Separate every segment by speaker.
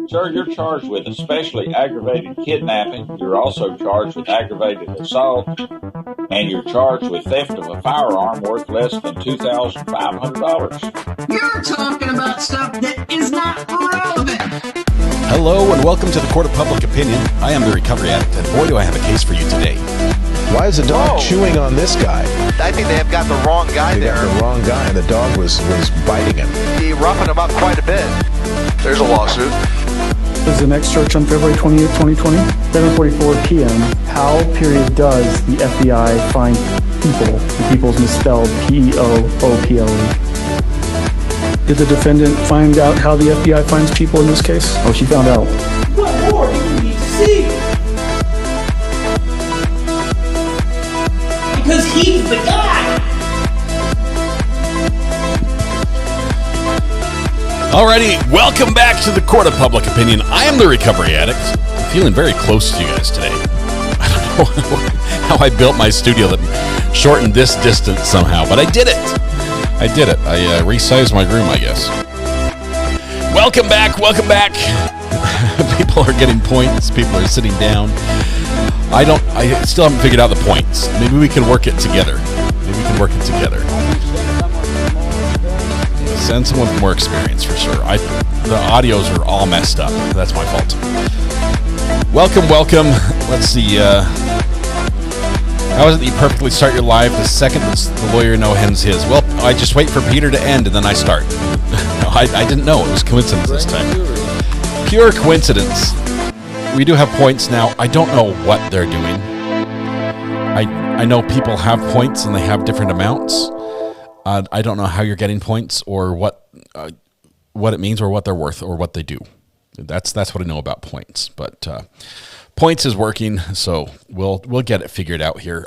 Speaker 1: Sir, you're charged with especially aggravated kidnapping. You're also charged with aggravated assault, and you're charged with theft of a firearm worth less than $2,500.
Speaker 2: You're talking about stuff that is not relevant.
Speaker 3: Hello and welcome to the Court of Public Opinion. I am the Recovery Addict, and boy do I have a case for you today.
Speaker 4: Why is the dog chewing on this guy?
Speaker 5: I think they have got the wrong guy there.
Speaker 4: Got the wrong guy, and the dog was biting him.
Speaker 5: He roughened him up quite a bit. There's a lawsuit.
Speaker 6: This is the next church on February 28, 2020, 7:44 p.m. How, does the FBI find people? The people's misspelled P-E-O-O-P-L-E. Did the defendant find out how the FBI finds people in this case? Oh, she found out.
Speaker 7: What more do you need to see? Because he's the guy!
Speaker 3: Alrighty, welcome back to the Court of Public Opinion. I am the Recovery Addict. I'm feeling very close to you guys today. I don't know how I built my studio that shortened this distance somehow, but I did it. I resized my room, I guess. Welcome back. People are getting points. People are sitting down. I still haven't figured out the points. Maybe we can work it together. Send someone with more experience for sure. The audios are all messed up. That's my fault. Welcome. Let's see. How is it that you perfectly start your live the second the lawyer ends his? Well, I just wait for Peter to end and then I start. No, I didn't know. It was coincidence this time. Pure coincidence. We do have points now. I don't know what they're doing. I know people have points and they have different amounts. I don't know how you're getting points or what it means or what they're worth or what they do. That's what I know about points. But points is working, so we'll get it figured out here.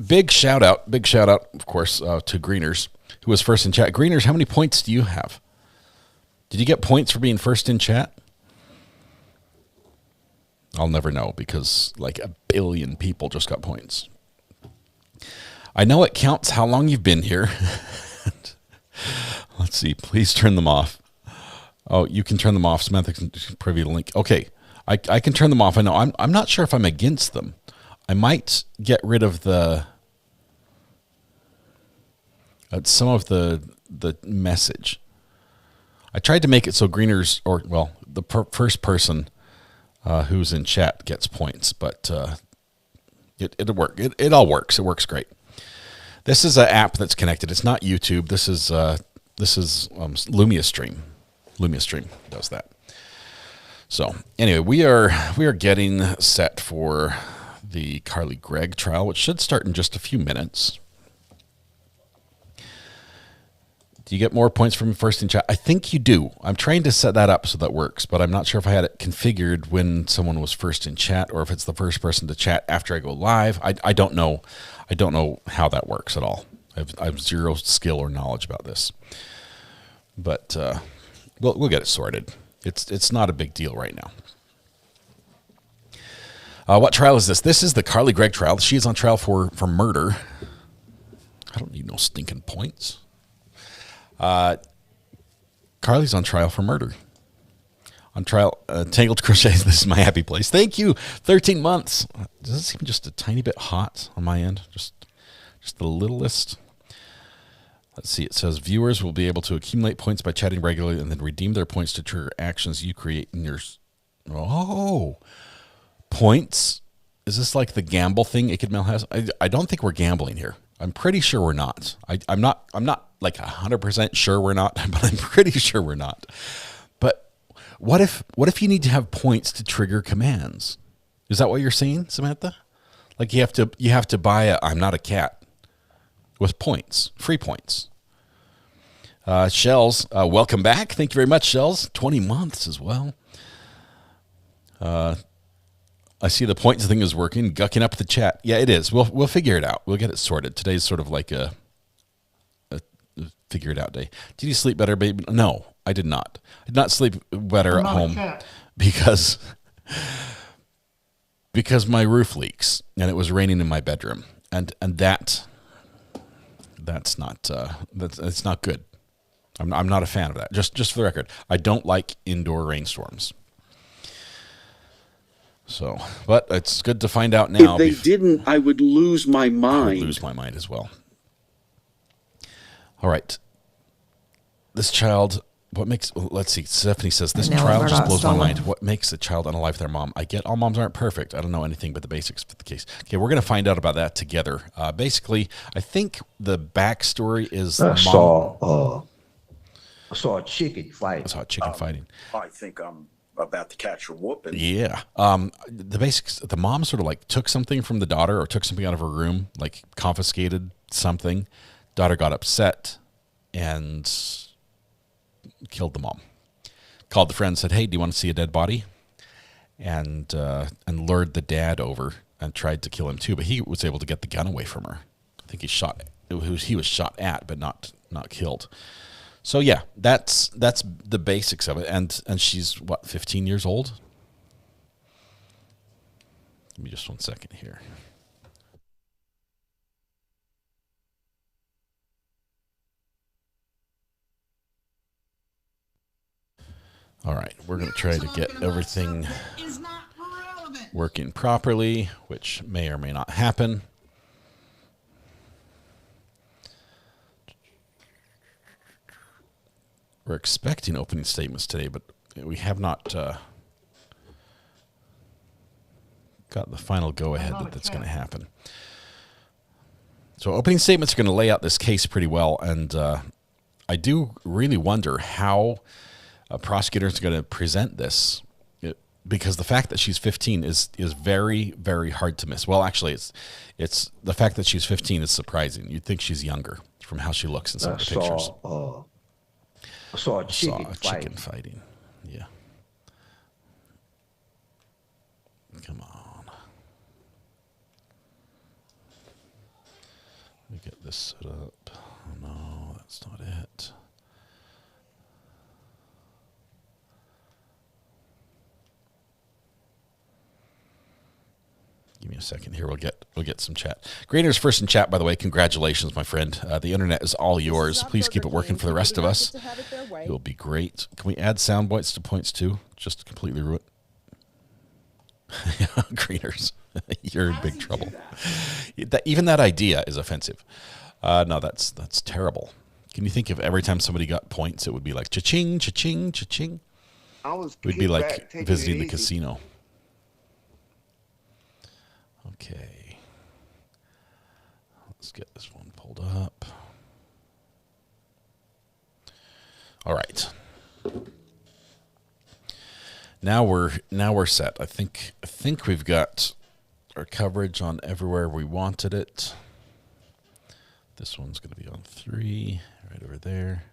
Speaker 3: Big shout out, of course, to Greeners, who was first in chat. Greeners, how many points do you have? Did you get points for being first in chat? I'll never know because like 1 billion people just got points. I know it counts how long you've been here. Let's see. Please turn them off. Oh, you can turn them off. Samantha can preview the link. Okay. I can turn them off. I know. I'm not sure if I'm against them. I might get rid of some of the message. I tried to make it so Greeners, the first person who's in chat gets points, but it'll work. It all works. It works great. This is an app that's connected. It's not YouTube. This is Lumia Stream. Lumia Stream does that. So anyway, we are getting set for the Gregg trial, which should start in just a few minutes. Do you get more points from first in chat? I think you do. I'm trying to set that up so that works, but I'm not sure if I had it configured when someone was first in chat or if it's the first person to chat after I go live. I don't know. I don't know how that works at all. I have zero skill or knowledge about this, but we'll get it sorted. It's not a big deal right now. What trial is this? This is the Gregg trial. She is on trial for murder. I don't need no stinking points. Carly's on trial for murder. On trial, Tangled Crochets, this is my happy place. Thank you, 13 months. Does it seem just a tiny bit hot on my end? Just the littlest. Let's see, it says viewers will be able to accumulate points by chatting regularly and then redeem their points to trigger actions you create in your... Oh, points? Is this like the gamble thing Ikadmel has? I don't think we're gambling here. I'm pretty sure we're not. I'm not like 100% sure we're not, but I'm pretty sure we're not. But what if you need to have points to trigger commands? Is that what you're saying, Samantha? Like you have to buy a I'm not a cat with points, free points. Shells, welcome back. Thank you very much, Shells. 20 months as well. I see the points thing is working. Gucking up the chat. Yeah, it is. We'll figure it out. We'll get it sorted. Today's sort of like a figure it out day. Did you sleep better, baby? No, I did not. I did not sleep better at home because my roof leaks and it was raining in my bedroom, and that's not good. I'm not a fan of that. Just for the record, I don't like indoor rainstorms. So, but it's good to find out now.
Speaker 8: If they didn't, I would lose my mind.
Speaker 3: I would lose my mind as well. All right. This child, let's see, Stephanie says, this trial just blows my mind. What makes a child unalive their mom? I get all moms aren't perfect. I don't know anything but the basics of the case. Okay, we're going to find out about that together. Basically, I think the backstory is
Speaker 9: I saw a chicken fight.
Speaker 3: I saw a chicken fighting.
Speaker 10: I think I'm about to catch a whooping.
Speaker 3: Yeah. The basics, the mom sort of like took something from the daughter or took something out of her room, like confiscated something. Daughter got upset and killed the mom. Called the friend, said, "Hey, do you want to see a dead body?" And lured the dad over and tried to kill him too, but he was able to get the gun away from her. I think he was shot at, but not killed. So yeah, that's the basics of it. And she's what, 15 years old? Give me just 1 second here. All right, we're going to try to get everything working properly, which may or may not happen. We're expecting opening statements today, but we have not got the final go-ahead that that's going to happen. So opening statements are going to lay out this case pretty well, and I do really wonder how a prosecutor is going to present this, because the fact that she's 15 is very, very hard to miss. Well, actually, it's the fact that she's 15 is surprising. You'd think she's younger from how she looks in some of the pictures.
Speaker 9: I saw a chicken
Speaker 3: fighting. Yeah. Come on. Let me get this set up. Oh, no, that's not it. Give me a second here. We'll get some chat. Greener's first in chat, by the way. Congratulations, my friend. The internet is all yours. Please keep it working for the rest of us. It will be great. Can we add sound bites to points too? Just to completely ruin it. Greeners, you're in big trouble. Even that idea is offensive. No, that's terrible. Can you think if every time somebody got points, it would be like cha-ching, cha-ching, cha-ching? It would be like visiting the casino. Okay, let's get this one pulled up. All right, now we're set. I think we've got our coverage on everywhere we wanted it. This one's going to be on 3, right over there.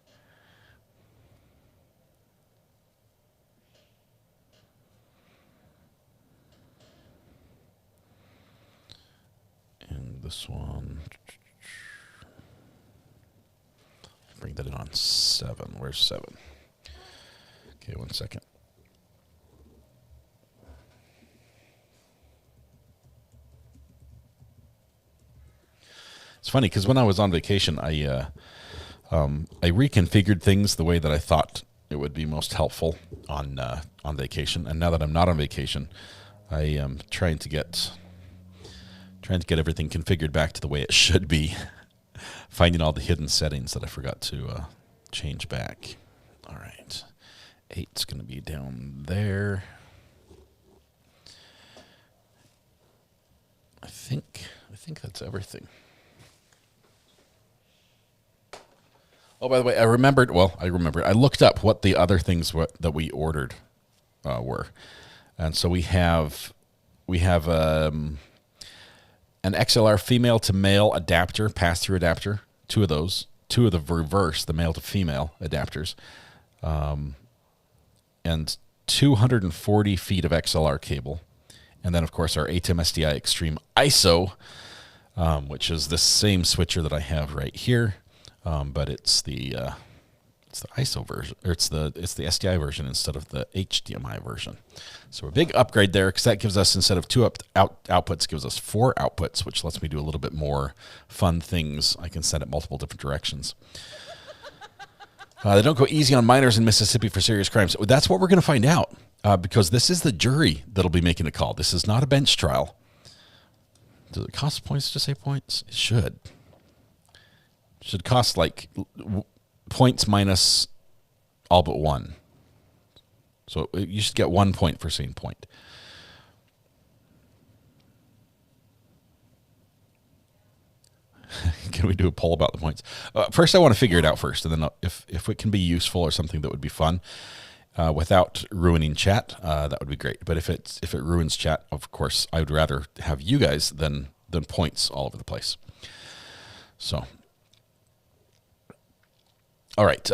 Speaker 3: And this one, bring that in on 7. Where's 7? Okay, 1 second. It's funny because when I was on vacation, I reconfigured things the way that I thought it would be most helpful on vacation. And now that I'm not on vacation, I am trying to get everything configured back to the way it should be, finding all the hidden settings that I forgot to change back. All right, 8's going to be down there. I think that's everything. Oh, by the way, I remembered. I looked up what the other things that we ordered were, and so we have an XLR female to male adapter, pass-through adapter, 2 of those, 2 of the reverse, the male to female adapters, and 240 feet of XLR cable. And then, of course, our ATEM SDI Extreme ISO, which is the same switcher that I have right here, but it's the ISO version, or it's the SDI version instead of the HDMI version. So a big upgrade there, because that gives us, instead of 2 outputs, gives us 4 outputs, which lets me do a little bit more fun things. I can send it multiple different directions. They don't go easy on minors in Mississippi for serious crimes. That's what we're going to find out. because this is the jury that'll be making the call. This is not a bench trial. Does it cost points to say points? It should. It should cost like points minus all but one. So you should get 1 point for saying point. Can we do a poll about the points? First, I want to figure it out first, and then if it can be useful or something that would be fun without ruining chat, that would be great. But if it ruins chat, of course, I would rather have you guys than points all over the place. So, all right.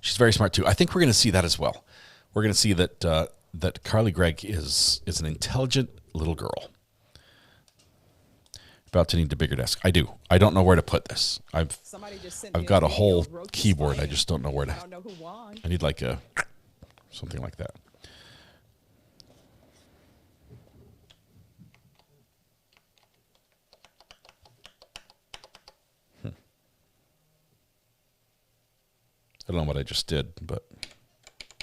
Speaker 3: She's very smart too. I think we're going to see that as well. We're going to see that Carly Gregg is an intelligent little girl. About to need a bigger desk. I do. I don't know where to put this. I've got a whole keyboard. I just don't know where to. I need like something like that. I don't know what I just did, but.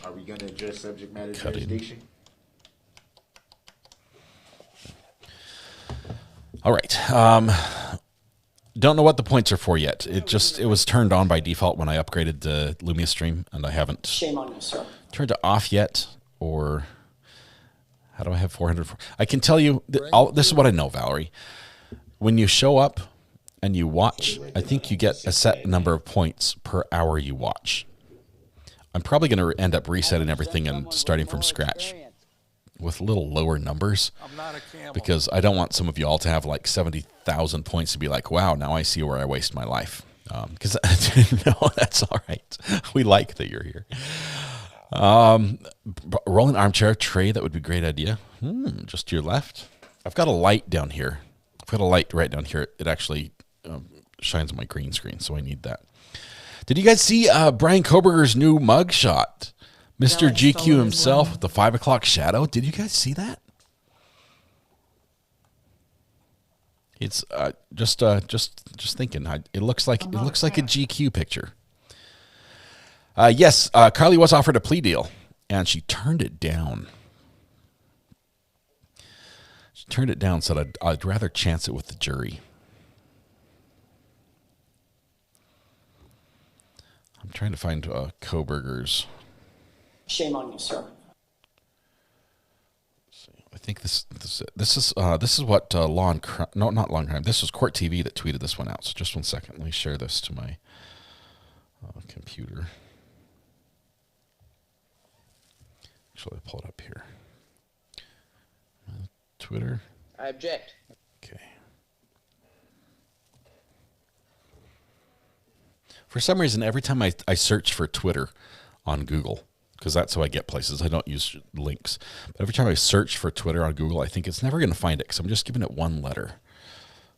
Speaker 10: Are we going to address subject matter jurisdiction?
Speaker 3: All right. Don't know what the points are for yet. It was turned on by default when I upgraded the Lumia stream, and I haven't turned it off yet. Or how do I have 400? I can tell you. This is what I know, Valerie. When you show up and you watch, I think you get a set number of points per hour you watch. I'm probably going to end up resetting everything and starting from scratch with a little lower numbers, because I don't want some of you all to have like 70,000 points to be like, wow, now I see where I waste my life. Because no, that's all right. We like that you're here. Rolling armchair tray, that would be a great idea. Just to your left. I've got a light down here. I've got a light right down here. It actually shines on my green screen, so I need that. Did you guys see Brian Koberger's new mug shot? Mr. GQ himself with the 5 o'clock shadow. Did you guys see that? It's just thinking. It looks like a GQ picture. Yes, Carly was offered a plea deal, and she turned it down. She turned it down. Said I'd rather chance it with the jury. I'm trying to find Koberger's.
Speaker 7: Shame on you, sir.
Speaker 3: I think this is what Law and Crime. No, not Law and Crime. This was Court TV that tweeted this one out. So just 1 second. Let me share this to my computer. Actually, I'll pull it up here. Twitter.
Speaker 7: I object.
Speaker 3: Okay. For some reason, every time I search for Twitter on Google, because that's how I get places. I don't use links. But every time I search for Twitter on Google, I think it's never going to find it because I'm just giving it one letter.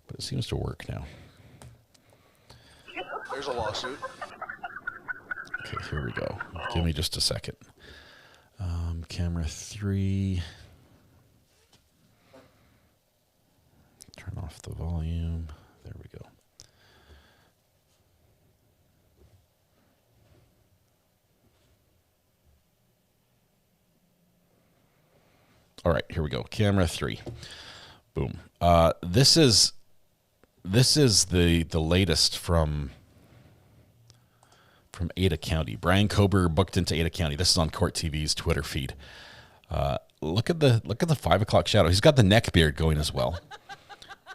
Speaker 3: But it seems to work now.
Speaker 5: There's a lawsuit.
Speaker 3: Okay, here we go. Give me just a second. Camera 3. Turn off the volume. There we go. All right, here we go. Camera 3. Boom. This is the latest from Ada County. Brian Kober booked into Ada County. This is on Court TV's Twitter feed. Look at the 5 o'clock shadow. He's got the neck beard going as well,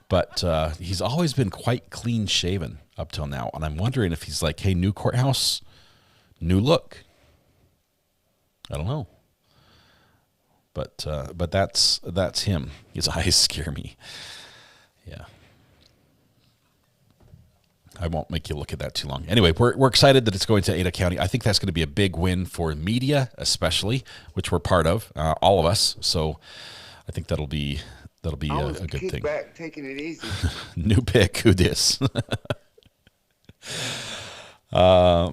Speaker 3: but he's always been quite clean shaven up till now. And I'm wondering if he's like, hey, new courthouse, new look. I don't know. But that's him. His eyes scare me. Yeah. I won't make you look at that too long. Anyway, we're excited that it's going to Ada County. I think that's going to be a big win for media, especially, which we're part of, all of us. So I think that'll be a good thing.
Speaker 11: Back, taking it easy.
Speaker 3: New pick. Who dis? Yeah.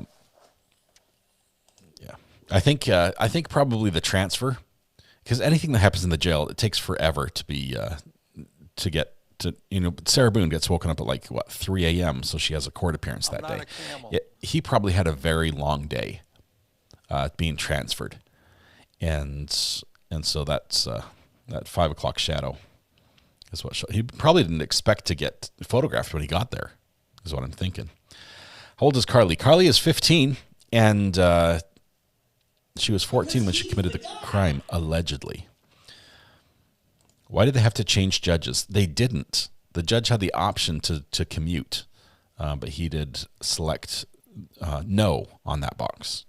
Speaker 3: I think probably the transfer. Because anything that happens in the jail, it takes forever to be to get to. Sarah Boone gets woken up at 3 a.m. so she has a court appearance that day. He probably had a very long day being transferred, and so that's that 5 o'clock shadow is what he probably didn't expect to get photographed when he got there, is what I'm thinking. How old is Carly? Carly is 15, and she was 14 when she committed the crime, allegedly. Why did they have to change judges? They didn't. The judge had the option to commute, but he did select no on that box.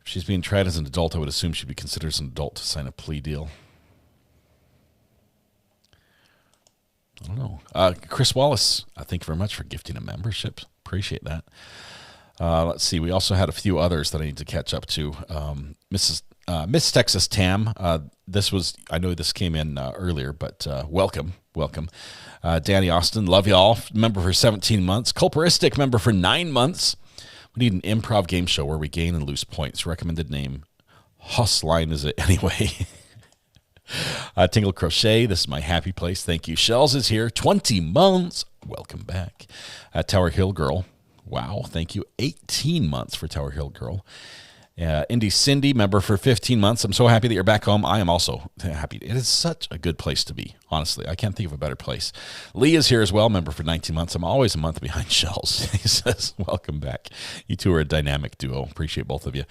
Speaker 3: If she's being tried as an adult, I would assume she'd be considered as an adult to sign a plea deal. I don't know. Chris Wallace, thank you very much for gifting a membership. Appreciate that. Let's see. We also had a few others that I need to catch up to. Miss Texas Tam. I know this came in earlier, but welcome. Danny Austin, love y'all. Member for 17 months. Culperistic member for 9 months. We need an improv game show where we gain and lose points. Recommended name. Hussline is it anyway? Tingle Crochet, this is my happy place. Thank you. Shells is here. 20 months. Welcome back. Tower Hill Girl. Wow, thank you. 18 months for Tower Hill Girl. Indy Cindy, member for 15 months. I'm so happy that you're back home. I am also happy. It is such a good place to be, honestly. I can't think of a better place. Lee is here as well, member for 19 months. I'm always a month behind Shells. He says, welcome back. You two are a dynamic duo. Appreciate both of you.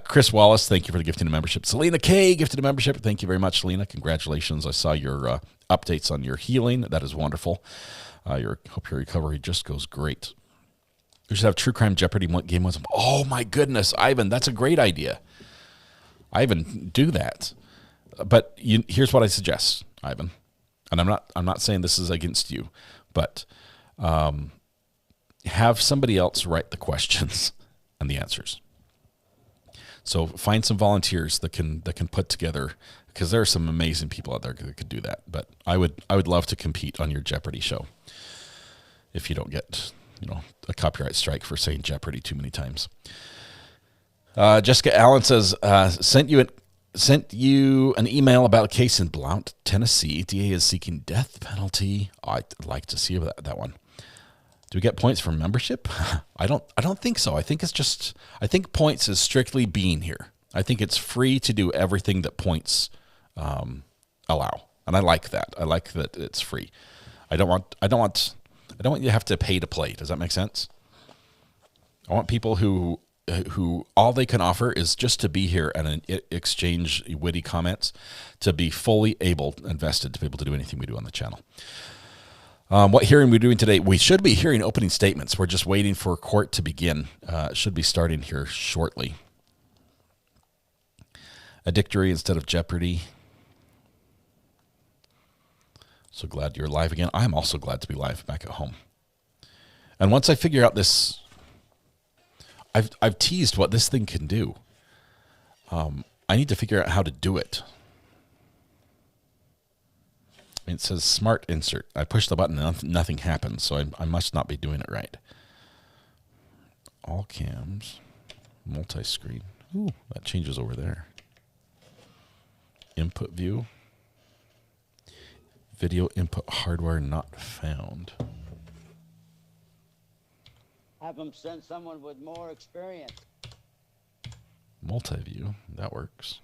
Speaker 3: Chris Wallace, thank you for the gifting of membership. Selena K, gifted a membership. Thank you very much, Selena. Congratulations. I saw your updates on your healing. That is wonderful. Hope your recovery just goes great. We should have True Crime Jeopardy game once. Oh my goodness, Ivan, that's a great idea. Ivan, do that. But here's what I suggest, Ivan. And I'm not saying this is against you, but have somebody else write the questions and the answers. So find some volunteers that can put together, because there are some amazing people out there that could do that. But I would love to compete on your Jeopardy show if you don't get a copyright strike for saying Jeopardy too many times. Jessica Allen says, sent you an email about a case in Blount, Tennessee. DA is seeking death penalty. I'd like to see that one. Do we get points for membership? I don't think so. I think points is strictly being here. I think it's free to do everything that points allow. And I like that. I like that it's free. I don't want you to have to pay to play. Does that make sense? I want people who all they can offer is just to be here and exchange witty comments, to be fully able and vested to be able to do anything we do on the channel. What hearing we're doing today? We should be hearing opening statements. We're just waiting for court to begin. It should be starting here shortly. Addictory instead of Jeopardy. So glad you're live again. I'm also glad to be live back at home. And once I figure out this, I've teased what this thing can do. I need to figure out how to do it. It says smart insert. I push the button and nothing happens, so I must not be doing it right. All cams, multi-screen. Ooh, that changes over there. Input view. Video input hardware not found.
Speaker 11: Have them send someone with more experience.
Speaker 3: Multi-view, that works.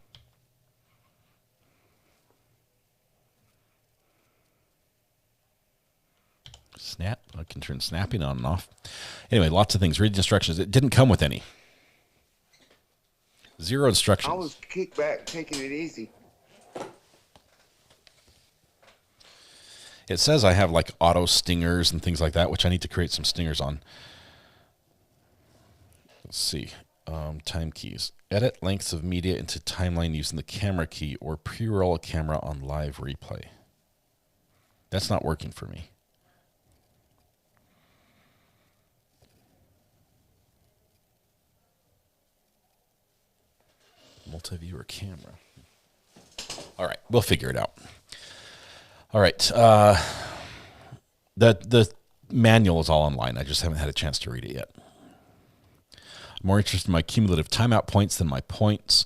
Speaker 3: Snap, I can turn snapping on and off. Anyway, lots of things. Read the instructions. It didn't come with any. 0 instructions.
Speaker 12: I was kicked back, taking it easy.
Speaker 3: It says I have like auto stingers and things like that, which I need to create some stingers on. Let's see. Time keys. Edit lengths of media into timeline using the camera key or pre-roll a camera on live replay. That's not working for me. Multi-viewer camera. All right, we'll figure it out. All right. The manual is all online. I just haven't had a chance to read it yet. I'm more interested in my cumulative timeout points than my points.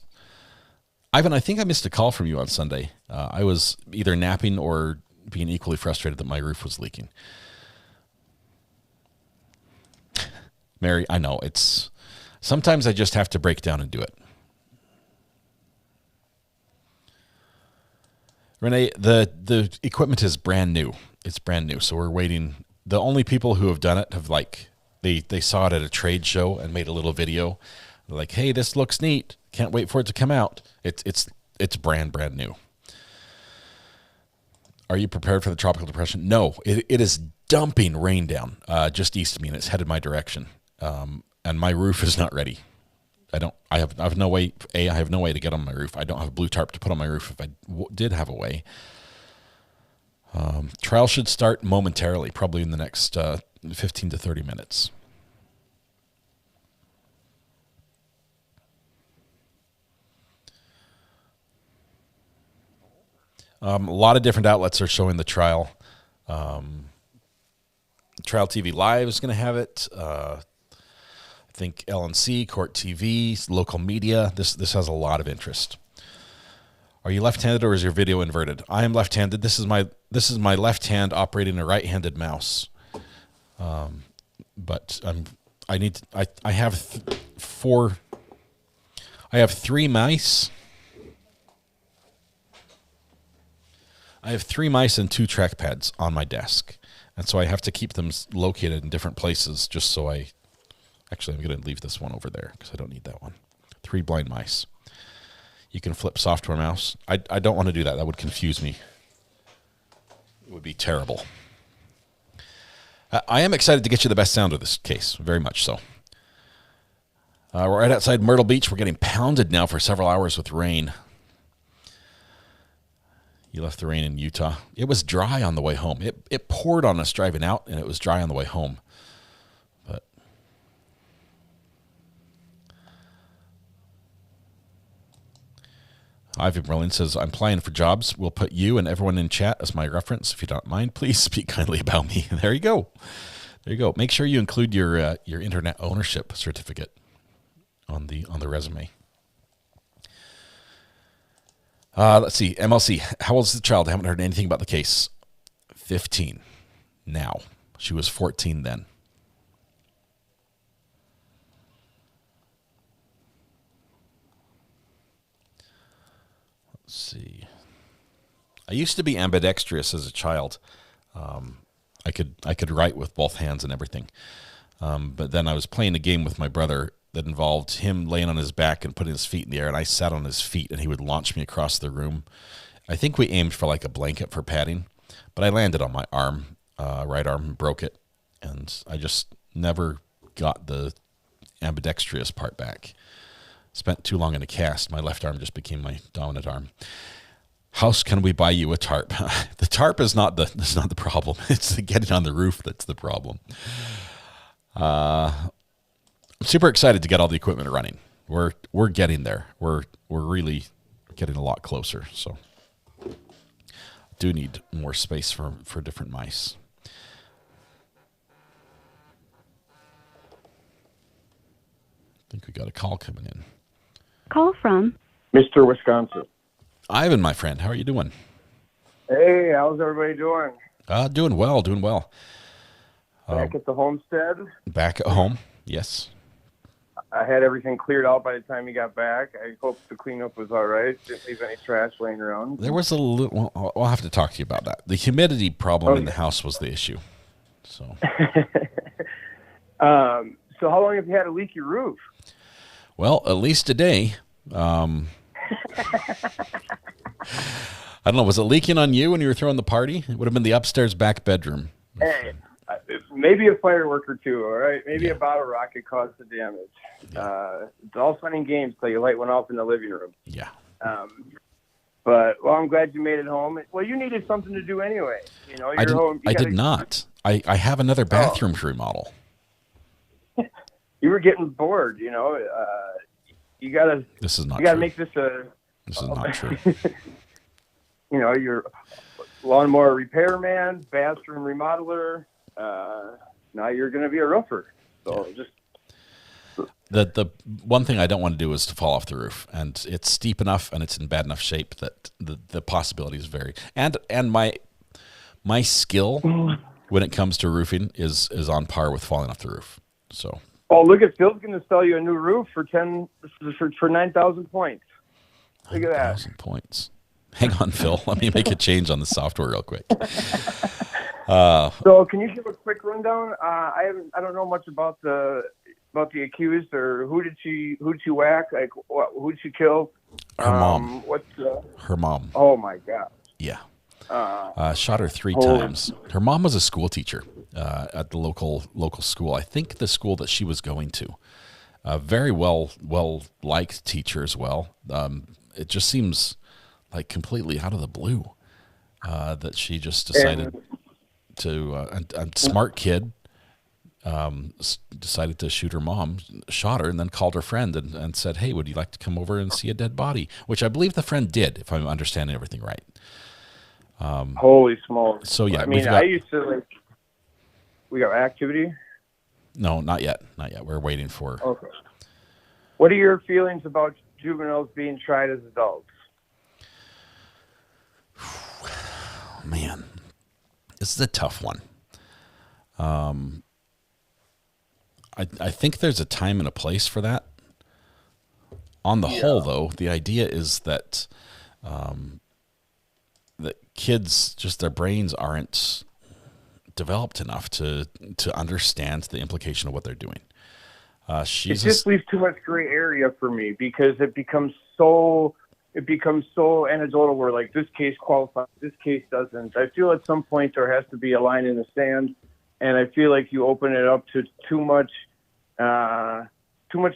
Speaker 3: Ivan, I think I missed a call from you on Sunday. I was either napping or being equally frustrated that my roof was leaking. Mary, I know sometimes I just have to break down and do it. Renee, the equipment is brand new. It's brand new, so we're waiting. The only people who have done it have they saw it at a trade show and made a little video. They're like, hey, this looks neat. Can't wait for it to come out. It's brand new. Are you prepared for the tropical depression? No, it is dumping rain down just east of me, and it's headed my direction. And my roof is not ready. I have no way. I have no way to get on my roof. I don't have a blue tarp to put on my roof. If I did have a way, trial should start momentarily, probably in the next 15 to 30 minutes. A lot of different outlets are showing the trial. Trial TV Live is going to have it. I think LNC, Court TV, local media. This has a lot of interest. Are you left-handed or is your video inverted? I am left-handed. This is my left hand operating a right-handed mouse. But I have three mice. I have 3 mice and 2 trackpads on my desk. And so I have to keep them located in different places just so actually, I'm going to leave this one over there because I don't need that one. 3 blind mice. You can flip software mouse. I don't want to do that. That would confuse me. It would be terrible. I am excited to get you the best sound of this case. Very much so. We're right outside Myrtle Beach. We're getting pounded now for several hours with rain. You left the rain in Utah. It was dry on the way home. It poured on us driving out, and it was dry on the way home. But Ivy Berlin says, I'm applying for jobs. We'll put you and everyone in chat as my reference. If you don't mind, please speak kindly about me. There you go. There you go. Make sure you include your internet ownership certificate on the resume. Let's see. MLC. How old is the child? I haven't heard anything about the case. 15 now. She was 14 then. Let's see. I used to be ambidextrous as a child. I could write with both hands and everything. But then I was playing a game with my brother that involved him laying on his back and putting his feet in the air, and I sat on his feet, and he would launch me across the room. I think we aimed for like a blanket for padding, but I landed on my arm, right arm, and broke it, and I just never got the ambidextrous part back. Spent too long in a cast. My left arm just became my dominant arm. House, can we buy you a tarp? The tarp is not the problem. It's the getting on the roof that's the problem. I'm super excited to get all the equipment running. We're getting there. We're really getting a lot closer. So do need more space for different mice. I think we got a call coming in.
Speaker 13: Call from
Speaker 14: Mr. Wisconsin.
Speaker 3: Ivan, my friend, how are you doing?
Speaker 14: Hey, how's everybody doing?
Speaker 3: Doing well.
Speaker 14: Back at the homestead?
Speaker 3: Back at home, yes.
Speaker 14: I had everything cleared out by the time you got back. I hope the cleanup was all right. Didn't leave any trash laying around.
Speaker 3: There was a little... Well, I'll have to talk to you about that. The humidity problem in the house was the issue. So,
Speaker 14: so how long have you had a leaky roof?
Speaker 3: Well, at least a day. I don't know. Was it leaking on you when you were throwing the party? It would have been the upstairs back bedroom.
Speaker 14: Hey, maybe a firework or two, all right? Maybe a bottle rocket caused the damage. It's all fun and games till you light one off in the living room.
Speaker 3: Yeah.
Speaker 14: But, well, I'm glad you made it home. Well, you needed something to do anyway. You know, you're home.
Speaker 3: I did not. I have another bathroom to remodel.
Speaker 14: You were getting bored, you know. You gotta.
Speaker 3: This is not.
Speaker 14: You gotta
Speaker 3: true.
Speaker 14: make this a.
Speaker 3: This is not true.
Speaker 14: You know, you're lawnmower repairman, bathroom remodeler. Now you're going to be a roofer. So just.
Speaker 3: The one thing I don't want to do is to fall off the roof, and it's steep enough and it's in bad enough shape that the possibilities vary. And my skill when it comes to roofing is on par with falling off the roof. So.
Speaker 14: Oh, look at Phil's going to sell you a new roof for 9,000 points. Look at that.
Speaker 3: 9,000 points. Hang on, Phil. Let me make a change on the software real quick.
Speaker 14: So, can you give a quick rundown? I don't know much about the accused, or who did she whack? Like, who did she kill?
Speaker 3: Her mom. Her mom.
Speaker 14: Oh my God.
Speaker 3: Yeah. Shot her 3
Speaker 14: Oh.
Speaker 3: times. Her mom was a school teacher at the local school. I think the school that she was going to. Very well liked teacher as well. It just seems like completely out of the blue that she just decided to. A smart kid decided to shoot her mom, shot her, and then called her friend and said, "Hey, would you like to come over and see a dead body?" Which I believe the friend did, if I'm understanding everything right.
Speaker 14: Holy smokes!
Speaker 3: So yeah,
Speaker 14: I mean, I used to We got activity?
Speaker 3: No, not yet. Not yet. We're waiting for.
Speaker 14: Okay. What are your feelings about juveniles being tried as adults?
Speaker 3: Man, this is a tough one. I think there's a time and a place for that. On the whole, though, the idea is that that kids, just their brains aren't developed enough to understand the implication of what they're doing.
Speaker 14: It just leaves too much gray area for me, because it becomes so anecdotal, where like this case qualifies, this case doesn't. I feel at some point there has to be a line in the sand, and I feel like you open it up to too much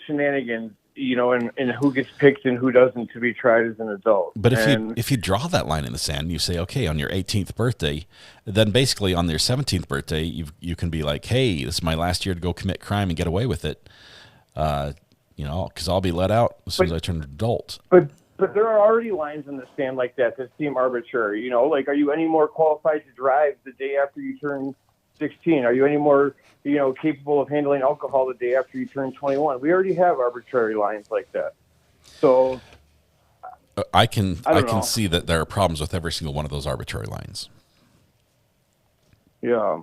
Speaker 14: shenanigans, and who gets picked and who doesn't to be tried as an adult.
Speaker 3: But if you draw that line in the sand, you say, okay, on your 18th birthday, then basically on your 17th birthday, you can be like, hey, this is my last year to go commit crime and get away with it, because I'll be let out as soon as I turn an adult.
Speaker 14: But there are already lines in the sand like that seem arbitrary. Like, are you any more qualified to drive the day after you turn 16? Are you any more capable of handling alcohol the day after you turn 21? We already have arbitrary lines like that. So
Speaker 3: I can see that there are problems with every single one of those arbitrary lines.
Speaker 14: Yeah.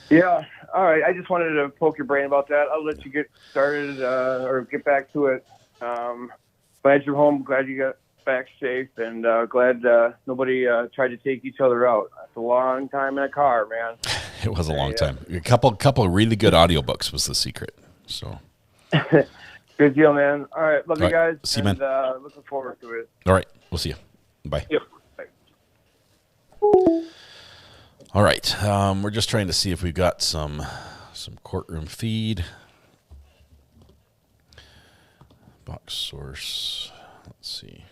Speaker 14: Yeah. All right. I just wanted to poke your brain about that. I'll let you get started or get back to it. Glad you're home. Glad you got back safe, and glad nobody tried to take each other out. That's a long time in a car, man.
Speaker 3: It was a long time. A couple of really good audiobooks was the secret. So
Speaker 14: good deal, man. All right, love you guys.
Speaker 3: See you, man.
Speaker 14: Looking forward to it.
Speaker 3: All right, we'll see you. Bye.
Speaker 14: Yep. Bye.
Speaker 3: All right, we're just trying to see if we've got some courtroom feed. Box source. Let's see.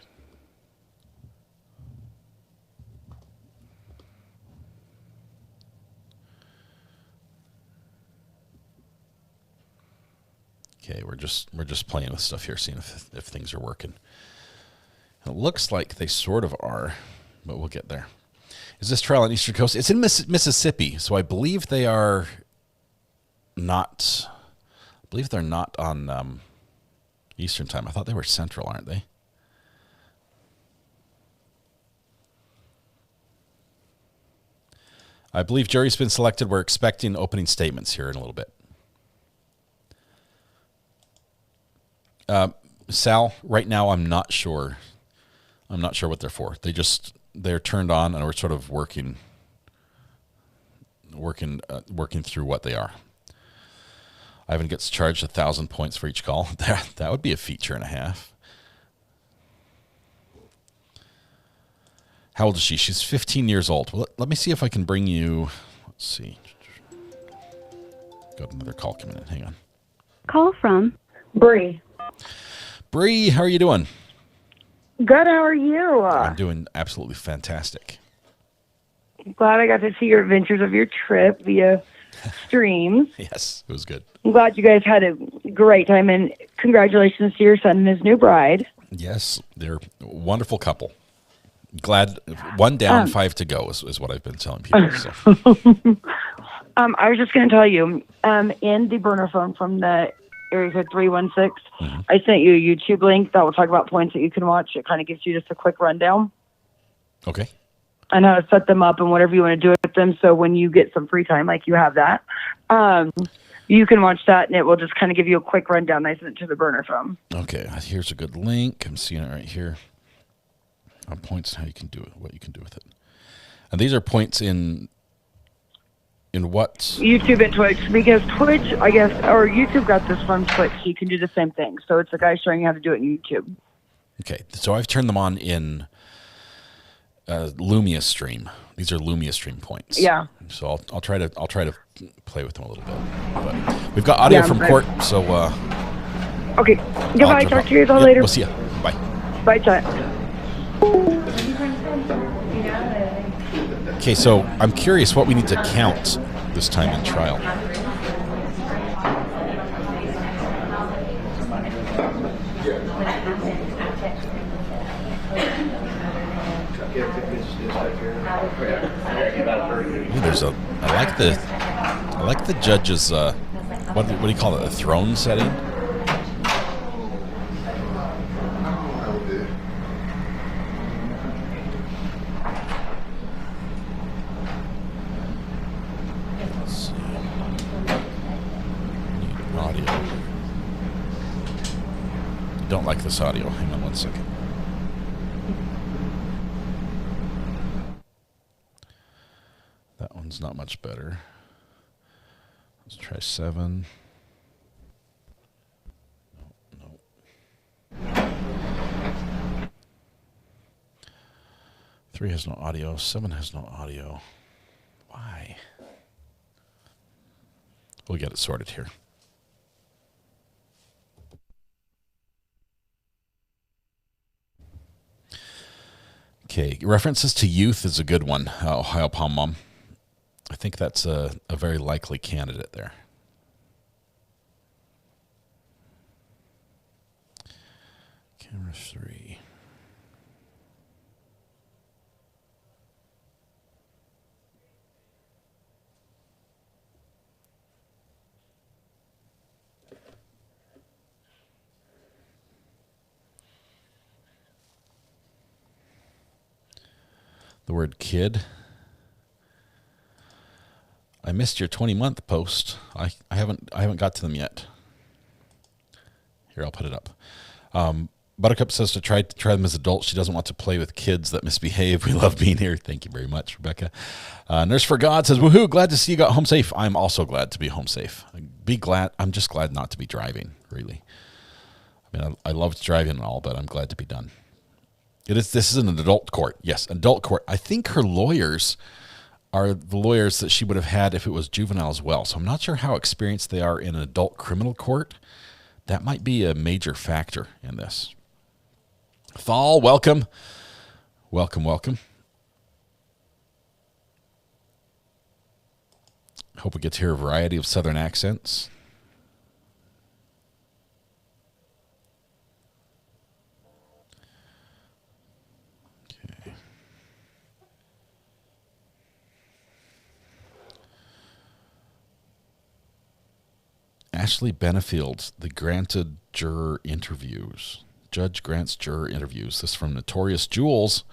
Speaker 3: Okay, we're just playing with stuff here, seeing if things are working. It looks like they sort of are, but we'll get there. Is this trial on Eastern Coast? It's in Mississippi, so I believe they are not. I believe they're not on Eastern time. I thought they were Central, aren't they? I believe jury's been selected. We're expecting opening statements here in a little bit. Sal, right now I'm not sure. I'm not sure what they're for. They're turned on, and we're sort of working through what they are. Ivan gets charged 1,000 points for each call. That would be a feature and a half. How old is she? She's 15 years old. Well, let me see if I can bring you. Let's see. Got another call coming in. Hang on.
Speaker 13: Call from
Speaker 15: Bree.
Speaker 3: Bree, how are you doing?
Speaker 15: Good, how are you?
Speaker 3: I'm doing absolutely fantastic.
Speaker 15: Glad I got to see your adventures of your trip via streams.
Speaker 3: Yes, it was good.
Speaker 15: I'm glad you guys had a great time, and congratulations to your son and his new bride.
Speaker 3: Yes, they're a wonderful couple. Glad one down, 5 to go is what I've been telling people. So.
Speaker 15: I was just going to tell you, in the burner phone from the area code 316, I sent you a YouTube link that will talk about points that you can watch. It kind of gives you just a quick rundown.
Speaker 3: Okay.
Speaker 15: And how to set them up and whatever you want to do with them. So when you get some free time, like you have that. You can watch that, and it will just kind of give you a quick rundown. I sent it to the burner phone.
Speaker 3: Okay, here's a good link. I'm seeing it right here. Points how you can do it, what you can do with it. And these are points in what?
Speaker 15: YouTube and Twitch, because Twitch, I guess, or YouTube got this from Twitch. So you can do the same thing. So it's a guy showing you how to do it in YouTube.
Speaker 3: Okay, so I've turned them on in Lumia Stream. These are Lumia Stream points.
Speaker 15: Yeah.
Speaker 3: So I'll try to play with them a little bit. But we've got audio from court, so.
Speaker 15: Okay. Goodbye. Talk to you all later.
Speaker 3: We'll see you. Bye.
Speaker 15: Bye, chat.
Speaker 3: Okay, so I'm curious what we need to count this time in trial. Ooh, I like the judge's what do you call it? A throne setting. Don't like this audio. Hang on 1 second. That one's not much better. Let's try 7. No. 3 has no audio. 7 has no audio. Why? We'll get it sorted here. Okay, references to youth is a good one. Ohio Palm Mom. I think that's a very likely candidate there. Camera 3. The word kid. I missed your 20-month post. I haven't got to them yet. Here, I'll put it up. Buttercup says to try them as adults. She doesn't want to play with kids that misbehave. We love being here. Thank you very much, Rebecca. Nurse for God says, woohoo, glad to see you got home safe. I'm also glad to be home safe. I'm just glad not to be driving, really. I mean, I loved driving and all, but I'm glad to be done. This is an adult court. Yes, adult court. I think her lawyers are the lawyers that she would have had if it was juvenile as well. So I'm not sure how experienced they are in an adult criminal court. That might be a major factor in this. Thal, welcome. Welcome. Hope we get to hear a variety of Southern accents. Ashley Benefield, the granted juror interviews. Judge grants juror interviews. This is from Notorious Jules.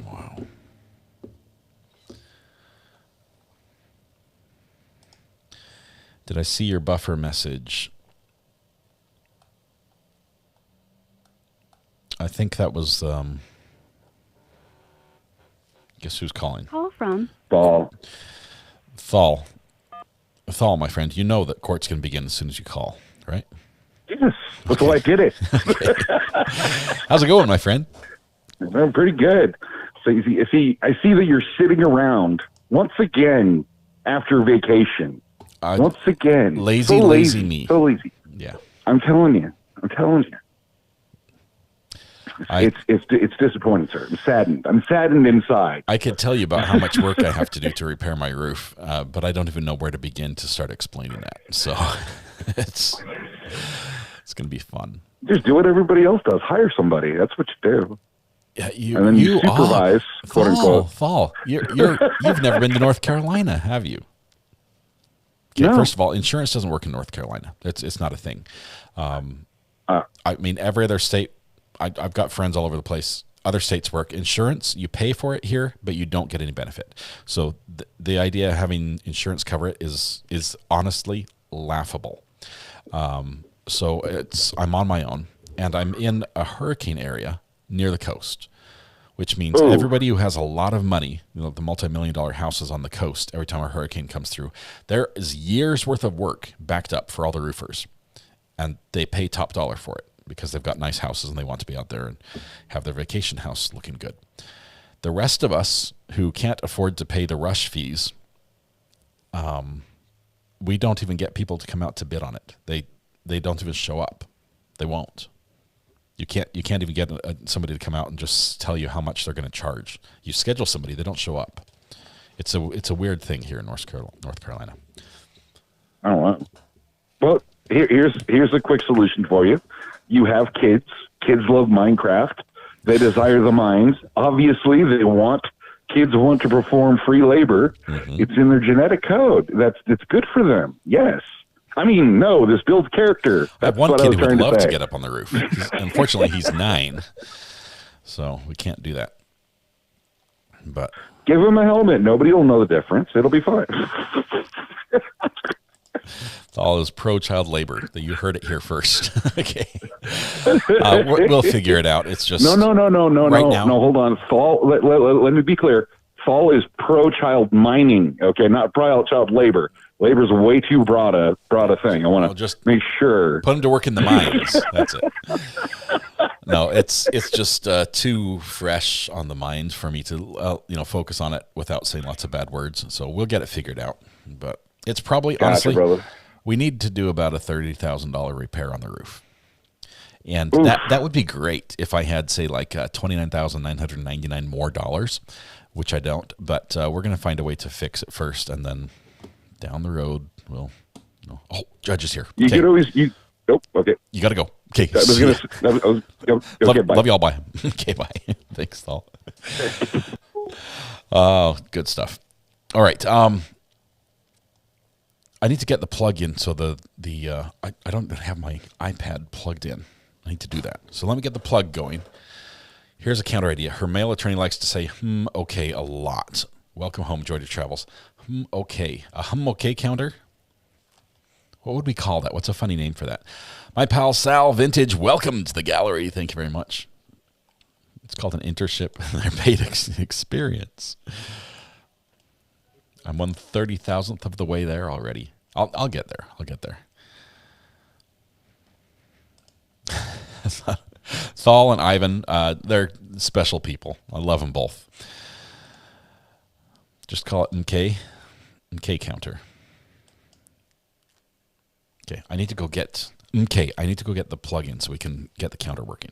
Speaker 3: Wow. Did I see your buffer message? I think that was... Guess who's calling?
Speaker 13: Call from
Speaker 4: Thal.
Speaker 3: Thal, my friend, you know that court's going to begin as soon as you call, right?
Speaker 4: Yes, that's why I did it.
Speaker 3: Okay. How's it going, my friend?
Speaker 4: I'm pretty good. So I see that you're sitting around once again after vacation. Once again.
Speaker 3: Lazy me.
Speaker 4: So lazy.
Speaker 3: Yeah.
Speaker 4: I'm telling you. It's disappointing, sir. I'm saddened inside.
Speaker 3: I could tell you about how much work I have to do to repair my roof, but I don't even know where to begin to start explaining that. So it's going to be fun.
Speaker 4: Just do what everybody else does. Hire somebody. That's what you do.
Speaker 3: Yeah,
Speaker 4: and then you supervise, quote unquote.
Speaker 3: Thal, you've never been to North Carolina, have you? Okay,
Speaker 4: No.
Speaker 3: First of all, insurance doesn't work in North Carolina. It's not a thing. I mean, every other state. I've got friends all over the place. other states work. Insurance, you pay for it here, but you don't get any benefit. So the idea of having insurance cover it is honestly laughable. So I'm on my own, and I'm in a hurricane area near the coast, which means everybody who has a lot of money, the multi-million-dollar houses on the coast, every time a hurricane comes through, there is years worth of work backed up for all the roofers, and they pay top dollar for it because they've got nice houses and they want to be out there and have their vacation house looking good. The rest of us who can't afford to pay the rush fees, we don't even get people to come out to bid on it. They don't even show up. They won't. You can't even get somebody to come out and just tell you how much they're going to charge. You schedule somebody, they don't show up. It's a weird thing here in North Carolina.
Speaker 4: I don't know. Well, here's a quick solution for you. You have kids. Kids love Minecraft. They desire the mines. Obviously, kids want to perform free labor. Mm-hmm. It's in their genetic code. It's good for them. Yes. I mean, no, this builds character.
Speaker 3: I have one kid who would love to get up on the roof. Unfortunately, he's 9, so we can't do that. But
Speaker 4: give him a helmet. Nobody will know the difference. It'll be fine.
Speaker 3: It's all this pro-child labor that you heard it here first. Okay, we'll figure it out. It's just
Speaker 4: no. Right now, no. Hold on, Fall. Let me be clear. Fall is pro-child mining. Okay, not pro-child labor. Labor is way too broad a thing. I want to just make sure.
Speaker 3: Put them to work in the mines. That's it. No, it's just too fresh on the mind for me to focus on it without saying lots of bad words. So we'll get it figured out. But it's probably honestly, brother. We need to do about a $30,000 repair on the roof, and that would be great if I had say like $29,999 more dollars, which I don't. But we're gonna find a way to fix it first, and then down the road, Judge is here.
Speaker 4: You could always okay.
Speaker 3: You got to go. Okay. Love y'all. Bye. Okay, bye. Thanks, Saul. Oh, good stuff. All right. I need to get the plug in so I don't have my iPad plugged in. I need to do that. So let me get the plug going. Here's a counter idea. Her male attorney likes to say okay a lot. Welcome home, Joy to Travels. Okay. A okay counter? What would we call that? What's a funny name for that? My pal Sal Vintage, welcome to the gallery. Thank you very much. It's called an internship. Their paid experience. I'm 1/30,000th of the way there already. I'll get there. I'll get there. Saul and Ivan, they're special people. I love them both. Just call it MK counter. Okay, I need to go get the plug-in so we can get the counter working.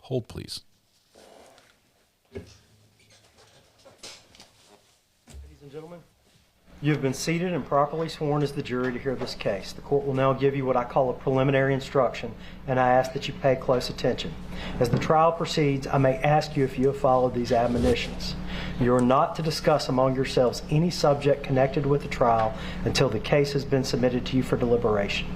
Speaker 3: Hold, please.
Speaker 16: Ladies and gentlemen, you have been seated and properly sworn as the jury to hear this case. The court will now give you what I call a preliminary instruction, and I ask that you pay close attention. As the trial proceeds, I may ask you if you have followed these admonitions. You are not to discuss among yourselves any subject connected with the trial until the case has been submitted to you for deliberation.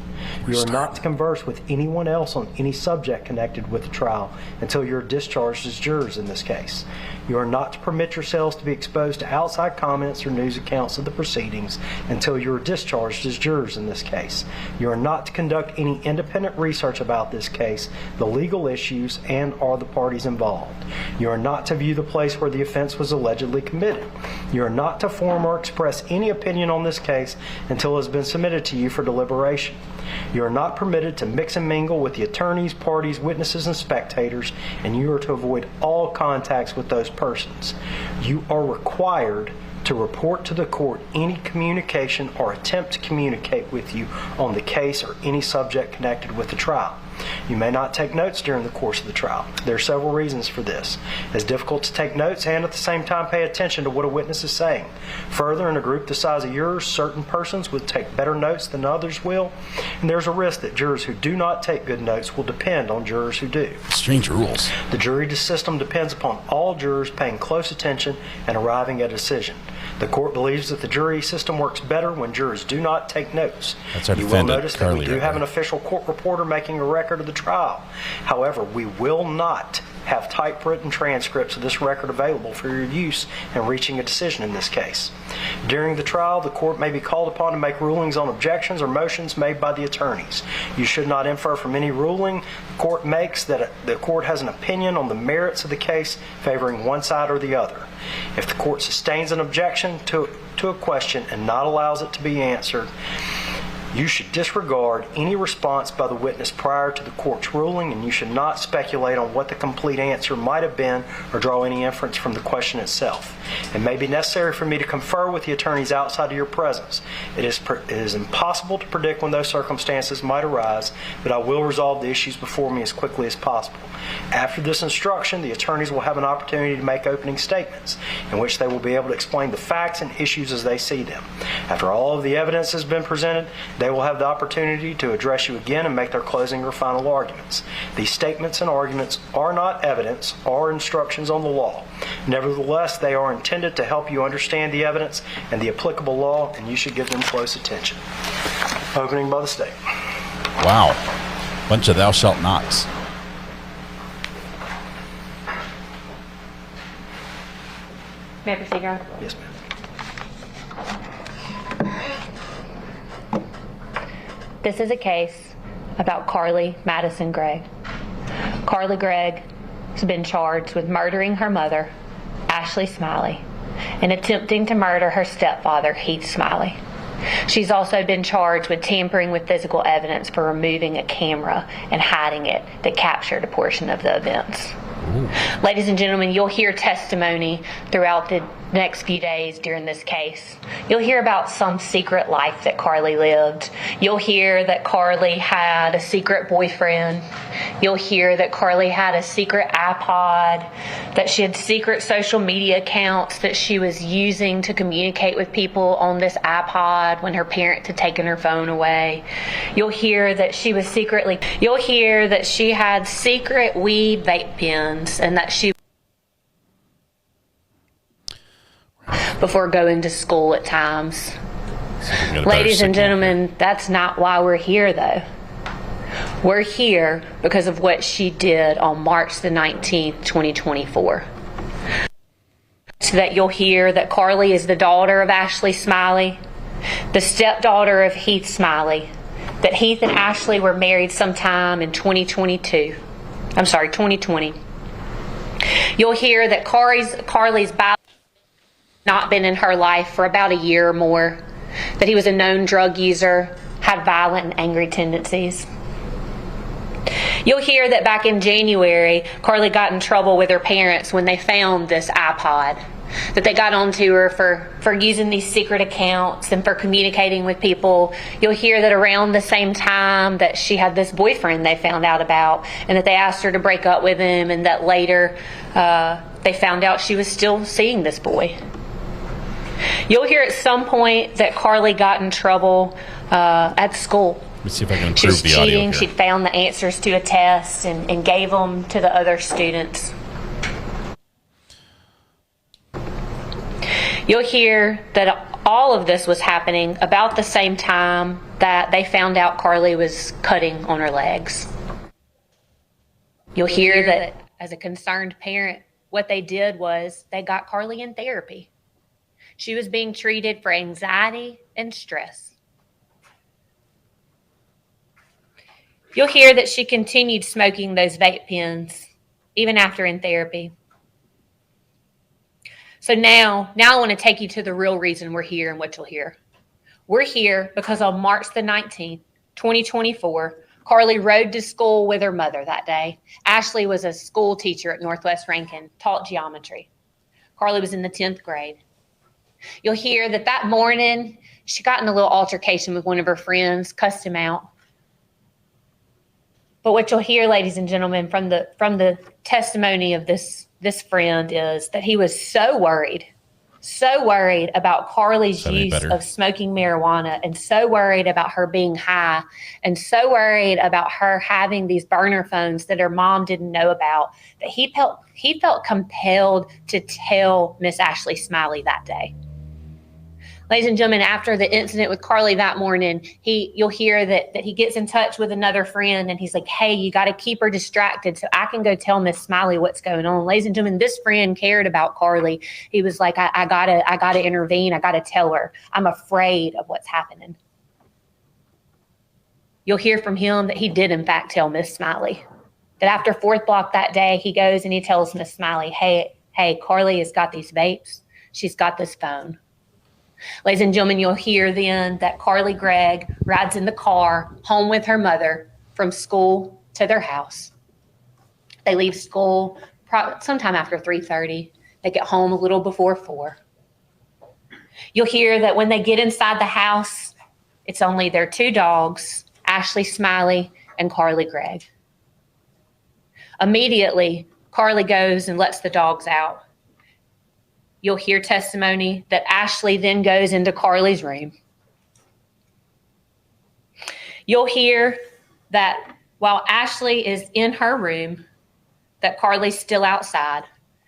Speaker 16: You are not to converse with anyone else on any subject connected with the trial until you are discharged as jurors in this case. You are not to permit yourselves to be exposed to outside comments or news accounts of the proceedings until you are discharged as jurors in this case. You are not to conduct any independent research about this case, the legal issues, and or the parties involved. You are not to view the place where the offense was allegedly committed. You are not to form or express any opinion on this case until it has been submitted to you for deliberation. You are not permitted to mix and mingle with the attorneys, parties, witnesses, and spectators, and you are to avoid all contacts with those persons. You are required to report to the court any communication or attempt to communicate with you on the case or any subject connected with the trial. You may not take notes during the course of the trial. There are several reasons for this. It's difficult to take notes and at the same time pay attention to what a witness is saying. Further, in a group the size of yours, certain persons would take better notes than others will, and there's a risk that jurors who do not take good notes will depend on jurors who do.
Speaker 3: Strange rules.
Speaker 16: The jury system depends upon all jurors paying close attention and arriving at a decision. The court believes that the jury system works better when jurors do not take notes. You will notice that we do have an official court reporter making a record of the trial. However, we will not have typewritten transcripts of this record available for your use in reaching a decision in this case. During the trial, the court may be called upon to make rulings on objections or motions made by the attorneys. You should not infer from any ruling the court makes that the court has an opinion on the merits of the case favoring one side or the other. If the court sustains an objection to a question and not allows it to be answered, you should disregard any response by the witness prior to the court's ruling, and you should not speculate on what the complete answer might have been or draw any inference from the question itself. It may be necessary for me to confer with the attorneys outside of your presence. It is impossible to predict when those circumstances might arise, but I will resolve the issues before me as quickly as possible. After this instruction, the attorneys will have an opportunity to make opening statements in which they will be able to explain the facts and issues as they see them. After all of the evidence has been presented, they will have the opportunity to address you again and make their closing or final arguments. These statements and arguments are not evidence or instructions on the law. Nevertheless, they are intended to help you understand the evidence and the applicable law, and you should give them close attention. Opening by the state.
Speaker 3: Wow. Bunch of thou shalt nots.
Speaker 17: May I proceed, Your Honor?
Speaker 16: Yes, ma'am.
Speaker 17: This is a case about Carly Madison Gregg. Carly Gregg has been charged with murdering her mother, Ashley Smiley, and attempting to murder her stepfather, Heath Smiley. She's also been charged with tampering with physical evidence for removing a camera and hiding it that captured a portion of the events. Ooh. Ladies and gentlemen, you'll hear testimony throughout the next few days during this case. You'll hear about some secret life that Carly lived. You'll hear that Carly had a secret boyfriend. You'll hear that Carly had a secret iPod, that she had secret social media accounts that she was using to communicate with people on this iPod when her parents had taken her phone away. You'll hear that she had secret weed vape pens, and that she before going to school at times. Ladies and gentlemen, that's not why we're here, though. We're here because of what she did on March the 19th, 2024. So that you'll hear that Carly is the daughter of Ashley Smiley, the stepdaughter of Heath Smiley, that Heath and Ashley were married sometime in 2020. You'll hear that Carly's not been in her life for about a year or more, that he was a known drug user, had violent and angry tendencies. You'll hear that back in January, Carly got in trouble with her parents when they found this iPod, that they got onto her for using these secret accounts and for communicating with people. You'll hear that around the same time that she had this boyfriend they found out about, and that they asked her to break up with him, and that later they found out she was still seeing this boy. You'll hear at some point that Carly got in trouble at school.
Speaker 3: Let me see if I can improve
Speaker 17: she was
Speaker 3: the audio
Speaker 17: cheating.
Speaker 3: here.
Speaker 17: She'd found the answers to a test and gave them to the other students. You'll hear that all of this was happening about the same time that they found out Carly was cutting on her legs. You'll hear that as a concerned parent, what they did was they got Carly in therapy. She was being treated for anxiety and stress. You'll hear that she continued smoking those vape pens even after in therapy. So now I want to take you to the real reason we're here and what you'll hear. We're here because on March the 19th, 2024, Carly rode to school with her mother that day. Ashley was a school teacher at Northwest Rankin, taught geometry. Carly was in the 10th grade. You'll hear that morning she got in a little altercation with one of her friends, cussed him out. But what you'll hear, ladies and gentlemen, from the testimony of this friend is that he was so worried about Carly's use of smoking marijuana, and so worried about her being high, and so worried about her having these burner phones that her mom didn't know about, that he felt compelled to tell Miss Ashley Smiley that day. Ladies and gentlemen, after the incident with Carly that morning, you'll hear that he gets in touch with another friend and he's like, hey, you got to keep her distracted so I can go tell Miss Smiley what's going on. Ladies and gentlemen, this friend cared about Carly. He was like, I gotta intervene. I gotta tell her. I'm afraid of what's happening. You'll hear from him that he did in fact tell Miss Smiley. That after 4th block that day, he goes and he tells Miss Smiley, hey, Carly has got these vapes. She's got this phone. Ladies and gentlemen, you'll hear then that Carly Gregg rides in the car home with her mother from school to their house. They leave school sometime after 3:30. They get home a little before 4. You'll hear that when they get inside the house, it's only their 2 dogs, Ashley Smiley and Carly Gregg. Immediately, Carly goes and lets the dogs out. You'll hear testimony that Ashley then goes into Carly's room. You'll hear that while Ashley is in her room, that Carly's still outside.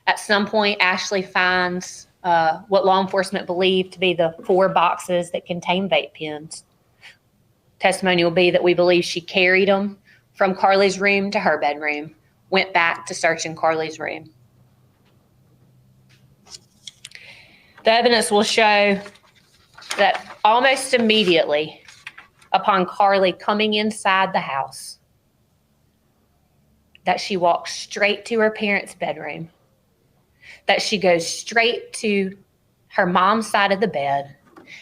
Speaker 17: At some point, Ashley finds what law enforcement believe to be the 4 boxes that contain vape pens. Testimony will be that we believe she carried them from Carly's room to her bedroom, went back to search in Carly's room. The evidence will show that almost immediately upon Carly coming inside the house, that she walks straight to her parents' bedroom, that she goes straight to her mom's side of the bed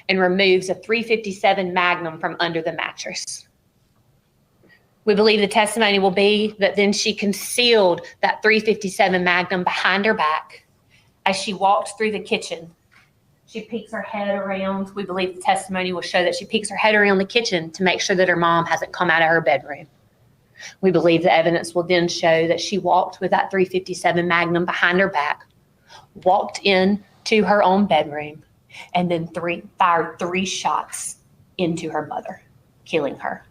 Speaker 17: and removes a .357 Magnum from under the mattress. We believe the testimony will be that then she concealed that .357 Magnum behind her back. As she walked through the kitchen, she peeks her head around. We believe the testimony will show that she peeks her head around the kitchen to make sure that her mom hasn't come out of her bedroom. We believe the evidence will then show that she walked with that .357 Magnum behind her back, walked in to her own bedroom, and then fired 3 shots into her mother, killing her.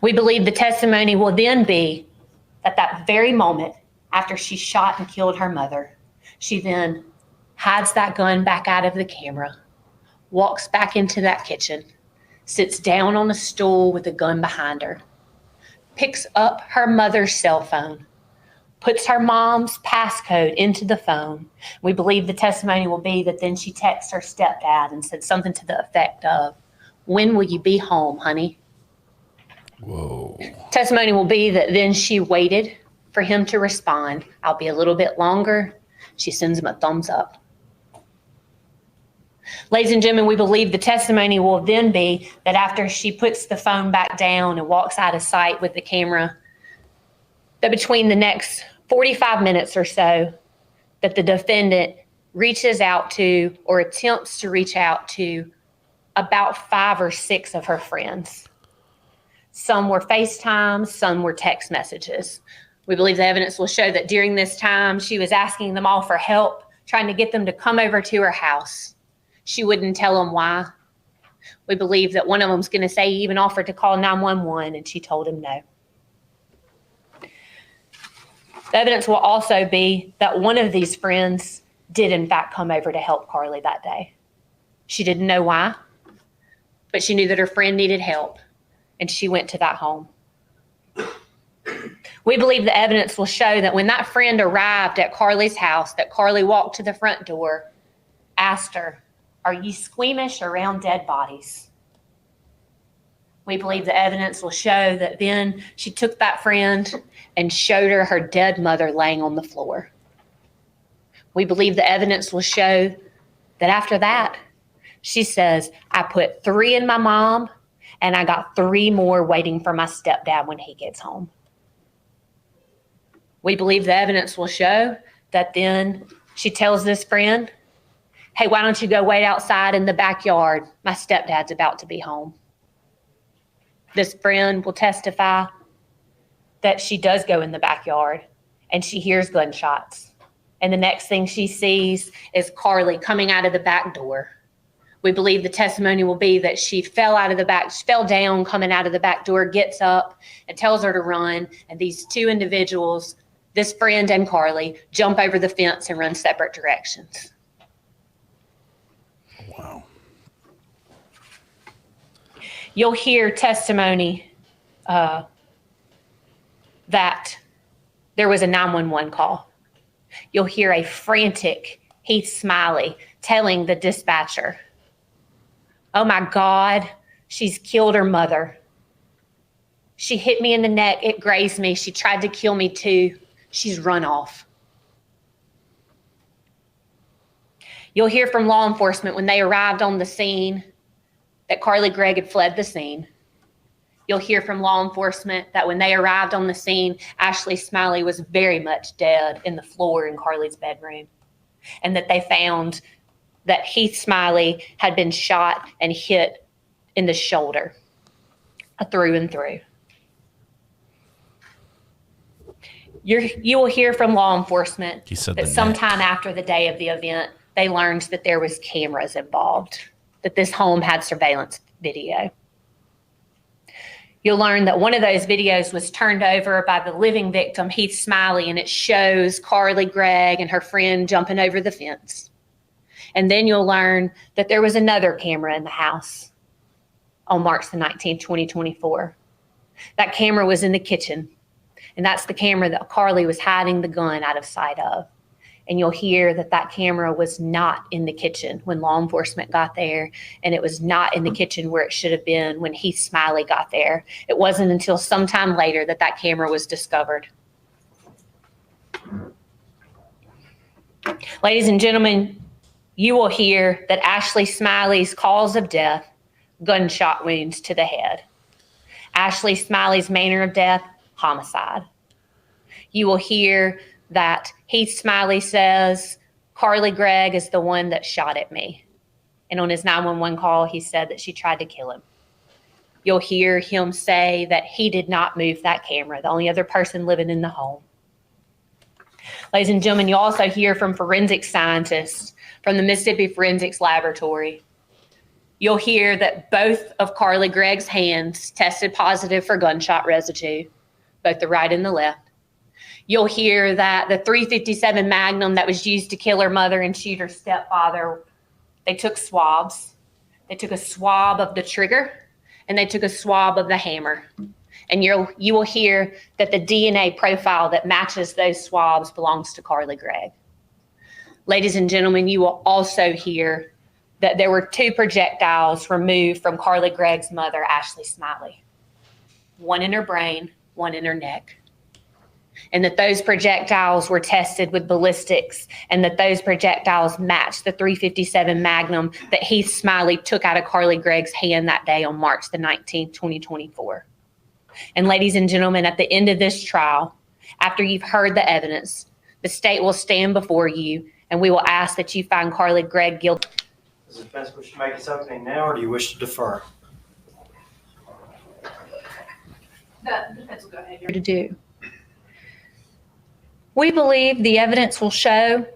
Speaker 17: We believe the testimony will then be that very moment after she shot and killed her mother, she then hides that gun back out of the camera, walks back into that kitchen, sits down on a stool with a gun behind her, picks up her mother's cell phone, puts her mom's passcode into the phone. We believe the testimony will be that then she texts her stepdad and said something to the effect of, "When will you be home, honey?"
Speaker 3: Whoa.
Speaker 17: Testimony will be that then she waited for him to respond. "I'll be a little bit longer." She sends him a thumbs up. Ladies and gentlemen, we believe the testimony will then be that after she puts the phone back down and walks out of sight with the camera, that between the next 45 minutes or so, that the defendant reaches out to or attempts to reach out to about 5 or 6 of her friends. Some were FaceTime, some were text messages. We believe the evidence will show that during this time, she was asking them all for help, trying to get them to come over to her house. She wouldn't tell them why. We believe that one of them's going to say he even offered to call 911, and she told him no. The evidence will also be that one of these friends did in fact come over to help Carly that day. She didn't know why, but she knew that her friend needed help, and she went to that home. We believe the evidence will show that when that friend arrived at Carly's house, that Carly walked to the front door, asked her, "Are you squeamish around dead bodies?" We believe the evidence will show that then she took that friend and showed her her dead mother laying on the floor. We believe the evidence will show that after that, she says, "I put 3 in my mom, and I got 3 more waiting for my stepdad when he gets home." We believe the evidence will show that then she tells this friend, "Hey, why don't you go wait outside in the backyard? My stepdad's about to be home." This friend will testify that she does go in the backyard and she hears gunshots. And the next thing she sees is Carly coming out of the back door. We believe the testimony will be that she fell down coming out of the back door, gets up and tells her to run. And these 2 individuals, this friend and Carly, jump over the fence and run separate directions. You'll hear testimony that there was a 911 call. You'll hear a frantic Heath Smiley telling the dispatcher, "Oh my God, she's killed her mother. She hit me in the neck, it grazed me, she tried to kill me too, she's run off." You'll hear from law enforcement when they arrived on the scene that Carly Gregg had fled the scene. You'll hear from law enforcement that when they arrived on the scene, Ashley Smiley was very much dead in the floor in Carly's bedroom, and that they found that Heath Smiley had been shot and hit in the shoulder, through and through. You will hear from law enforcement that sometime after the day of the event, they learned that there was cameras involved, that this home had surveillance video. You'll learn that one of those videos was turned over by the living victim, Heath Smiley, and it shows Carly Gregg and her friend jumping over the fence. And then you'll learn that there was another camera in the house on March the 19th, 2024. That camera was in the kitchen, and that's the camera that Carly was hiding the gun out of sight of. And you'll hear that that camera was not in the kitchen when law enforcement got there, and it was not in the kitchen where it should have been when Heath Smiley got there. It wasn't until sometime later that that camera was discovered. Ladies and gentlemen, you will hear that Ashley Smiley's cause of death, gunshot wounds to the head. Ashley Smiley's manner of death, homicide. You will hear that Heath Smiley says, "Carly Gregg is the one that shot at me." And on his 911 call, he said that she tried to kill him. You'll hear him say that he did not move that camera, the only other person living in the home. Ladies and gentlemen, you'll also hear from forensic scientists from the Mississippi Forensics Laboratory. You'll hear that both of Carly Gregg's hands tested positive for gunshot residue, both the right and the left. You'll hear that the .357 Magnum that was used to kill her mother and shoot her stepfather, they took swabs. They took a swab of the trigger, and they took a swab of the hammer. And you will hear that the DNA profile that matches those swabs belongs to Carly Gregg. Ladies and gentlemen, you will also hear that there were 2 projectiles removed from Carly Gregg's mother, Ashley Smiley. One in her brain, one in her neck. And that those projectiles were tested with ballistics, and that those projectiles matched the .357 Magnum that Heath Smiley took out of Carly Gregg's hand that day on March the 19th, 2024. And ladies and gentlemen, at the end of this trial, after you've heard the evidence, the state will stand before you, and we will ask that you find Carly Gregg guilty.
Speaker 16: Does the defense wish to make its opening now, or do you wish to defer?
Speaker 17: The defense will go ahead to do. We believe the evidence will show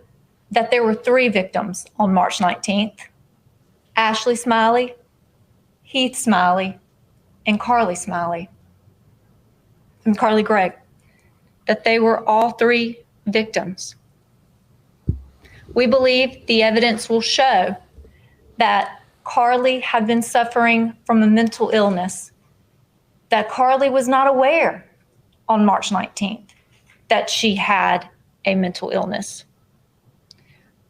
Speaker 17: that there were 3 victims on March 19th, Ashley Smiley, Heath Smiley, and Carly Smiley, and Carly Gregg, that they were all 3 victims. We believe the evidence will show that Carly had been suffering from a mental illness, that Carly was not aware on March 19th that she had a mental illness.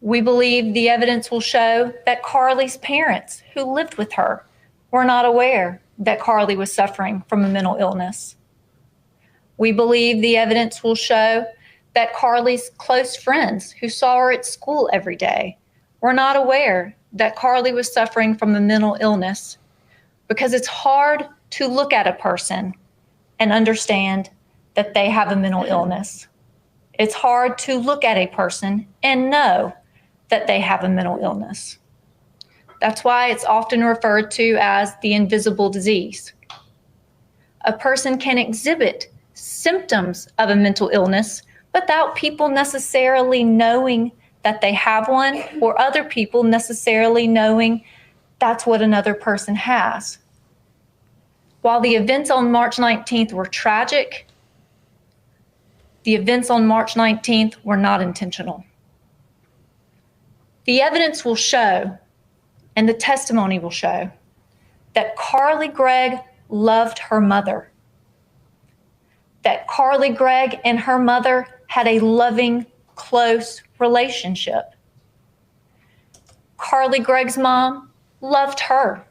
Speaker 17: We believe the evidence will show that Carly's parents, who lived with her, were not aware that Carly was suffering from a mental illness. We believe the evidence will show that Carly's close friends, who saw her at school every day, were not aware that Carly was suffering from a mental illness, because it's hard to look at a person and understand that they have a mental illness. It's hard to look at a person and know that they have a mental illness. That's why it's often referred to as the invisible disease. A person can exhibit symptoms of a mental illness without people necessarily knowing that they have one, or other people necessarily knowing that's what another person has. While the events on March 19th were tragic, the events on March 19th were not intentional. The evidence will show, and the testimony will show, that Carly Gregg loved her mother, that Carly Gregg and her mother had a loving, close relationship. Carly Gregg's mom loved her.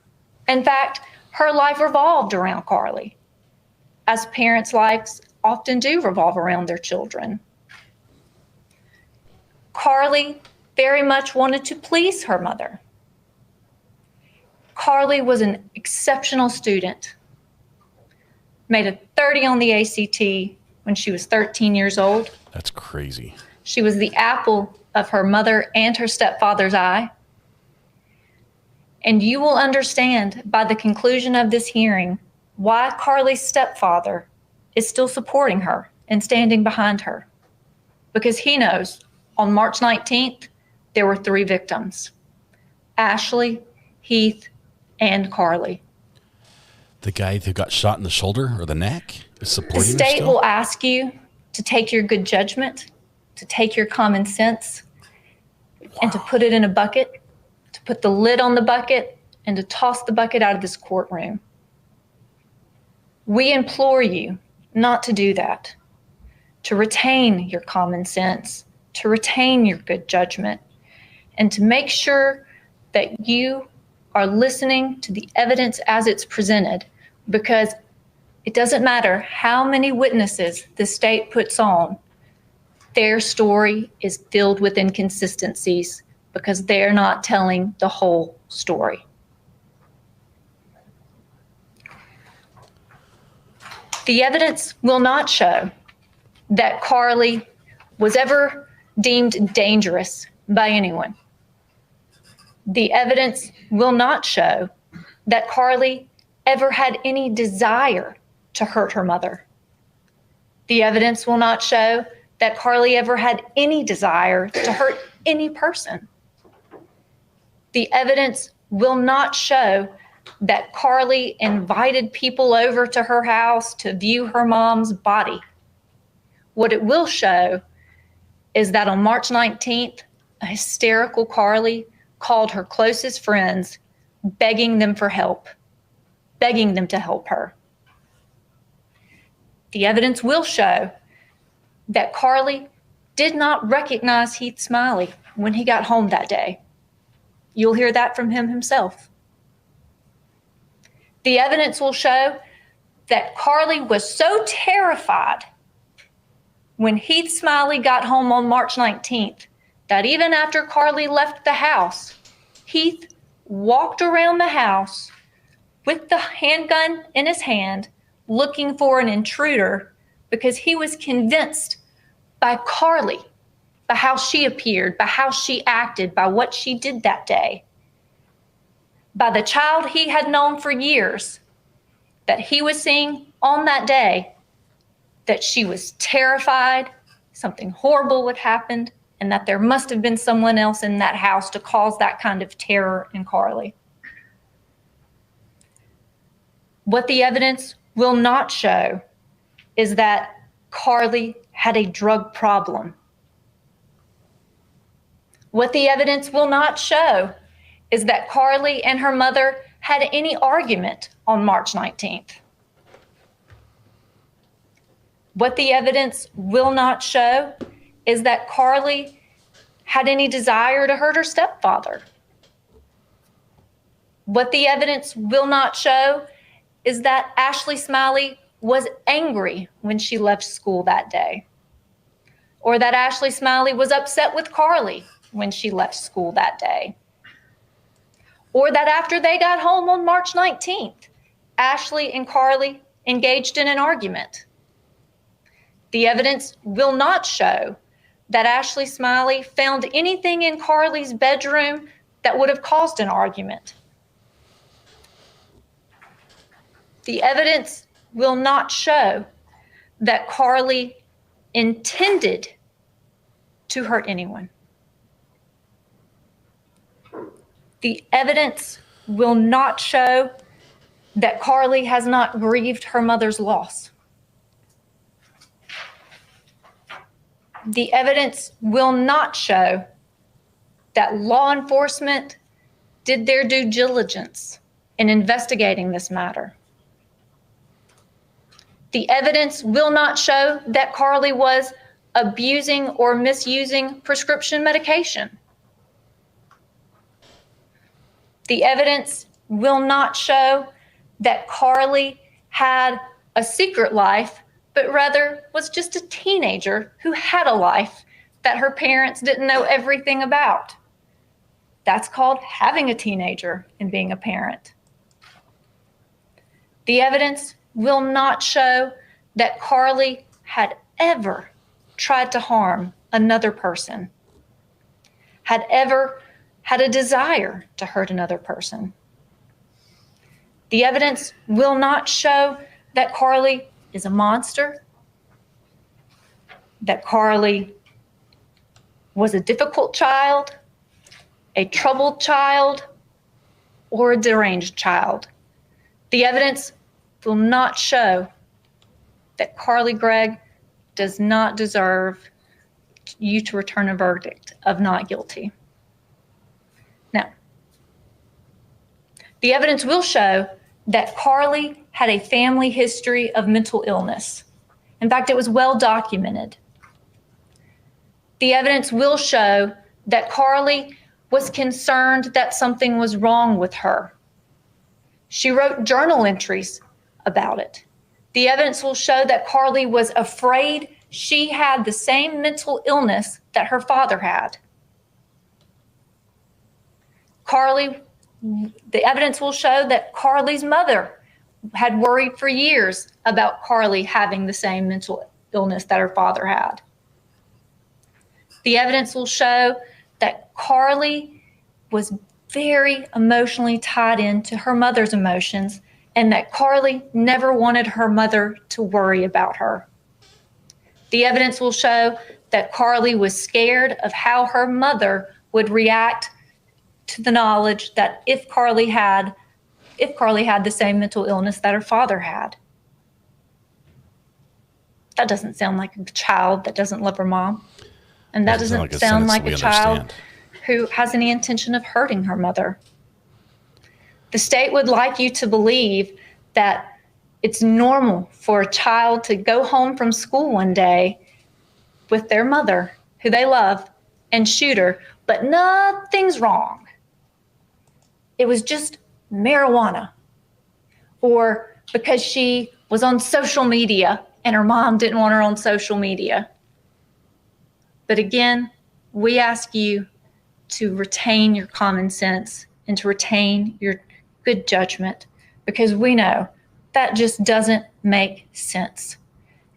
Speaker 17: In fact, her life revolved around Carly, as parents' lives often do revolve around their children. Carly very much wanted to please her mother. Carly was an exceptional student, made a 30 on the ACT when she was 13 years old.
Speaker 3: That's crazy.
Speaker 17: She was the apple of her mother and her stepfather's eye. And you will understand by the conclusion of this hearing why Carly's stepfather is still supporting her and standing behind her. Because he knows on March 19th, there were 3 victims: Ashley, Heath, and Carly.
Speaker 3: The guy who got shot in the shoulder or the neck is supporting
Speaker 17: The
Speaker 3: her
Speaker 17: state
Speaker 3: still?
Speaker 17: will ask you to take your good judgment, to take your common sense, and to put it in a bucket, to put the lid on the bucket, and to toss the bucket out of this courtroom. We implore you not to do that, to retain your common sense, to retain your good judgment, and to make sure that you are listening to the evidence as it's presented, because it doesn't matter how many witnesses the state puts on, their story is filled with inconsistencies because they're not telling the whole story. The evidence will not show that Carly was ever deemed dangerous by anyone. The evidence will not show that Carly ever had any desire to hurt her mother. The evidence will not show that Carly ever had any desire to hurt any person. The evidence will not show that Carly invited people over to her house to view her mom's body. What it will show is that on March 19th, a hysterical Carly called her closest friends, begging them for help, begging them to help her. The evidence will show that Carly did not recognize Heath Smiley when he got home that day. You'll hear that from him himself. The evidence will show that Carly was so terrified when Heath Smiley got home on March 19th that even after Carly left the house, Heath walked around the house with the handgun in his hand looking for an intruder because he was convinced by Carly, by how she appeared, by how she acted, by what she did that day, by the child he had known for years that he was seeing on that day, that she was terrified, something horrible would happen, and that there must have been someone else in that house to cause that kind of terror in Carly. What the evidence will not show is that Carly had a drug problem. What the evidence will not show is that Carly and her mother had any argument on March 19th. What the evidence will not show is that Carly had any desire to hurt her stepfather. What the evidence will not show is that Ashley Smiley was angry when she left school that day, or that Ashley Smiley was upset with Carly when she left school that day, or that after they got home on March 19th, Ashley and Carly engaged in an argument. The evidence will not show that Ashley Smiley found anything in Carly's bedroom that would have caused an argument. The evidence will not show that Carly intended to hurt anyone. The evidence will not show that Carly has not grieved her mother's loss. The evidence will not show that law enforcement did their due diligence
Speaker 18: in investigating this matter. The evidence will not show that Carly was abusing or misusing prescription medication. The evidence will not show that Carly had a secret life, but rather was just a teenager who had a life that her parents didn't know everything about. That's called having a teenager and being a parent. The evidence will not show that Carly had ever tried to harm another person, had ever had a desire to hurt another person. The evidence will not show that Carly is a monster, that Carly was a difficult child, a troubled child, or a deranged child. The evidence will not show that Carly Gregg does not deserve you to return a verdict of not guilty. Now, the evidence will show that Carly had a family history of mental illness. In fact, it was well documented. The evidence will show that Carly was concerned that something was wrong with her. She wrote journal entries about it. The evidence will show that Carly was afraid she had the same mental illness that her father had. The evidence will show that Carly's mother had worried for years about Carly having the same mental illness that her father had. The evidence will show that Carly was very emotionally tied into her mother's emotions and that Carly never wanted her mother to worry about her. The evidence will show that Carly was scared of how her mother would react to the knowledge that if Carly had the same mental illness that her father had. That doesn't sound like a child that doesn't love her mom. And that doesn't sound like a child who has any intention of hurting her mother. The state would like you to believe that it's normal for a child to go home from school one day with their mother, who they love, and shoot her, but nothing's wrong. It was just marijuana. Or because she was on social media and her mom didn't want her on social media. But again, we ask you to retain your common sense and to retain your good judgment, because we know that just doesn't make sense.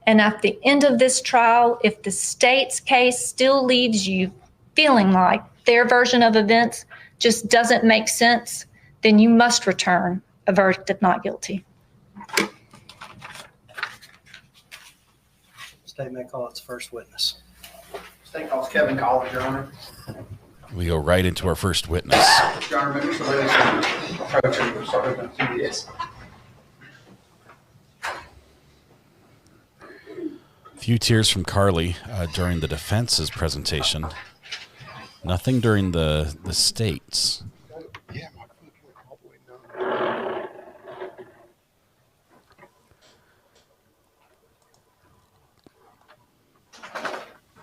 Speaker 18: And at the end of this trial, if the state's case still leaves you feeling like their version of events just doesn't make sense, then you must return a verdict of not guilty.
Speaker 16: State may call its first witness.
Speaker 10: State calls Kevin Collins, Your Honor.
Speaker 3: We go right into our first witness.
Speaker 10: Your Honor, members of the witness approach and start with the yes.
Speaker 3: Few tears from Carly during the defense's presentation. Nothing during the state's.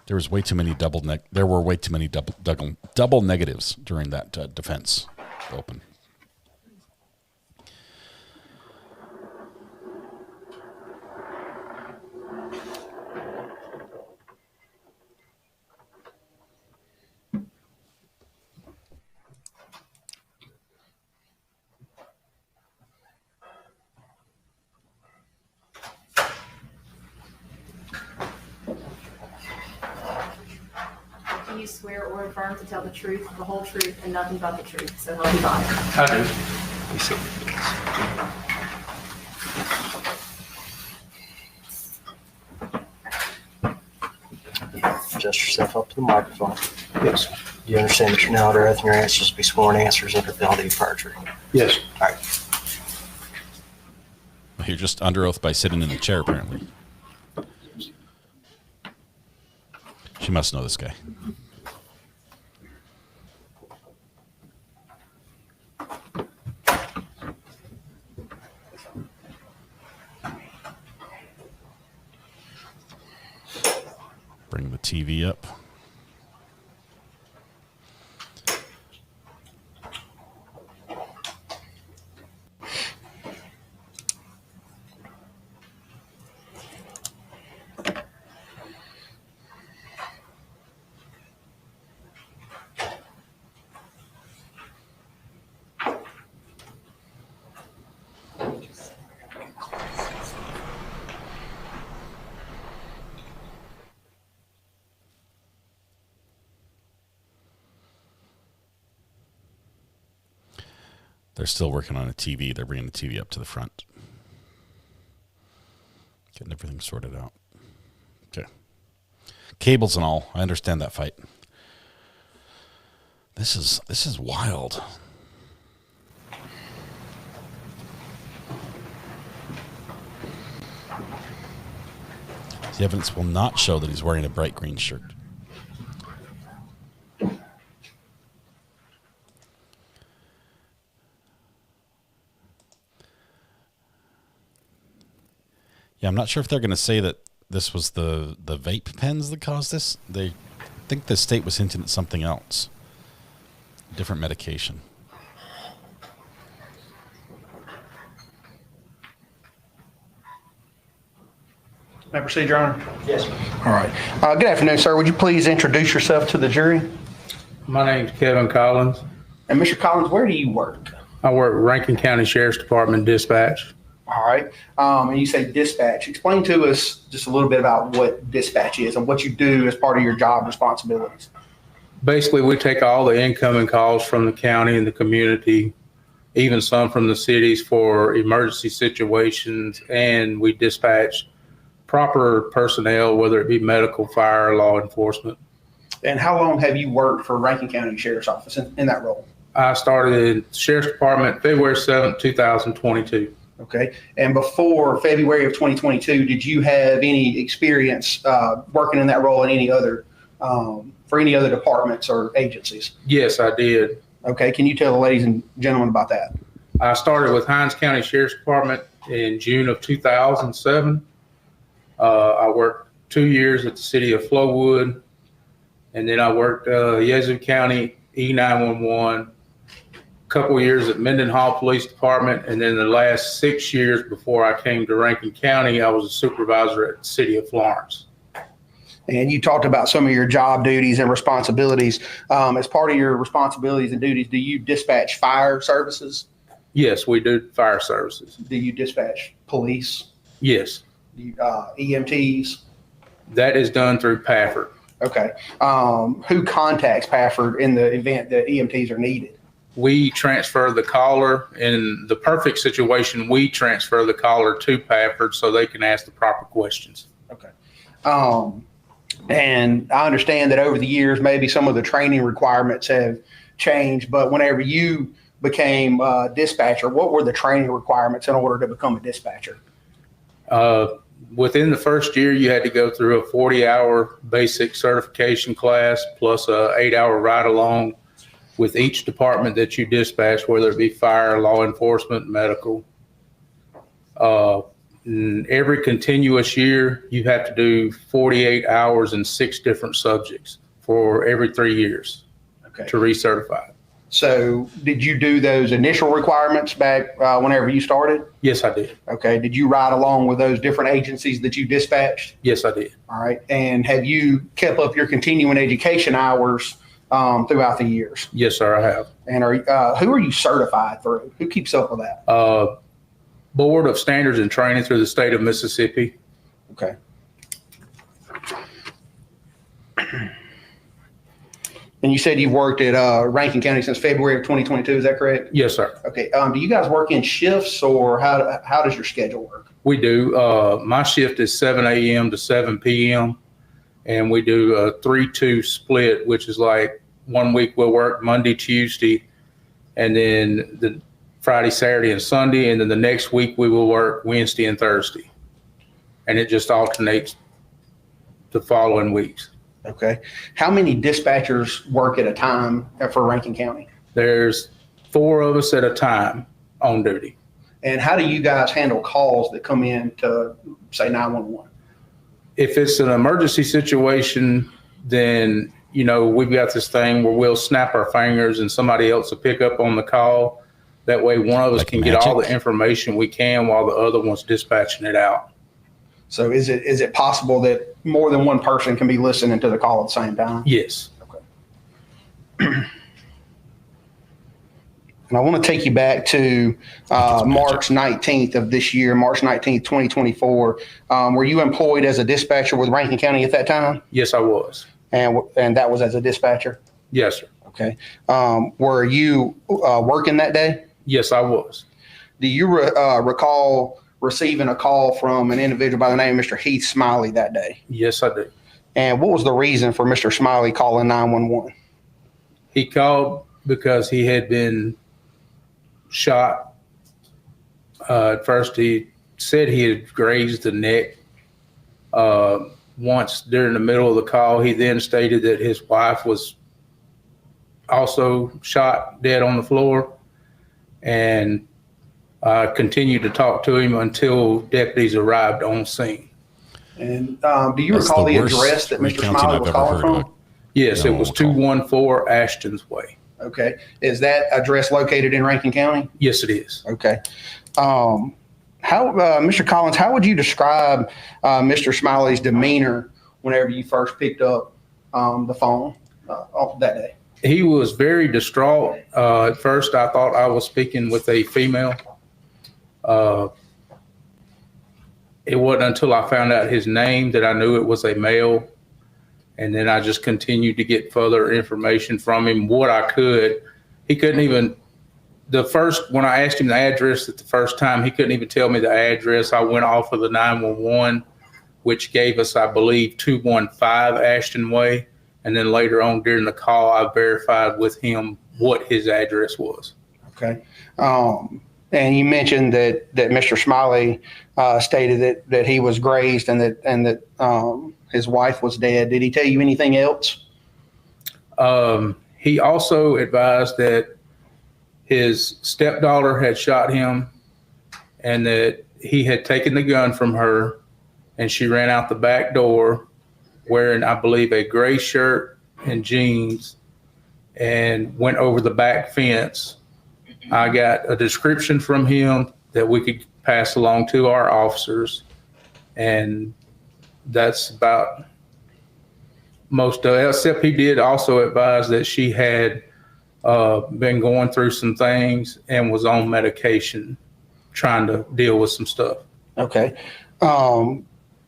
Speaker 3: There were way too many double negatives during that defense open.
Speaker 19: Do you swear or affirm to tell the truth, the whole truth, and nothing but the truth? So help you God.
Speaker 10: I do.
Speaker 16: Adjust yourself up to the microphone.
Speaker 10: Yes.
Speaker 16: You understand that you're now under oath and your answers will be sworn answers under penalty of perjury?
Speaker 10: Yes.
Speaker 16: All right.
Speaker 3: You're just under oath by sitting in the chair, apparently. She must know this guy. TV up. They're still working on a TV. They're bringing the TV up to the front. Getting everything sorted out. Okay. Cables and all. I understand that fight. This is wild. The evidence will not show that he's wearing a bright green shirt. Yeah, I'm not sure if they're going to say that this was the vape pens that caused this. They think the state was hinting at something else. Different medication.
Speaker 20: May I proceed, Your Honor?
Speaker 21: Yes, sir.
Speaker 20: All right. Good afternoon, sir. Would you please introduce yourself to the jury?
Speaker 21: My name's Kevin Collins.
Speaker 20: And Mr. Collins, where do you work?
Speaker 21: I work at Rankin County Sheriff's Department dispatch.
Speaker 20: All right. And you say dispatch. Explain to us just a little bit about what dispatch is and what you do as part of your job responsibilities.
Speaker 21: Basically, we take all the incoming calls from the county and the community, even some from the cities for emergency situations, and we dispatch proper personnel, whether it be medical, fire, law enforcement.
Speaker 20: And how long have you worked for Rankin County Sheriff's Office in that role?
Speaker 21: I started in the Sheriff's Department February 7th, 2022.
Speaker 20: Okay. And before February of 2022, did you have any experience working in that role in any other for any other departments or agencies?
Speaker 21: Yes, I did.
Speaker 20: Okay. Can you tell the ladies and gentlemen about that?
Speaker 21: I started with Hinds County Sheriff's Department in June of 2007. I worked 2 years at the city of Flowood, and then I worked Yazoo County E911, a couple of years at Mendenhall Police Department, and then the last 6 years before I came to Rankin County, I was a supervisor at the city of Florence.
Speaker 20: And you talked about some of your job duties and responsibilities. As part of your responsibilities and duties, do you dispatch fire services?
Speaker 21: Yes, we do fire services.
Speaker 20: Do you dispatch police?
Speaker 21: Yes.
Speaker 20: EMTs?
Speaker 21: That is done through Pafford.
Speaker 20: Okay. Who contacts Pafford in the event that EMTs are needed?
Speaker 21: We transfer the caller. In the perfect situation, we transfer the caller to Pafford so they can ask the proper questions.
Speaker 20: Okay. And I understand that over the years, maybe some of the training requirements have changed, but whenever you became a dispatcher, what were the training requirements in order to become a dispatcher?
Speaker 21: Within the first year, you had to go through a 40-hour basic certification class plus a 8-hour ride-along with each department that you dispatch, whether it be fire, law enforcement, medical. Every continuous year, you have to do 48 hours in 6 different subjects for every 3 years to recertify.
Speaker 20: So did you do those initial requirements back whenever you started?
Speaker 21: Yes, I did.
Speaker 20: Okay. Did you ride along with those different agencies that you dispatched?
Speaker 21: Yes, I did.
Speaker 20: All right. And have you kept up your continuing education hours throughout the years?
Speaker 21: Yes, sir, I have.
Speaker 20: And who are you certified through? Who keeps up with that?
Speaker 21: Board of Standards and Training through the state of Mississippi.
Speaker 20: Okay. And you said you've worked at Rankin County since February of 2022. Is that correct?
Speaker 21: Yes, sir.
Speaker 20: Okay. Do you guys work in shifts, or how does your schedule work?
Speaker 21: We do. My shift is 7 a.m. to 7 p.m. And we do a 3-2 split, which is like 1 week we'll work Monday, Tuesday, and then the Friday, Saturday, and Sunday. And then the next week we will work Wednesday and Thursday. And it just alternates the following weeks.
Speaker 20: Okay. How many dispatchers work at a time for Rankin County?
Speaker 21: There's 4 of us at a time on duty.
Speaker 20: And how do you guys handle calls that come in to, say, 911?
Speaker 21: If it's an emergency situation, then, you know, we've got this thing where we'll snap our fingers and somebody else will pick up on the call. That way one of us can get all the information we can while the other one's dispatching it out.
Speaker 20: So is it possible that more than one person can be listening to the call at the same time?
Speaker 21: Yes.
Speaker 20: Okay. And I want to take you back to March 19th of this year, March 19th, 2024. Were you employed as a dispatcher with Rankin County at that time?
Speaker 21: Yes, I was.
Speaker 20: And that was as a dispatcher?
Speaker 21: Yes, sir.
Speaker 20: Okay. Were you working that day?
Speaker 21: Yes, I was.
Speaker 20: Do you recall receiving a call from an individual by the name of Mr. Heath Smiley that day?
Speaker 21: Yes, I do.
Speaker 20: And what was the reason for Mr. Smiley calling 911?
Speaker 21: He called because he had been shot. At first, he said he had grazed the neck. Once during the middle of the call, he then stated that his wife was also shot dead on the floor. And I continued to talk to him until deputies arrived on scene.
Speaker 20: And do you recall the address that Mr. Smiley was calling from?
Speaker 21: Yes, it was 214 Ashton's Way.
Speaker 20: Okay. Is that address located in Rankin County?
Speaker 21: Yes, it is.
Speaker 20: Okay. Mr. Collins, how would you describe Mr. Smiley's demeanor whenever you first picked up the phone that day?
Speaker 21: He was very distraught. At first, I thought I was speaking with a female. It wasn't until I found out his name that I knew it was a male. And then I just continued to get further information from him, what I could. He couldn't even, when I asked him the address the first time, he couldn't even tell me the address. I went off of the 911, which gave us, I believe, 215 Ashton Way. And then later on during the call, I verified with him what his address was.
Speaker 20: Okay. And you mentioned that Mr. Smiley stated that he was grazed and that his wife was dead. Did he tell you anything else?
Speaker 21: He also advised that his stepdaughter had shot him and that he had taken the gun from her and she ran out the back door wearing, I believe, a gray shirt and jeans and went over the back fence. I got a description from him that we could pass along to our officers, and that's about most of it, except he did also advise that she had been going through some things and was on medication trying to deal with some stuff.
Speaker 20: Okay.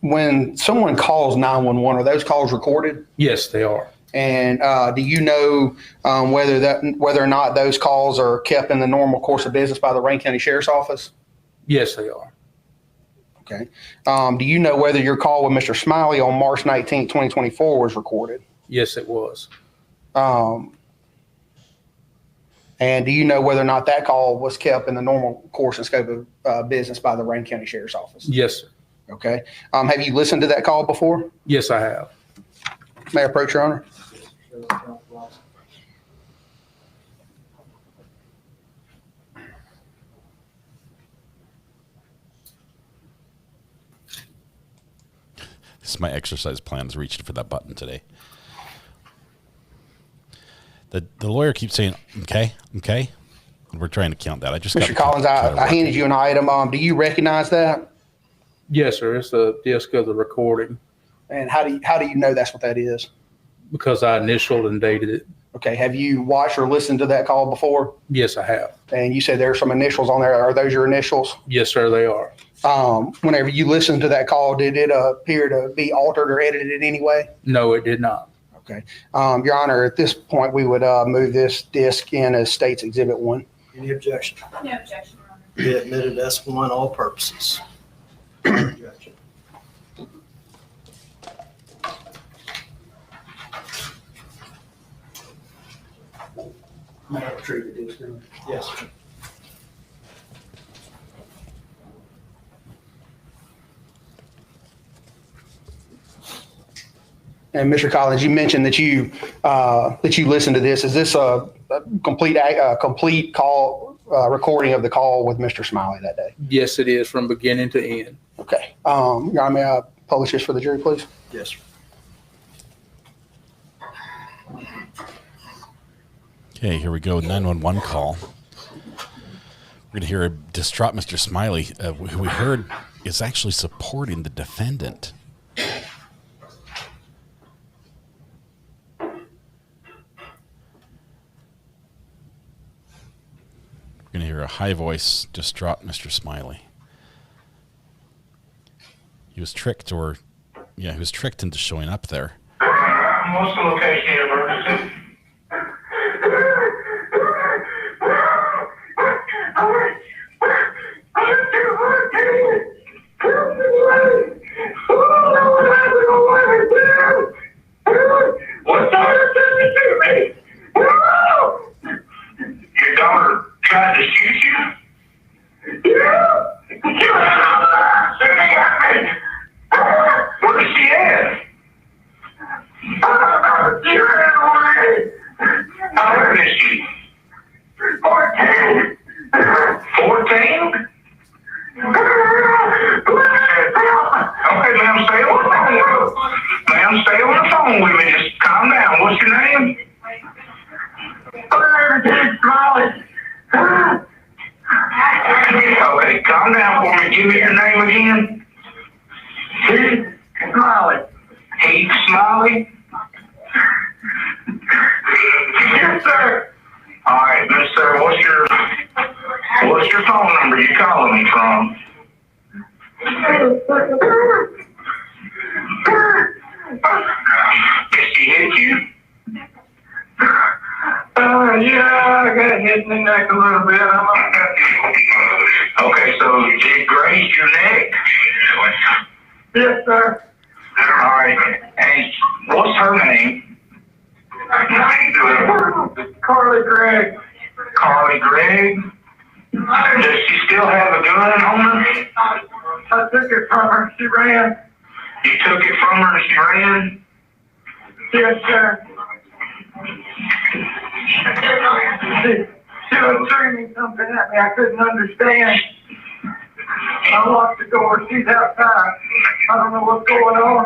Speaker 20: When someone calls 911, are those calls recorded?
Speaker 21: Yes, they are.
Speaker 20: And do you know whether or not those calls are kept in the normal course of business by the Rankin County Sheriff's Office?
Speaker 21: Yes, they are.
Speaker 20: Okay. Do you know whether your call with Mr. Smiley on March 19, 2024 was recorded?
Speaker 21: Yes, it was.
Speaker 20: And do you know whether or not that call was kept in the normal course and scope of business by the Rankin County Sheriff's Office?
Speaker 21: Yes, sir.
Speaker 20: Okay. Have you listened to that call before?
Speaker 21: Yes, I have.
Speaker 20: May I approach, Your Honor?
Speaker 3: This is my exercise plan, is reaching for that button today. The lawyer keeps saying, okay. We're trying to count that. I just
Speaker 20: Mr. Collins, I handed you an item. Do you recognize that?
Speaker 21: Yes, sir. It's the disc of the recording.
Speaker 20: And how do you know that's what that is?
Speaker 21: Because I initialed and dated it.
Speaker 20: Okay. Have you watched or listened to that call before?
Speaker 21: Yes, I have.
Speaker 20: And you said there are some initials on there. Are those your initials?
Speaker 21: Yes, sir, they are.
Speaker 20: Whenever you listened to that call, did it appear to be altered or edited in any way?
Speaker 21: No, it did not.
Speaker 20: Okay. Your Honor, at this point, we would move this disc in as State's Exhibit 1.
Speaker 16: Any objection?
Speaker 19: No objection, Your Honor.
Speaker 16: Be admitted as one all purposes. Objection.
Speaker 20: May I retrieve the disc?
Speaker 16: Yes, sir.
Speaker 20: And Mr. Collins, you mentioned that you listened to this. Is this a complete call recording of the call with Mr. Smiley that day?
Speaker 21: Yes, it is, from beginning to end.
Speaker 20: Okay. Your Honor, may I publish this for the jury, please?
Speaker 16: Yes, sir.
Speaker 3: Okay, here we go. 911 call. We're going to hear a distraught Mr. Smiley, who we heard is actually supporting the defendant. We're going to hear a high voice, distraught Mr. Smiley. He was tricked, he was tricked into showing up there.
Speaker 1: What's the location of your emergency? What daughter did you do me? Your daughter tried to shoot you? Yeah. You are shooting at me. Where is she at? She ran away. How old is she? 14. 14? Okay, ma'am, stay on the phone with us. Ma'am, stay on the phone with me. Just calm down. What's your name? Okay, calm down for me. Give me your name again. Heath Smiley. Heath Smiley? Yes, sir. All right, mister, what's your phone number you calling me from? Did she hit you? Yeah, I got hit in the neck a little bit. Okay, so did graze your neck? Yes, sir. All right, and what's her name? Carly Gregg. Carly Gregg? Does she still have a gun on her? I took it from her. She ran. You took it from her and she ran? Yes, sir. She was screaming something at me I couldn't understand. I locked the door. She's outside. I don't know what's going on.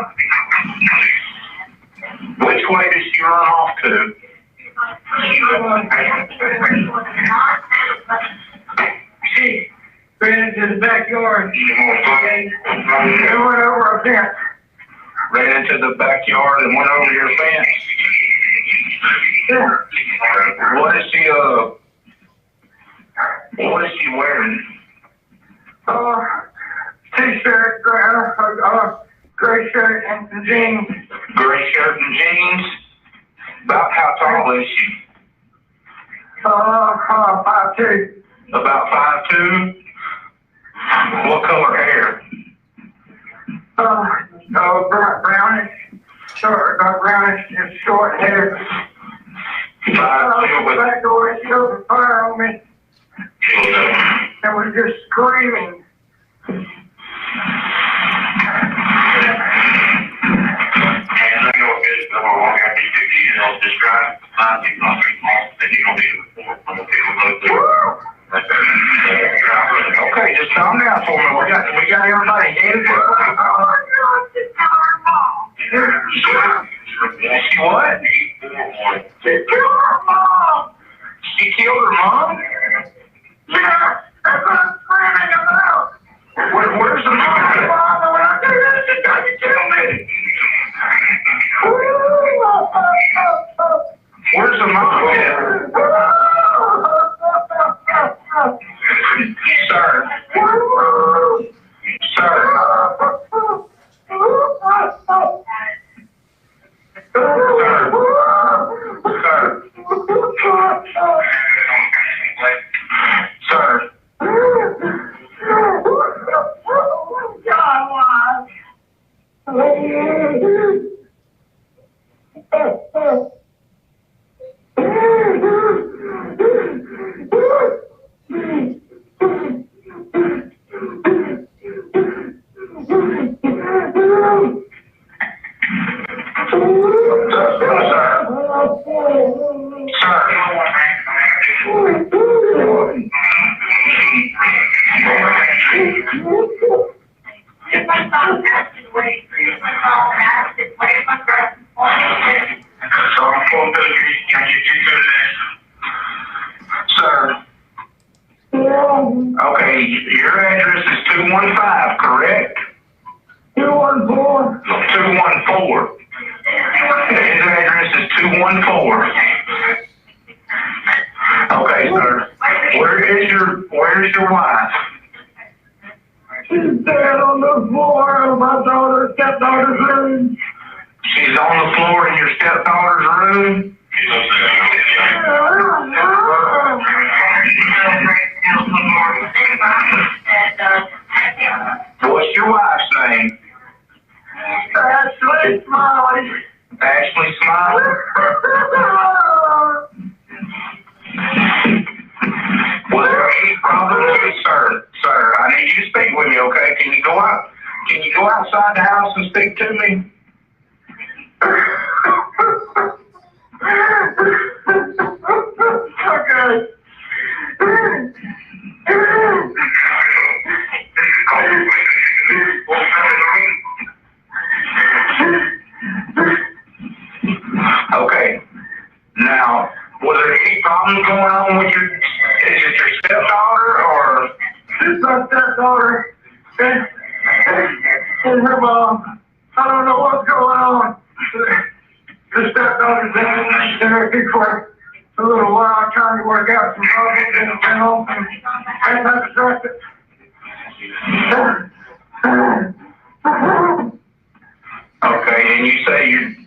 Speaker 1: Which way did she run off to? She ran into the backyard and went over a fence. Ran into the backyard and went over your fence? Yeah. What is she wearing? T-shirt, gray shirt and some jeans. Gray shirt and jeans? About how tall is she? 5'2". About 5'2"? What color hair? Brownish, brownish and short hair. 5'2" with back door, she opened fire on me. And was just screaming. Okay, just calm down for me. We got everybody in. She what? She killed her mom. She killed her mom? Yeah, that's what I'm screaming about. Where's the mom? When I do that, she's going to kill me. Where's the mom at? Sir. Sir. Sir. 215, correct? 214. 214. His address is 214. Okay, sir. Where's your wife? She's dead on the floor of my stepdaughter's room. She's on the floor in your stepdaughter's room? What's your wife's name? Ashley Smiley. Ashley Smiley? Was there any problem with it, sir? Sir, I need you to speak with me, okay? Can you go outside the house and speak to me? Okay. Okay. Now, was there any problems going on with is it your stepdaughter or? It's my stepdaughter and her mom. I don't know what's going on. The stepdaughter's been therapy for a little while, trying to work out some problems in the home, and I'm distracted. Okay, and you say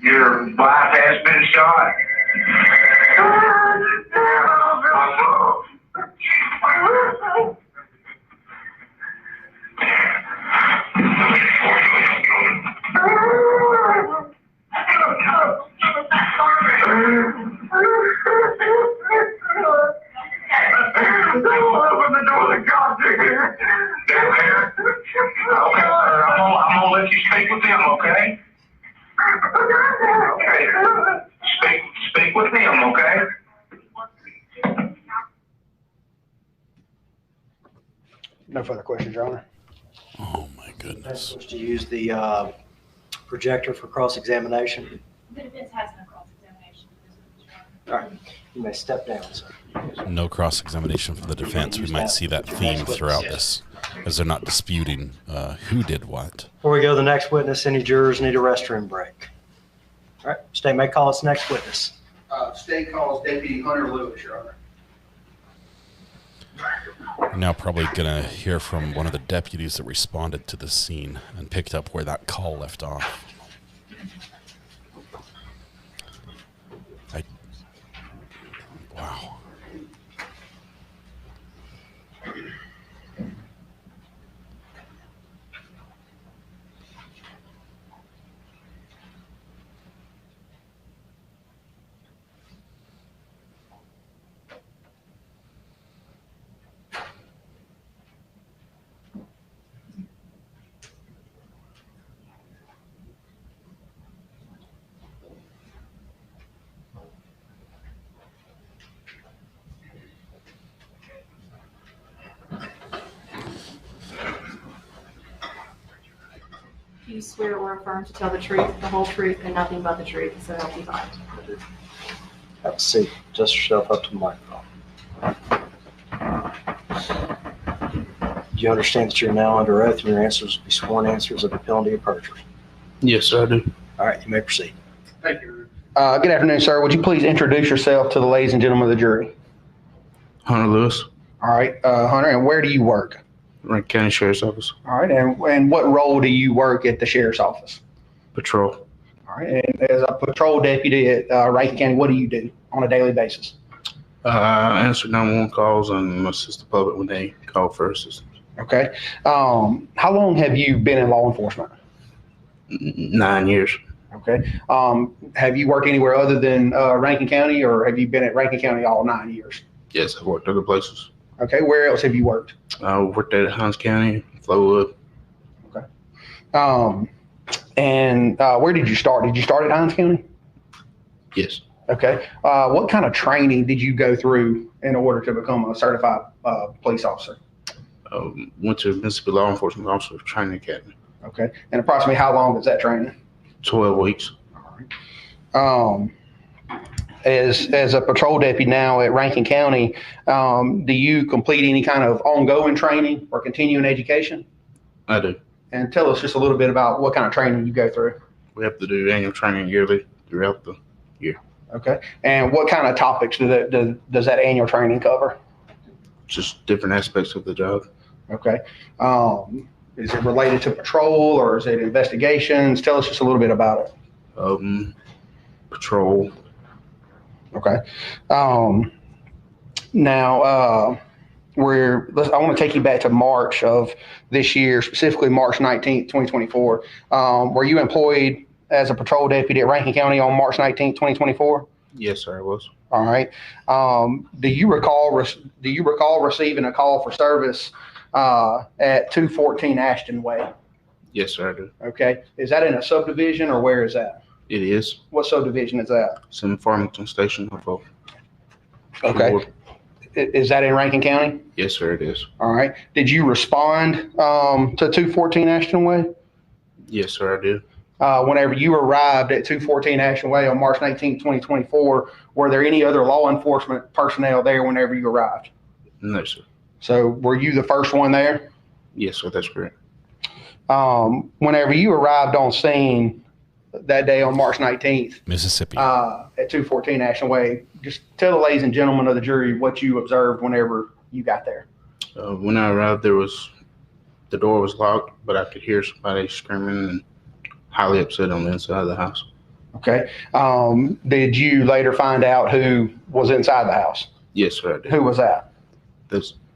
Speaker 1: your wife has been shot? Open the door, the cops are here. They're there? Okay, sir, I'm gonna let you speak with them, okay? Okay. Speak with them, okay?
Speaker 20: No further questions, Your Honor.
Speaker 3: Oh my goodness.
Speaker 16: To use the projector for cross-examination.
Speaker 19: The defense has no cross-examination.
Speaker 16: All right, you may step down, sir.
Speaker 3: No cross-examination from the defense. We might see that theme throughout this, as they're not disputing who did what.
Speaker 16: Before we go to the next witness, any jurors need a restroom break? All right, state may call its next witness.
Speaker 20: State calls Deputy Hunter Lewis, Your Honor.
Speaker 3: We're now probably going to hear from one of the deputies that responded to the scene and picked up where that call left off. Wow.
Speaker 19: Do you swear or affirm to tell the truth, the whole truth, and nothing but the truth, so help you God?
Speaker 16: Have a seat. Adjust yourself up to the microphone. Do you understand that you're now under oath and your answers will be sworn answers of the penalty of perjury?
Speaker 21: Yes, I do.
Speaker 16: All right, you may proceed.
Speaker 21: Thank you.
Speaker 20: Good afternoon, sir. Would you please introduce yourself to the ladies and gentlemen of the jury?
Speaker 21: Hunter Lewis,
Speaker 20: All right, Hunter, and where do you work?
Speaker 21: Rankin County Sheriff's Office.
Speaker 20: All right, and what role do you work at the sheriff's office?
Speaker 21: Patrol.
Speaker 20: All right, and as a patrol deputy at Rankin County, what do you do on a daily basis?
Speaker 21: I answer 911 calls and assist the public when they call for assistance.
Speaker 20: Okay. How long have you been in law enforcement?
Speaker 21: 9 years.
Speaker 20: Okay. Have you worked anywhere other than Rankin County, or have you been at Rankin County all 9 years?
Speaker 21: Yes, I've worked other places.
Speaker 20: Okay. Where else have you worked?
Speaker 21: I worked at Hines County, Flowood.
Speaker 20: Okay. And where did you start? Did you start at Hines County?
Speaker 21: Yes.
Speaker 20: Okay. What kind of training did you go through in order to become a certified police officer?
Speaker 21: Went to Mississippi Law Enforcement Officer Training Academy.
Speaker 20: Okay. And approximately how long is that training?
Speaker 21: 12 weeks.
Speaker 20: All right. As a patrol deputy now at Rankin County, do you complete any kind of ongoing training or continuing education?
Speaker 21: I do.
Speaker 20: And tell us just a little bit about what kind of training you go through.
Speaker 21: We have to do annual training yearly throughout the year.
Speaker 20: Okay. And what kind of topics does that annual training cover?
Speaker 21: Just different aspects of the job.
Speaker 20: Okay. Is it related to patrol or is it investigations? Tell us just a little bit about it.
Speaker 21: Patrol.
Speaker 20: Okay. Now, I want to take you back to March of this year, specifically March 19th, 2024. Were you employed as a patrol deputy at Rankin County on March 19th, 2024?
Speaker 21: Yes, sir, I was.
Speaker 20: All right. Do you recall receiving a call for service at 214 Ashton Way?
Speaker 21: Yes, sir, I do.
Speaker 20: Okay. Is that in a subdivision or where is that?
Speaker 21: It is.
Speaker 20: What subdivision is that?
Speaker 21: It's in Farmington Station.
Speaker 20: Okay. Is that in Rankin County?
Speaker 21: Yes, sir, it is.
Speaker 20: All right. Did you respond to 214 Ashton Way?
Speaker 21: Yes, sir, I did.
Speaker 20: Whenever you arrived at 214 Ashton Way on March 19, 2024, were there any other law enforcement personnel there whenever you arrived?
Speaker 21: No, sir.
Speaker 20: So were you the first one there?
Speaker 21: Yes, sir, that's correct.
Speaker 20: Whenever you arrived on scene that day on March 19th,
Speaker 3: Mississippi,
Speaker 20: at 214 Ashton Way, just tell the ladies and gentlemen of the jury what you observed whenever you got there.
Speaker 21: When I arrived, the door was locked, but I could hear somebody screaming and highly upset on the inside of the house.
Speaker 20: Okay. Did you later find out who was inside the house?
Speaker 21: Yes, sir, I did.
Speaker 20: Who was that?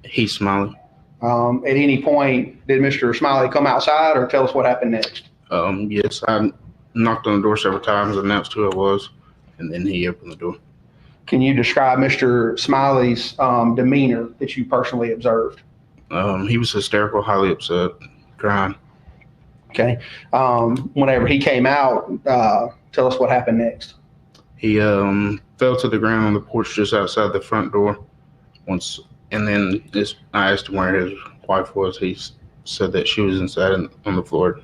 Speaker 21: He's Smiley.
Speaker 20: At any point, did Mr. Smiley come outside or tell us what happened next?
Speaker 21: Yes, I knocked on the door several times, announced who I was, and then he opened the door.
Speaker 20: Can you describe Mr. Smiley's demeanor that you personally observed?
Speaker 21: He was hysterical, highly upset, crying.
Speaker 20: Okay. Whenever he came out, tell us what happened next.
Speaker 21: He fell to the ground on the porch just outside the front door once, and then I asked him where his wife was. He said that she was inside on the floor.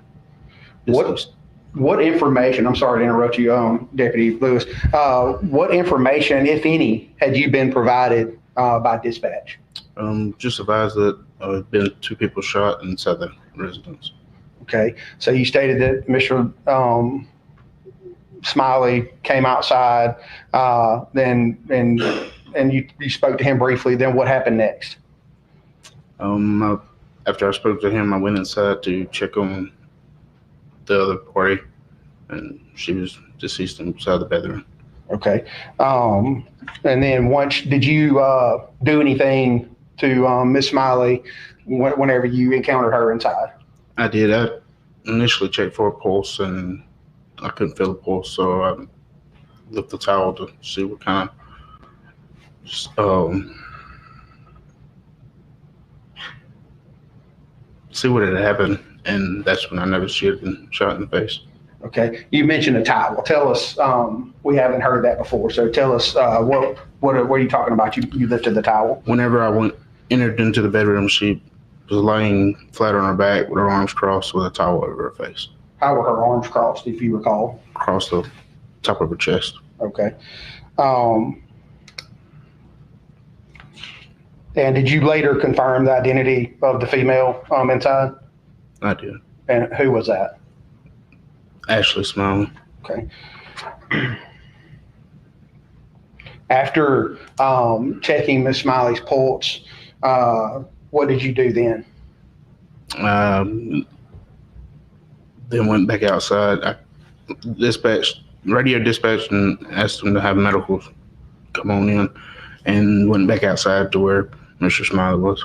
Speaker 20: What information, I'm sorry to interrupt you, Deputy Lewis, what information, if any, had you been provided by dispatch?
Speaker 21: Just advised that there had been 2 people shot inside the residence.
Speaker 20: Okay, so you stated that Mr. Smiley came outside, then you spoke to him briefly. Then what happened next?
Speaker 21: After I spoke to him, I went inside to check on the other party, and she was deceased inside the bedroom.
Speaker 20: Okay, and then did you do anything to Miss Smiley whenever you encountered her inside?
Speaker 21: I did. I initially checked for a pulse, and I couldn't feel the pulse, so I lifted the towel to see what kind of see what had happened, and that's when I noticed she had been shot in the face.
Speaker 20: Okay, you mentioned a towel. Tell us. We haven't heard that before, so tell us what are you talking about? You lifted the towel.
Speaker 21: Whenever I entered into the bedroom, she was laying flat on her back with her arms crossed with a towel over her face.
Speaker 20: How were her arms crossed, if you recall?
Speaker 21: Across the top of her chest.
Speaker 20: Okay. And did you later confirm the identity of the female inside?
Speaker 21: I did.
Speaker 20: And who was that?
Speaker 21: Ashley Smiley.
Speaker 20: Okay. After checking Miss Smiley's pulse, what did you do then?
Speaker 21: Then went back outside. I radio dispatched and asked them to have medical come on in, and went back outside to where Mr. Smiley was.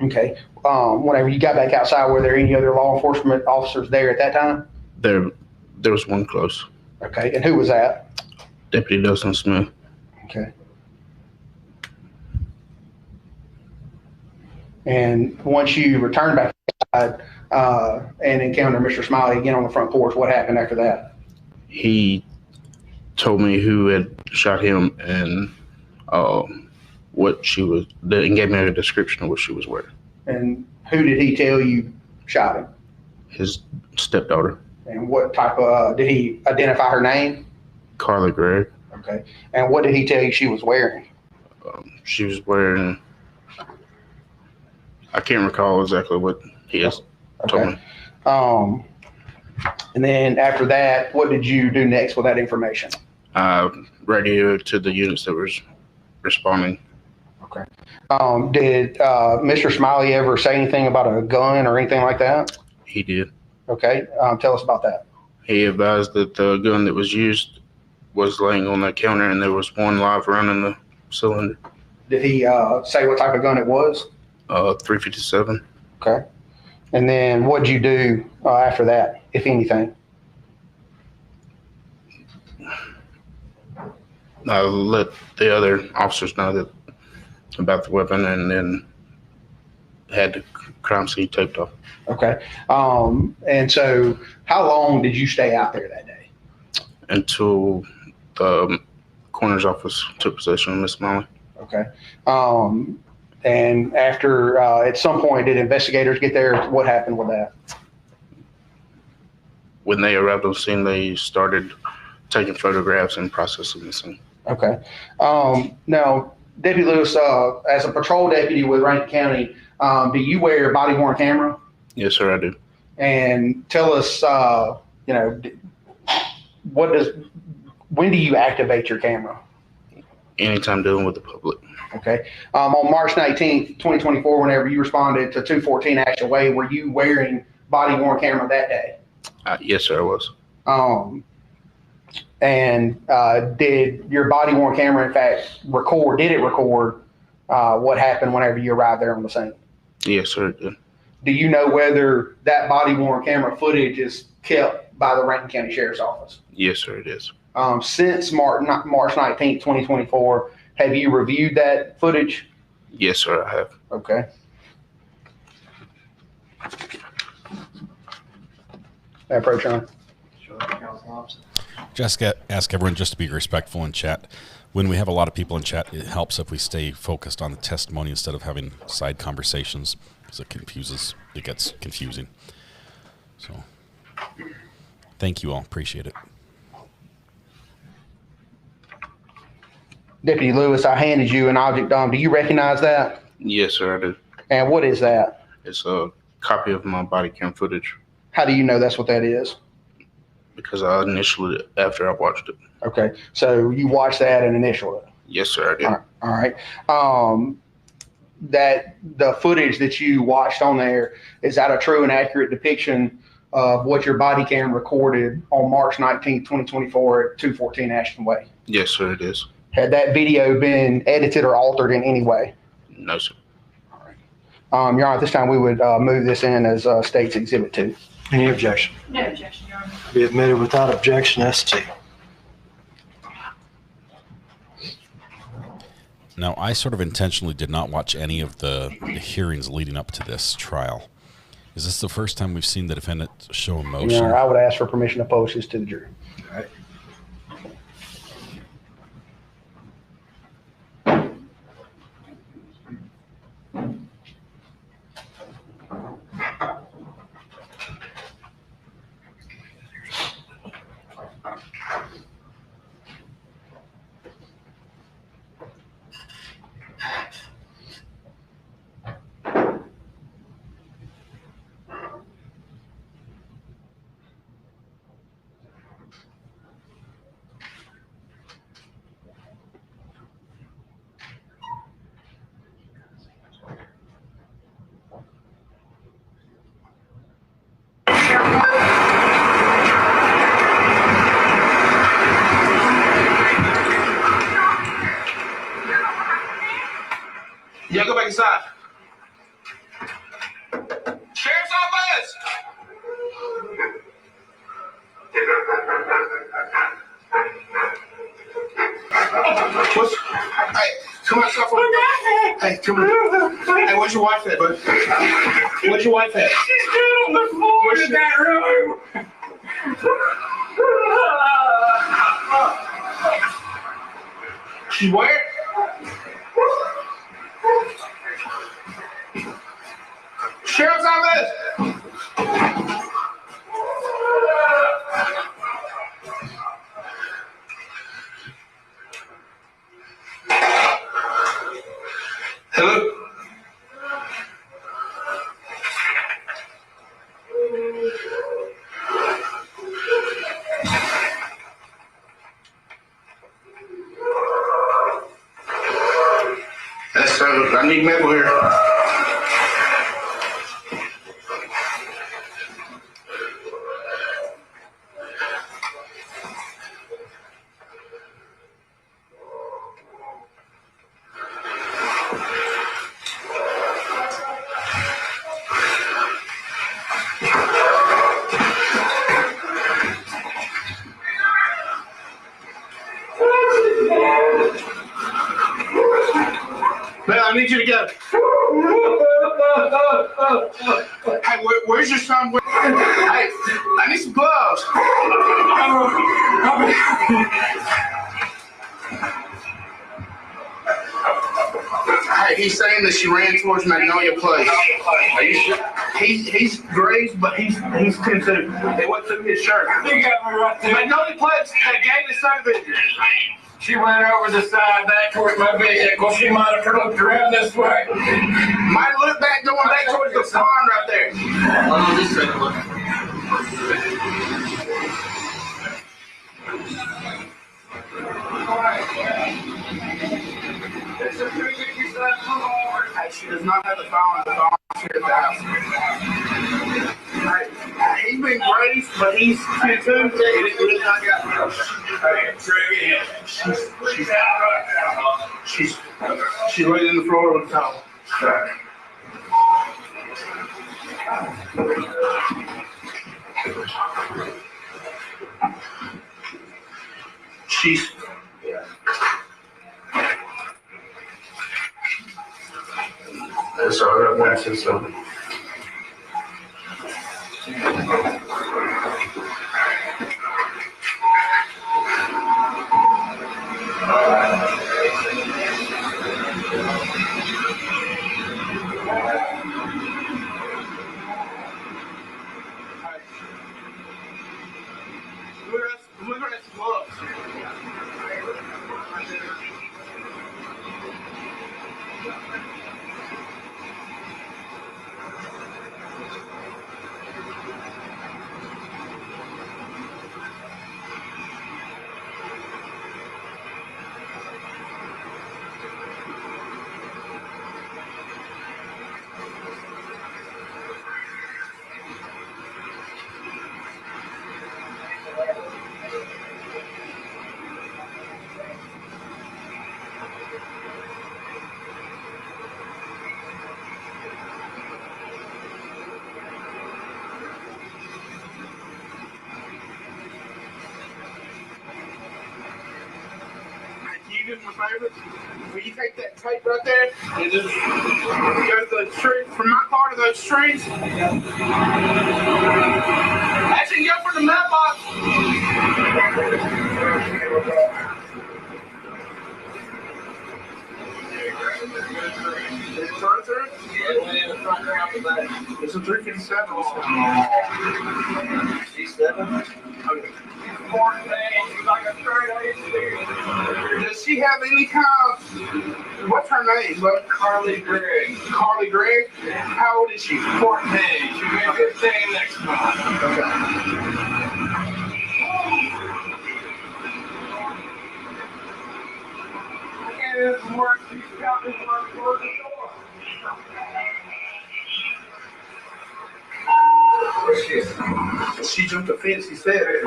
Speaker 20: Okay. Whenever you got back outside, were there any other law enforcement officers there at that time?
Speaker 21: There was one close.
Speaker 20: Okay. And who was that?
Speaker 21: Deputy Dustin Smith.
Speaker 20: Okay. And once you returned back outside and encountered Mr. Smiley again on the front porch, what happened after that?
Speaker 21: He told me who had shot him and what she was, and gave me a description of what she was wearing.
Speaker 20: And who did he tell you shot him?
Speaker 21: His stepdaughter.
Speaker 20: And what type of, did he identify her name?
Speaker 21: Carly Gregg.
Speaker 20: Okay. And what did he tell you she was wearing?
Speaker 21: She was wearing, I can't recall exactly what he is. told
Speaker 20: Okay.
Speaker 21: me.
Speaker 20: And then after that, what did you do next with that information?
Speaker 21: Radioed to the units that was responding.
Speaker 20: Okay. Did Mr. Smiley ever say anything about a gun or anything like that?
Speaker 21: He did.
Speaker 20: Okay. Tell us about that.
Speaker 21: He advised that the gun that was used was laying on the counter and there was one live round in the cylinder.
Speaker 20: Did he say what type of gun it was?
Speaker 21: 357.
Speaker 20: Okay. And then what did you do after that, if anything?
Speaker 21: I let the other officers know about the weapon and then had the crime scene taped off.
Speaker 20: Okay. And so how long did you stay out there that day?
Speaker 21: Until the coroner's office took possession of Miss Molly.
Speaker 20: Okay. And after, at some point, did investigators get there? What happened with that?
Speaker 21: When they arrived on scene, they started taking photographs and processing the scene.
Speaker 20: Okay. Now, Deputy Lewis, as a patrol deputy with Rankin County, do you wear a body-worn camera?
Speaker 21: Yes, sir, I do.
Speaker 20: And tell us, when do you activate your camera?
Speaker 21: Anytime dealing with the public.
Speaker 20: Okay. On March 19th, 2024, whenever you responded to 214 Action Way, were you wearing body-worn camera that day?
Speaker 21: Yes, sir, I was.
Speaker 20: And did your body-worn camera, in fact, did it record what happened whenever you arrived there on the scene?
Speaker 21: Yes, sir, it did.
Speaker 20: Do you know whether that body-worn camera footage is kept by the Rankin County Sheriff's Office?
Speaker 21: Yes, sir, it is.
Speaker 20: Since March 19th, 2024, have you reviewed that footage?
Speaker 21: Yes, sir, I have.
Speaker 20: Okay. Approach on.
Speaker 3: Just ask everyone just to be respectful in chat. When we have a lot of people in chat, it helps if we stay focused on the testimony instead of having side conversations, because it gets confusing. So, thank you all. Appreciate it.
Speaker 20: Deputy Lewis, I handed you an object. Do you recognize that?
Speaker 21: Yes, sir, I do.
Speaker 20: And what is that?
Speaker 21: It's a copy of my body cam footage.
Speaker 20: How do you know that's what that is?
Speaker 21: Because I initialed it after I watched it.
Speaker 20: Okay. So you watched that and initialed it?
Speaker 21: Yes, sir, I did.
Speaker 20: All right. That the footage that you watched on there, is that a true and accurate depiction of what your body cam recorded on March 19th, 2024 at 214 Ashton Way?
Speaker 21: Yes, sir, it is.
Speaker 20: Had that video been edited or altered in any way?
Speaker 21: No, sir.
Speaker 20: All right. Your Honor, at this time we would move this in as State's Exhibit 2.
Speaker 16: Any objection?
Speaker 19: No objection, Your Honor.
Speaker 16: Be admitted without objection, S2.
Speaker 3: Now, I sort of intentionally did not watch any of the hearings leading up to this trial. Is this the first time we've seen the defendant show emotion?
Speaker 20: Your Honor, I would ask for permission to post this to the jury.
Speaker 16: All right.
Speaker 1: Yeah, go back inside. Sheriff's office! What's... Hey, come outside for me. Hey, come on. Hey, where's your wife at, bud? Where's your wife at?
Speaker 2: She's dead on the floor in that room.
Speaker 1: She's where? Sheriff's office! Hello? so I need metal here. Well, I need you to go. Hey, where's your son? Hey, I need some gloves. Hey, he's saying that she ran towards Magnolia Place. Are you sure? He's grazed, but he's 10-2. They went through his shirt. You got me right there. Magnolia Place, that gated subdivision.
Speaker 2: She went over the side back towards my vehicle. She might have looked around this way.
Speaker 1: Might look back going back towards the pond right there. Hold on just a second. Look. Hey, she does not have the phone. The phone's here at the house. Hey, he's been grazed, but he's 10-2. He really not got me. She's laid in the floor with a towel. She's. That's all right. One says something. Look at this gloves. Do me a favor? Will you take that tape right there and just go to the tree, from my car to those trees? Actually, go for the mailbox. It's a 357. C7? Okay. Does she have any kind of, what's her name? What?
Speaker 2: Carly Gregg.
Speaker 1: Carly Gregg? How old is she?
Speaker 2: 14. She'll be 15 next month.
Speaker 1: Okay.
Speaker 2: It doesn't work. She's got me running toward the door.
Speaker 1: She jumped the fence, he said.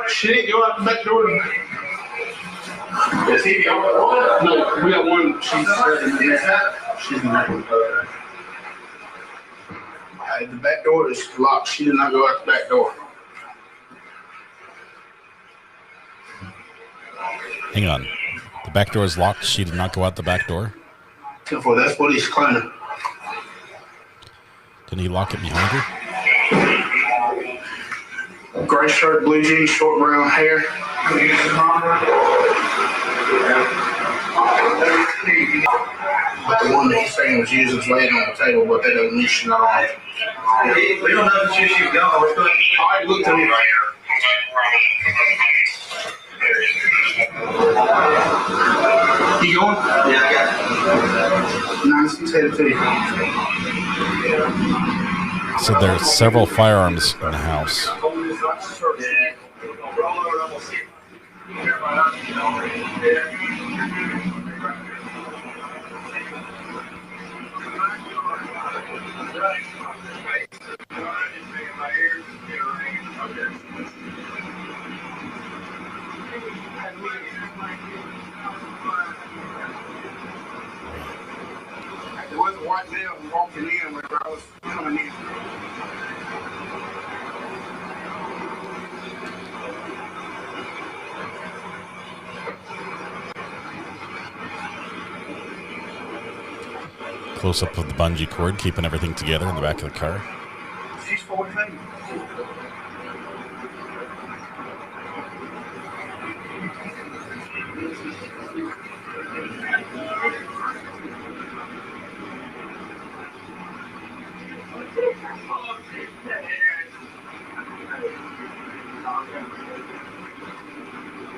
Speaker 1: She didn't go out the back door. Is he the only one? No, we got one. She's in there. The back door is locked. She did not go out the back door.
Speaker 3: Hang on. The back door is locked. She did not go out the back door?
Speaker 1: Well, that's what he's claiming.
Speaker 3: Didn't he lock it behind her?
Speaker 1: Gray shirt, blue jeans, short brown hair. But the one that he's saying was used is laying on the table, but that doesn't mean she's not on it. We don't know if she's going. We're still. I looked at me right here. You going? Yeah, I got it. Nice, he's headed to you.
Speaker 3: So there are several firearms in the house.
Speaker 1: There was a white male walking in whenever I was coming in.
Speaker 3: Close up of the bungee cord, keeping everything together in the back of the car.
Speaker 1: She's 14.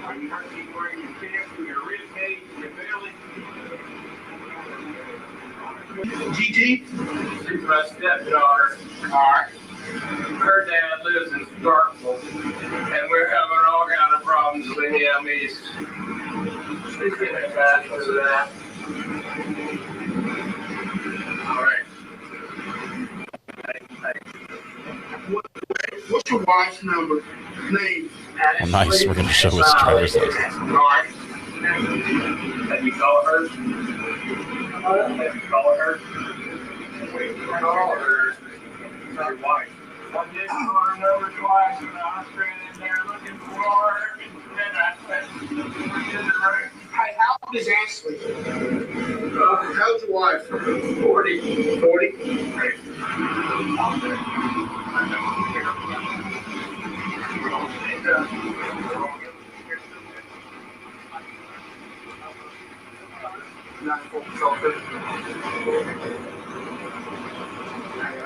Speaker 1: Are you hurting where your chest, your rib cage, your belly? GG? She's my stepdaughter. Alright. Her dad lives in Starkville, and we're having all kind of problems with him. She's getting a bachelor of that. Alright. What's your wife's number? Name?
Speaker 3: Oh, nice. We're going to show his driver's license.
Speaker 1: Alright. Have you called her? Have you called her? Call her. Your wife. I just saw her number twice and I ran in there looking for her. And I said, hey, how old is Ashley? How's your wife? 40. 40? Great.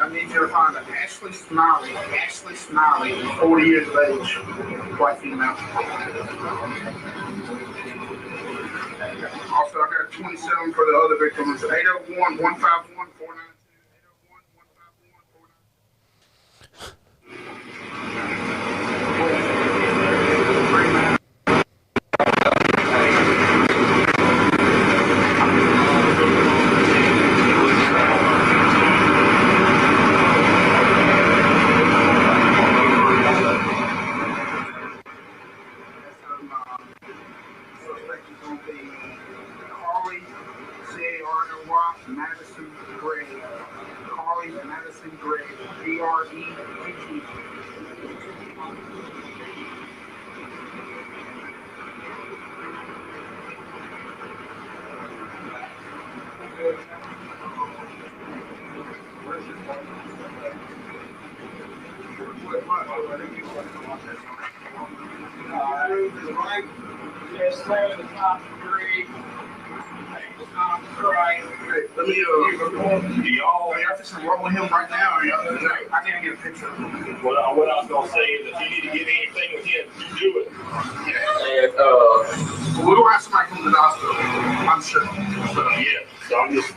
Speaker 1: I need you to find an Ashley Smiley. Ashley Smiley, 40 years of age, white female. Also, I got 27 for the other victims. 801-151-492. Madison Gregg. Carly Madison Gregg. Gregg. Yes, sir, the top three. Right. Let me, y'all just roll with him right now, or y'all, I can't get a picture of him. What I was going to say is if you need to get anything with him, you do it. Yeah. And, we're going to have somebody come to the hospital, I'm sure. So, yeah. So I'm just,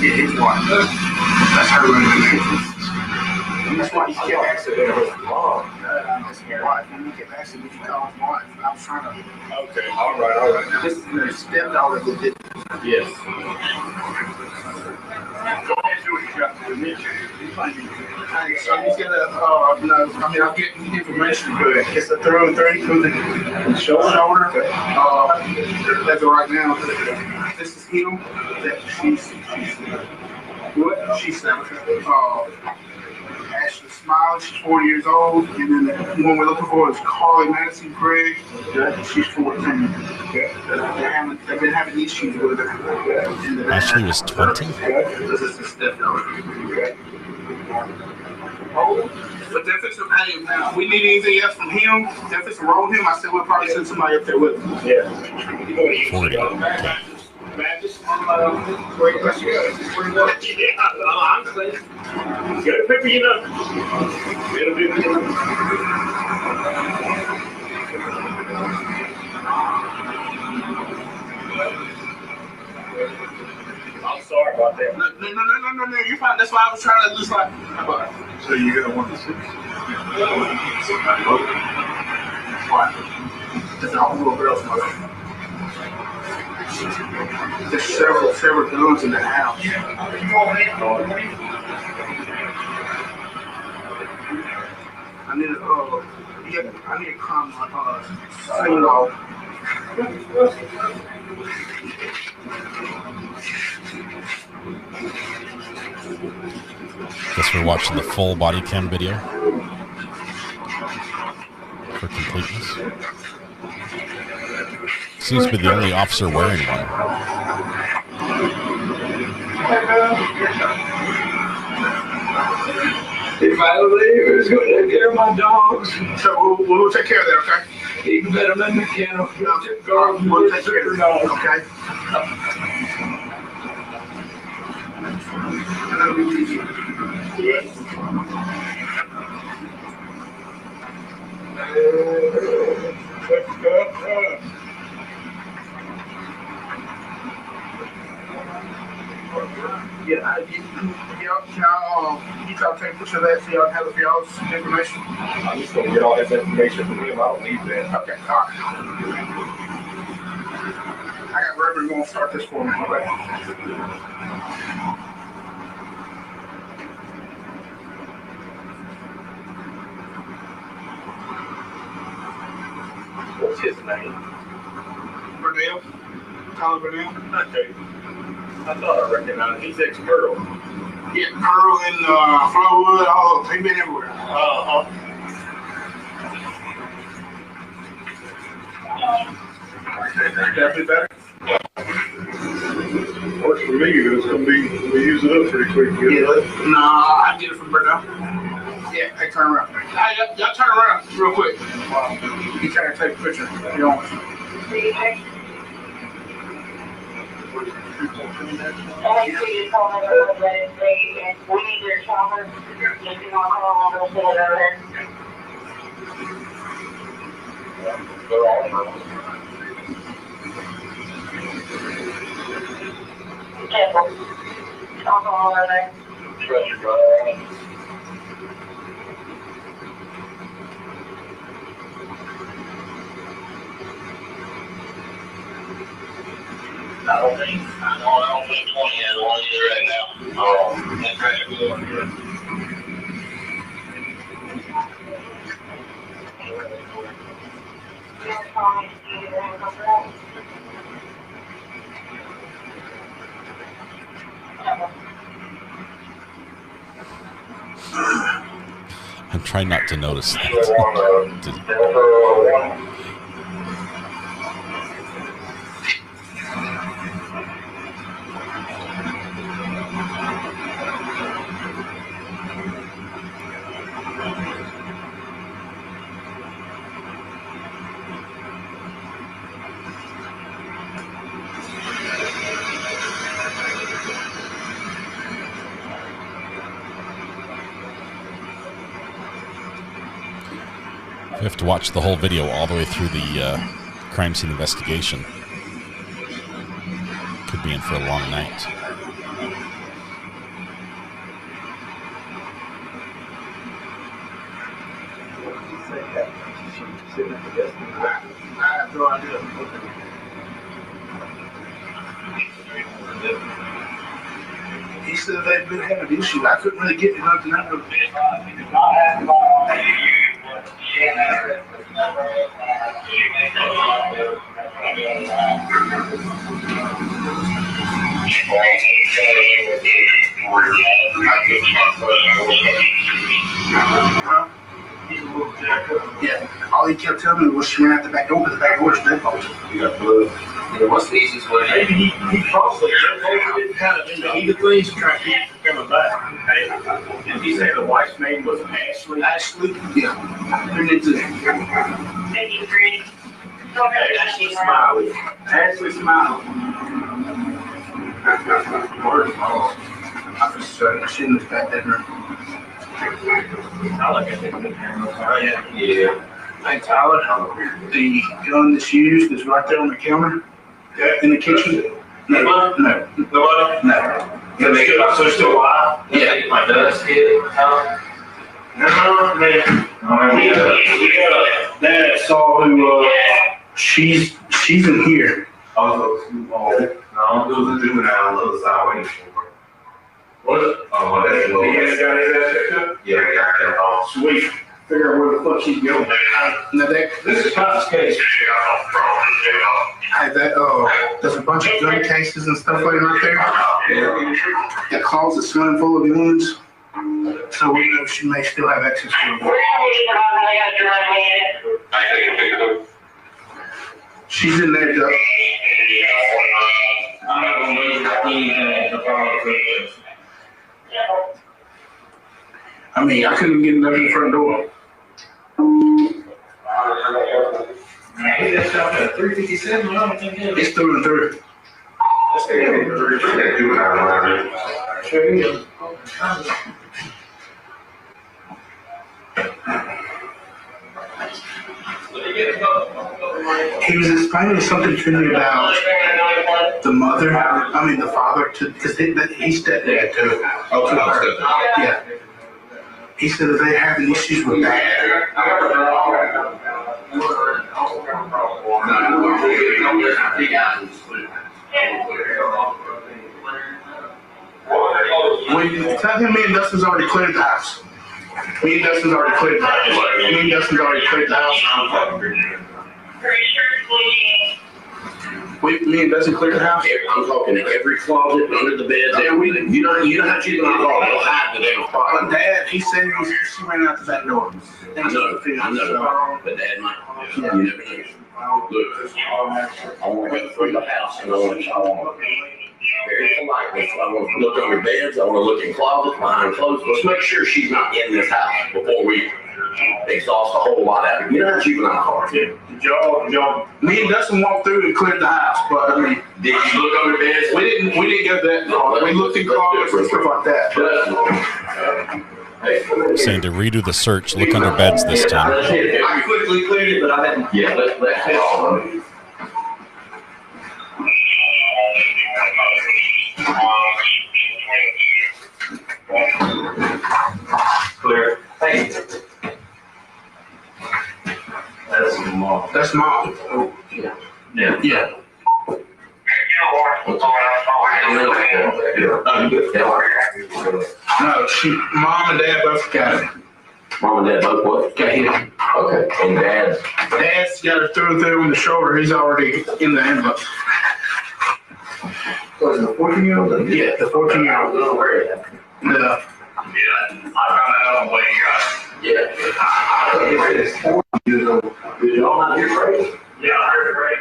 Speaker 1: his wife. That's her running. That's why he kept asking me. That's his wife. And he kept asking me to call his wife. I was trying to. Okay, all right. This is their stepdaughter that did. Yes. Go ahead and do what you got to do. So he's gonna, I'm getting information good. It's a through the shoulder. That's right now. This is him. That she's what? She's Ashley Smiley, she's 40 years old, and then the one we're looking for is Carly Madison Gregg. She's 14. They've been having issues with her.
Speaker 3: Ashley was 20?
Speaker 1: This is the stepdaughter. But if it's we need anything else from him, if it's wrong with him, I said we'll probably send somebody up there with him. Yeah.
Speaker 3: 40.
Speaker 1: Madness. Honestly. Get a paper, you know. I'm sorry about that. No, you're fine. That's why I was trying to just like. So you're gonna want to see? Why? There's a whole little girl's mother. There's several guns in the house. I need a crime scene off.
Speaker 3: Guess we're watching the full body cam video for completeness. Seems to be the only officer wearing one.
Speaker 1: If I leave, it's going to take care of my dogs. So we'll take care of that, okay? You can let them in the kennel. We'll take care of the dogs, okay? Yeah, y'all take a picture of that so y'all have it for y'all's information. I'm just going to get all this information from him. I don't need that. Okay, all right. I got Reverend going to start this for me. Okay. What's his name? Burnell. Colin Burnell. Okay. I thought I recognized him. He's ex-Pearl. Yeah, Pearl and Flowwood, all of them. He's been everywhere. Definitely better. Works for me. It's going to be, we use it up pretty quick. Yeah, nah, I get it from Burnell. Yeah, hey, turn around. Hey, y'all turn around real quick. You trying to take a picture. You don't want to. I don't think 20 is one either right now. That's right.
Speaker 3: I'm trying not to notice that. We have to watch the whole video all the way through the crime scene investigation. Could be in for a long night.
Speaker 1: I have no idea. He said they've been having issues. I couldn't really get nothing out of it. Yeah, all he kept telling me was she ran out the back door, but the back door is deadbolted. You got blood. Yeah, what's the easiest way? Maybe he probably didn't have it in the heat of things to try to coming back. Hey, did he say the wife's name was Ashley? Ashley? Yeah. Her name's Ashley Smiley. Ashley Smiley. Where's mom? I shouldn't have got that. Tyler got that good camera. Yeah. Hey, Tyler, the gun that's used is right there on the counter in the kitchen. No. Nobody? No. So they're still alive? Yeah. My dad's kid. No, man. Dad saw who, she's in here. No, it was a juvenile on the other side waiting for her. What? Oh, that's the yeah, I got that off. Sweet. Figure out where the fuck she's going. Now this is Cott's case. Hey, there's a bunch of gun cases and stuff like right there. That closet's swimming full of guns. So we know she may still have access to them. She's in there, Doug. I'm not gonna move anything to follow this. I mean, I couldn't get nothing in the front door. That's up at 357. I don't think it's through and through. Let's get it through. He was explaining something to me about the mother, the father, because he's stepdad too. Oh, yeah. He said that they're having issues with that. Tell him me and Dustin's already cleared the house. Me and Dustin's already cleared the house. Me and Dustin cleared the house.
Speaker 2: I'm talking every closet, under the bed, everything. You know how you can hide the damn spot.
Speaker 1: But Dad, he said she ran out the back door.
Speaker 2: I know, but Dad might. You never know. Look, I want to go through the house and I want to very politely. I want to look under beds. I want to look in closets, behind clothes. Let's make sure she's not in this house before we exhaust a whole lot out of it. You know how juvenile are.
Speaker 1: Yeah. Y'all. Me and Dustin walked through and cleared the house, but
Speaker 2: did you look under beds?
Speaker 1: We didn't go that far. We looked in closets and stuff like that.
Speaker 3: Saying to redo the search, look under beds this time.
Speaker 2: I quickly cleared it, but I didn't. Yeah, let's clear. Hey. That's mom.
Speaker 1: That's mom.
Speaker 2: Oh, yeah. Yeah.
Speaker 1: Yeah. No, mom and dad both got it.
Speaker 2: Mom and dad both what?
Speaker 1: Got hit.
Speaker 2: Okay. And dad's
Speaker 1: got her through and through on the shoulder. He's already in the ambulance.
Speaker 2: Was it the 14-year-old?
Speaker 1: Yeah, the 14-year-old.
Speaker 2: Yeah,
Speaker 1: I found that out on the way you got it.
Speaker 2: Yeah. Did y'all not hear Gregg?
Speaker 1: Yeah, I heard Gregg.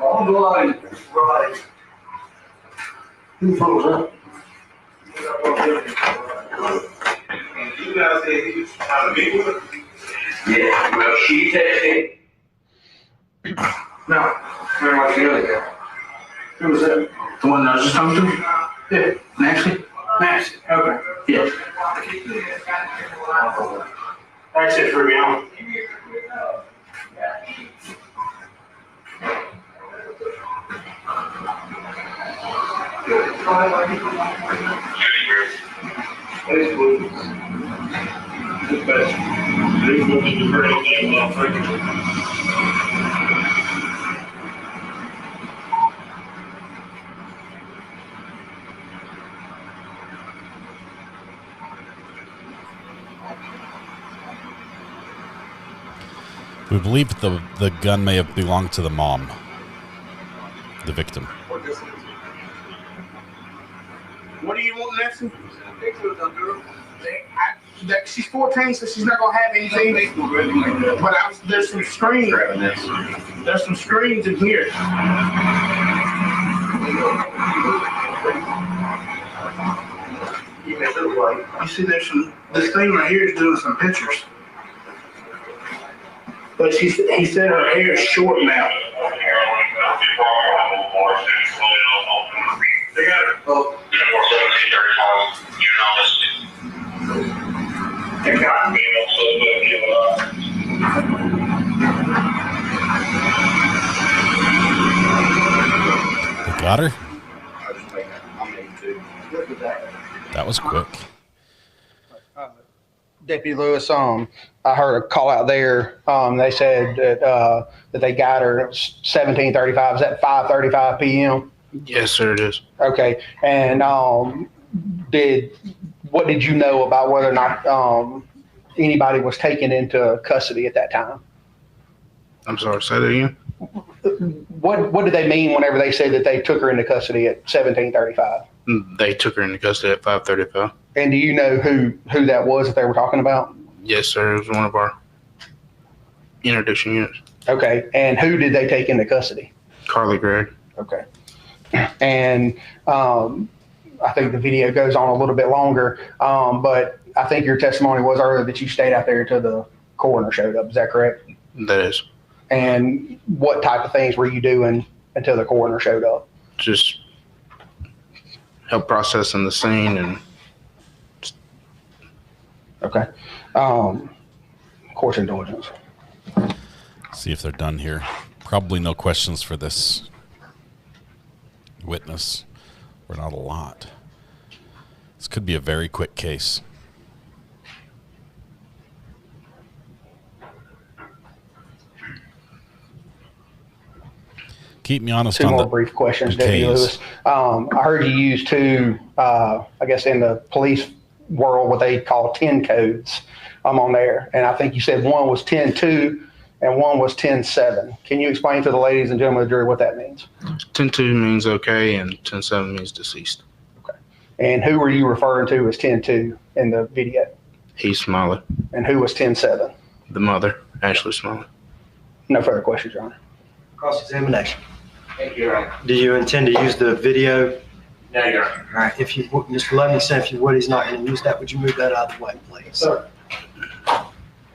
Speaker 2: On the line. Right. Who froze up?
Speaker 1: You guys said he was trying to be with her?
Speaker 2: Yeah, well, she texted.
Speaker 1: No, very much the other guy. Who was that? The one that I was just talking to? Yeah, Nancy? Nancy, okay, yeah. That's it for me, huh?
Speaker 3: We believe the gun may have belonged to the mom, the victim.
Speaker 1: What do you want, Nancy? She's 14, so she's not gonna have anything. But there's some screens. There's some screens in here. You see, this thing right here is doing some pictures. But he said her hair is short now. They got her. Oh. They got me.
Speaker 3: They got her? That was quick.
Speaker 20: Deputy Lewis, I heard a call out there. They said that they got her. It was 17:35. Is that 5:35 p.m.?
Speaker 21: Yes, sir, it is.
Speaker 20: Okay. And what did you know about whether or not anybody was taken into custody at that time?
Speaker 21: I'm sorry, say that again.
Speaker 20: What did they mean whenever they said that they took her into custody at 17:35?
Speaker 21: They took her into custody at 5:35.
Speaker 20: And do you know who that was that they were talking about?
Speaker 21: Yes, sir. It was one of our interdiction units.
Speaker 20: Okay. And who did they take into custody?
Speaker 21: Carly Gregg.
Speaker 20: Okay. And I think the video goes on a little bit longer, but I think your testimony was earlier that you stayed out there until the coroner showed up. Is that correct?
Speaker 21: That is.
Speaker 20: And what type of things were you doing until the coroner showed up?
Speaker 21: Just help processing the scene and.
Speaker 20: Okay. Court's indulgence.
Speaker 3: See if they're done here. Probably no questions for this witness, or not a lot. This could be a very quick case. Keep me honest
Speaker 20: Two
Speaker 3: on
Speaker 20: more
Speaker 3: the
Speaker 20: brief questions, Deputy Lewis. I heard you use two, I guess in the police world, what they call 10 codes on there. And I think you said one was 10-2 and one was 10-7. Can you explain to the ladies and gentlemen of the jury what that means?
Speaker 21: 10-2 means okay and 10-7 means deceased.
Speaker 20: Okay. And who were you referring to as 10-2 in the video?
Speaker 21: He's Smiley.
Speaker 20: And who was 10-7?
Speaker 21: The mother, Ashley Smiley.
Speaker 20: No further questions, Your Honor.
Speaker 16: Cross-examination.
Speaker 21: Thank you, Your Honor.
Speaker 16: Do you intend to use the video?
Speaker 21: No, Your Honor.
Speaker 16: All right. If you, Mr. Livingston, if you would, he's not going to use that. Would you move that out of the way, please?
Speaker 21: Sir.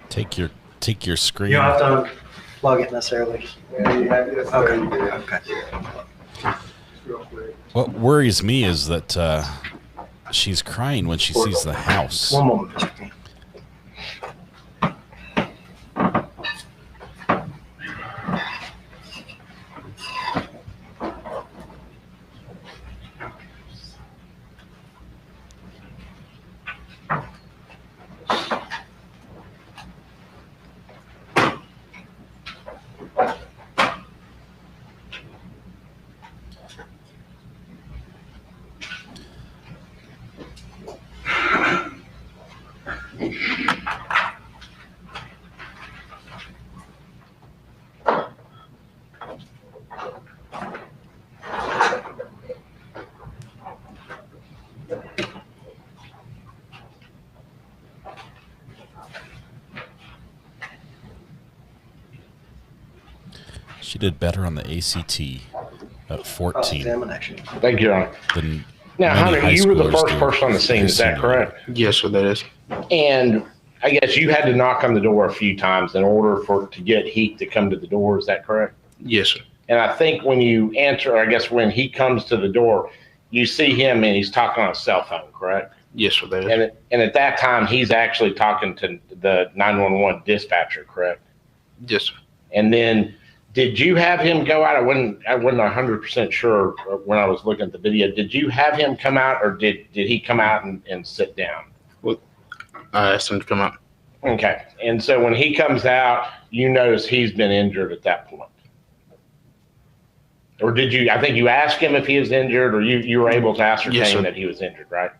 Speaker 3: Take your screen.
Speaker 16: You don't have to plug it necessarily. Okay.
Speaker 3: What worries me is that she's crying when she sees the house.
Speaker 16: One moment, Mr. King.
Speaker 3: She did better on the ACT at 14.
Speaker 6: Thank you, Your Honor. Now, Hunter, you were the first person on the scene. Is that correct?
Speaker 21: Yes, sir, that is.
Speaker 6: And I guess you had to knock on the door a few times in order to get Heath to come to the door. Is that correct?
Speaker 21: Yes, sir.
Speaker 6: And I think when you answer, I guess when he comes to the door, you see him and he's talking on a cell phone, correct?
Speaker 21: Yes, sir, that is.
Speaker 6: And at that time, he's actually talking to the 911 dispatcher, correct?
Speaker 21: Yes, sir.
Speaker 6: And then did you have him go out? I wasn't 100% sure when I was looking at the video. Did you have him come out, or did he come out and sit down?
Speaker 21: Well, I asked him to come out.
Speaker 6: Okay. And so when he comes out, you notice he's been injured at that point. Or did you, I think you asked him if he was injured, or you were able to ascertain that he was injured, right?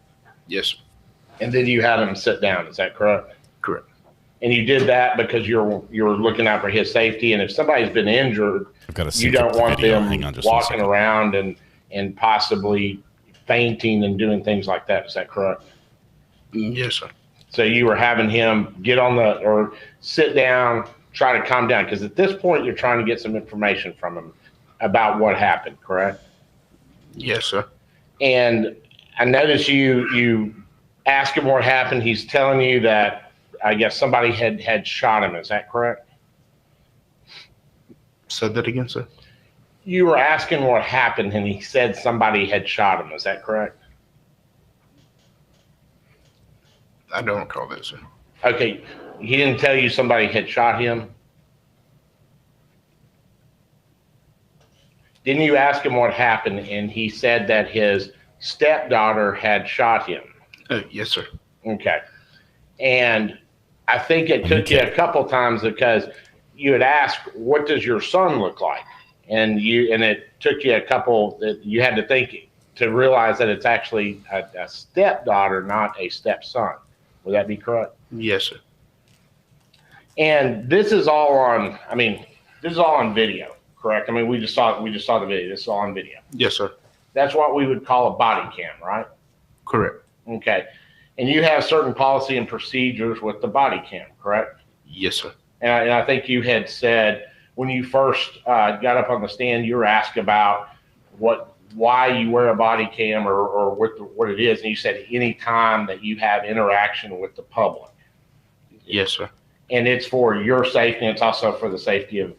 Speaker 21: Yes, sir.
Speaker 6: And then you had him sit down, is that correct?
Speaker 21: Correct.
Speaker 6: And you did that because you're looking out for his safety. And if somebody's been injured, you don't want them walking around and possibly fainting and doing things like that. Is that correct?
Speaker 21: Yes, sir.
Speaker 6: So you were having him get on or sit down, try to calm down. Because at this point, you're trying to get some information from him about what happened, correct?
Speaker 21: Yes, sir.
Speaker 6: And I noticed you ask him what happened. He's telling you that I guess somebody had shot him. Is that correct?
Speaker 21: Say that again, sir.
Speaker 6: You were asking what happened, and he said somebody had shot him. Is that correct?
Speaker 21: I don't recall that, sir.
Speaker 6: Okay. He didn't tell you somebody had shot him? Didn't you ask him what happened, and he said that his stepdaughter had shot him?
Speaker 21: Yes, sir.
Speaker 6: Okay. And I think it took you a couple times because you had asked, what does your son look like? And it took you a couple that you had to think to realize that it's actually a stepdaughter, not a stepson. Would that be correct?
Speaker 21: Yes, sir.
Speaker 6: And this is all on video, correct? I mean, we just saw the video. This is all on video.
Speaker 21: Yes, sir.
Speaker 6: That's what we would call a body cam, right?
Speaker 21: Correct.
Speaker 6: Okay. And you have certain policy and procedures with the body cam, correct?
Speaker 21: Yes, sir.
Speaker 6: And I think you had said when you first got up on the stand, you were asked about why you wear a body cam or what it is, and you said any time that you have interaction with the public.
Speaker 21: Yes, sir.
Speaker 6: And it's for your safety, and it's also for the safety of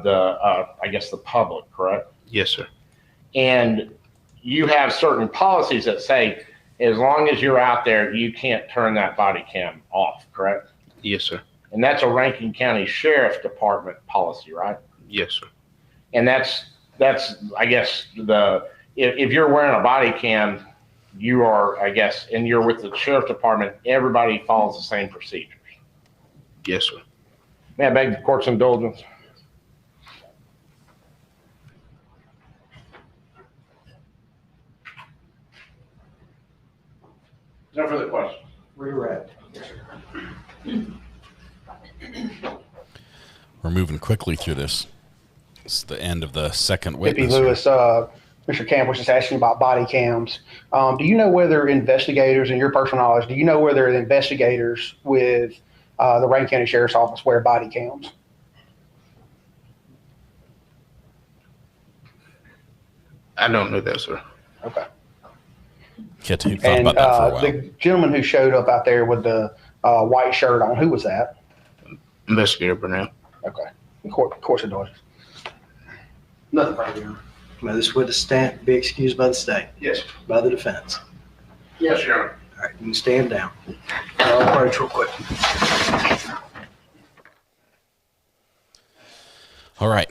Speaker 6: the I guess the public, correct?
Speaker 21: Yes, sir.
Speaker 6: And you have certain policies that say as long as you're out there, you can't turn that body cam off, correct?
Speaker 21: Yes, sir.
Speaker 6: And that's a Rankin County Sheriff's Department policy, right?
Speaker 21: Yes, sir.
Speaker 6: And that's I guess if you're wearing a body cam, you are, I guess, and you're with the Sheriff's Department, everybody follows the same procedures.
Speaker 21: Yes, sir.
Speaker 6: May I beg the court's indulgence? No further questions.
Speaker 16: Redirect.
Speaker 3: We're moving quickly through this. It's the end of the second
Speaker 20: Deputy
Speaker 3: witness.
Speaker 20: Lewis, Mr. Camp was just asking about body cams. Do you know whether investigators, in your personal knowledge, do you know whether the investigators with the Rankin County Sheriff's Office wear body cams?
Speaker 21: I don't know that, sir.
Speaker 20: Okay.
Speaker 3: Thought
Speaker 20: And
Speaker 3: about that for a while.
Speaker 20: the gentleman who showed up out there with the white shirt on, who was that?
Speaker 21: Investigator Burnell.
Speaker 20: Okay. Of course it does.
Speaker 16: Nothing further. May this witness stand, be excused by the state?
Speaker 21: Yes.
Speaker 16: By the defense?
Speaker 6: Yes, Your Honor.
Speaker 16: All right, you can stand down. I'll approach real quick.
Speaker 3: All right.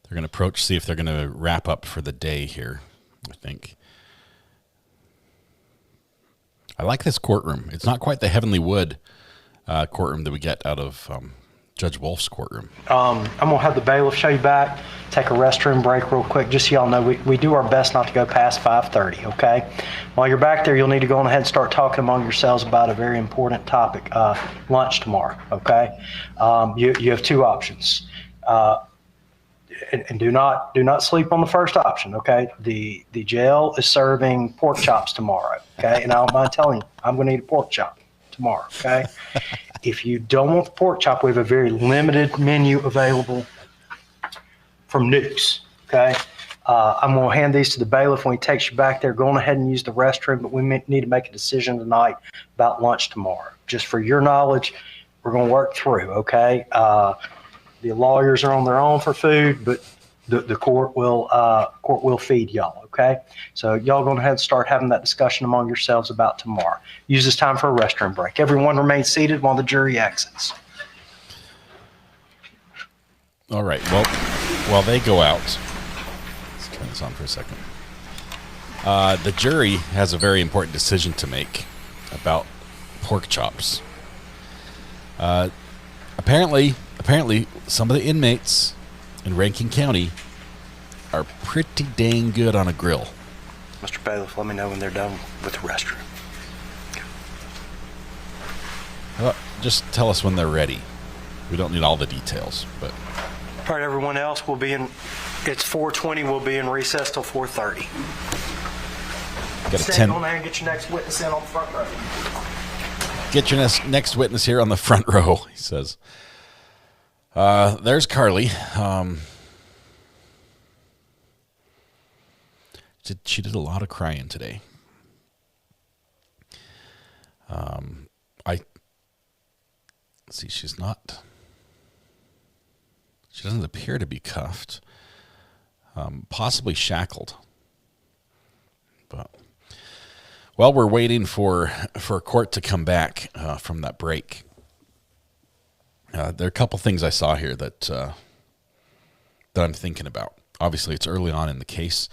Speaker 3: They're going to approach, see if they're going to wrap up for the day here, I think. I like this courtroom. It's not quite the Heavenly Wood courtroom that we get out of Judge Wolf's courtroom.
Speaker 16: I'm going to have the bailiff show you back, take a restroom break real quick, just so y'all know we do our best not to go past 5:30, okay? While you're back there, you'll need to go on ahead and start talking among yourselves about a very important topic, lunch tomorrow, okay? You have two options. And do not sleep on the first option, okay? The jail is serving pork chops tomorrow, okay? And I don't mind telling you, I'm going to eat a pork chop tomorrow, okay? If you don't want the pork chop, we have a very limited menu available from Nukes, okay? I'm going to hand these to the bailiff when he takes you back there. Go on ahead and use the restroom, but we need to make a decision tonight about lunch tomorrow. Just for your knowledge, we're going to work through, okay? The lawyers are on their own for food, but the court will feed y'all, okay? So y'all go ahead and start having that discussion among yourselves about tomorrow. Use this time for a restroom break. Everyone remain seated while the jury exits.
Speaker 3: All right. Well, while they go out, let's turn this on for a second. The jury has a very important decision to make about pork chops. Apparently, some of the inmates in Rankin County are pretty dang good on a grill.
Speaker 16: Mr. Bailiff, let me know when they're done with the restroom.
Speaker 3: Well, just tell us when they're ready. We don't need all the details, but...
Speaker 16: All right, everyone else will be in... It's 4:20. We'll be in recess till 4:30.
Speaker 3: Got a
Speaker 16: Stand
Speaker 3: 10...
Speaker 16: on there and get your next witness in on the front row.
Speaker 3: Get your next witness here on the front row, he says. There's Carly. she did a lot of crying today. See, she doesn't appear to be cuffed, possibly shackled. But while we're waiting for court to come back from that break, there are a couple things I saw here that I'm thinking about. Obviously, it's early on in the case.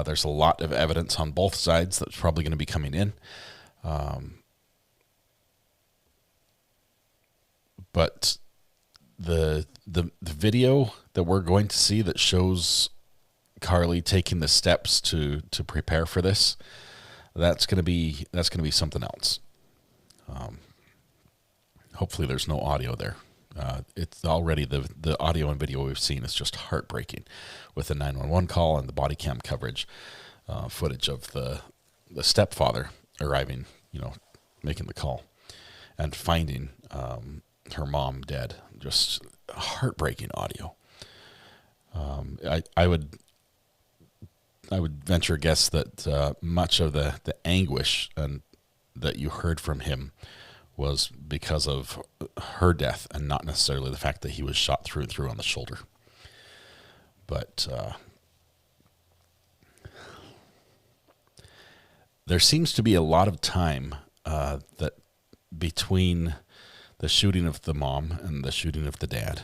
Speaker 3: There's a lot of evidence on both sides that's probably going to be coming in. But the video that we're going to see that shows Carly taking the steps to prepare for this, that's going to be something else. Hopefully there's no audio there. It's already the audio and video we've seen is just heartbreaking, with the 911 call and the body cam coverage, footage of the stepfather arriving, making the call and finding her mom dead. Just heartbreaking audio. I would venture a guess that much of the anguish and that you heard from him was because of her death and not necessarily the fact that he was shot through and through on the shoulder. But there seems to be a lot of time that between the shooting of the mom and the shooting of the dad,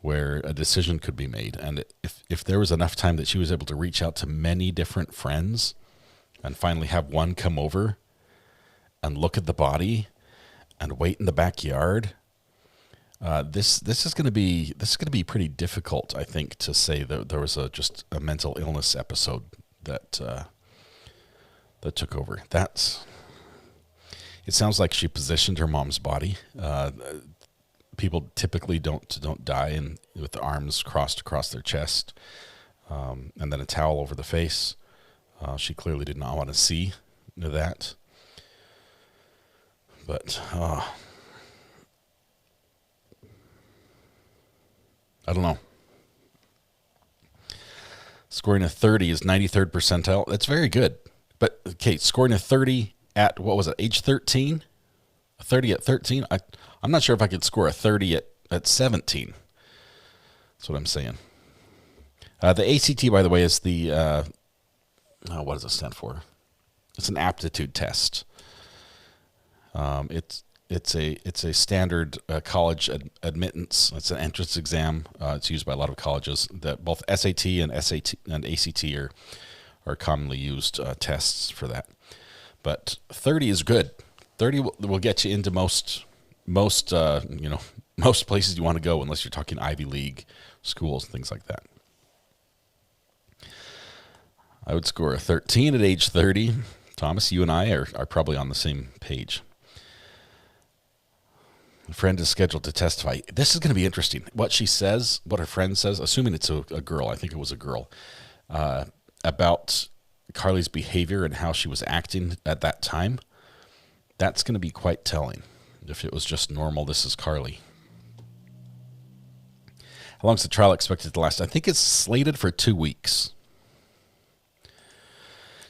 Speaker 3: where a decision could be made. And if there was enough time that she was able to reach out to many different friends and finally have one come over and look at the body and wait in the backyard, this is going to be pretty difficult, I think, to say that there was just a mental illness episode that took over. It sounds like she positioned her mom's body. People typically don't die with the arms crossed across their chest, and then a towel over the face. She clearly did not want to see that. But I don't know. Scoring a 30 is 93rd percentile. That's very good. But okay, scoring a 30 at, what was it, age 13? A 30 at 13? I'm not sure if I could score a 30 at 17. That's what I'm saying. The ACT, by the way, is the, what does it stand for? It's an aptitude test. It's a standard college admittance. It's an entrance exam. It's used by a lot of colleges. That both SAT and ACT are commonly used tests for that. But 30 is good. 30 will get you into most places you want to go, unless you're talking Ivy League schools and things like that. I would score a 13 at age 30. Thomas, you and I are probably on the same page. A friend is scheduled to testify. This is going to be interesting. What she says, what her friend says, assuming it's a girl, I think it was a girl, about Carly's behavior and how she was acting at that time. That's going to be quite telling. If it was just normal, this is Carly. How long is the trial expected to last? I think it's slated for 2 weeks.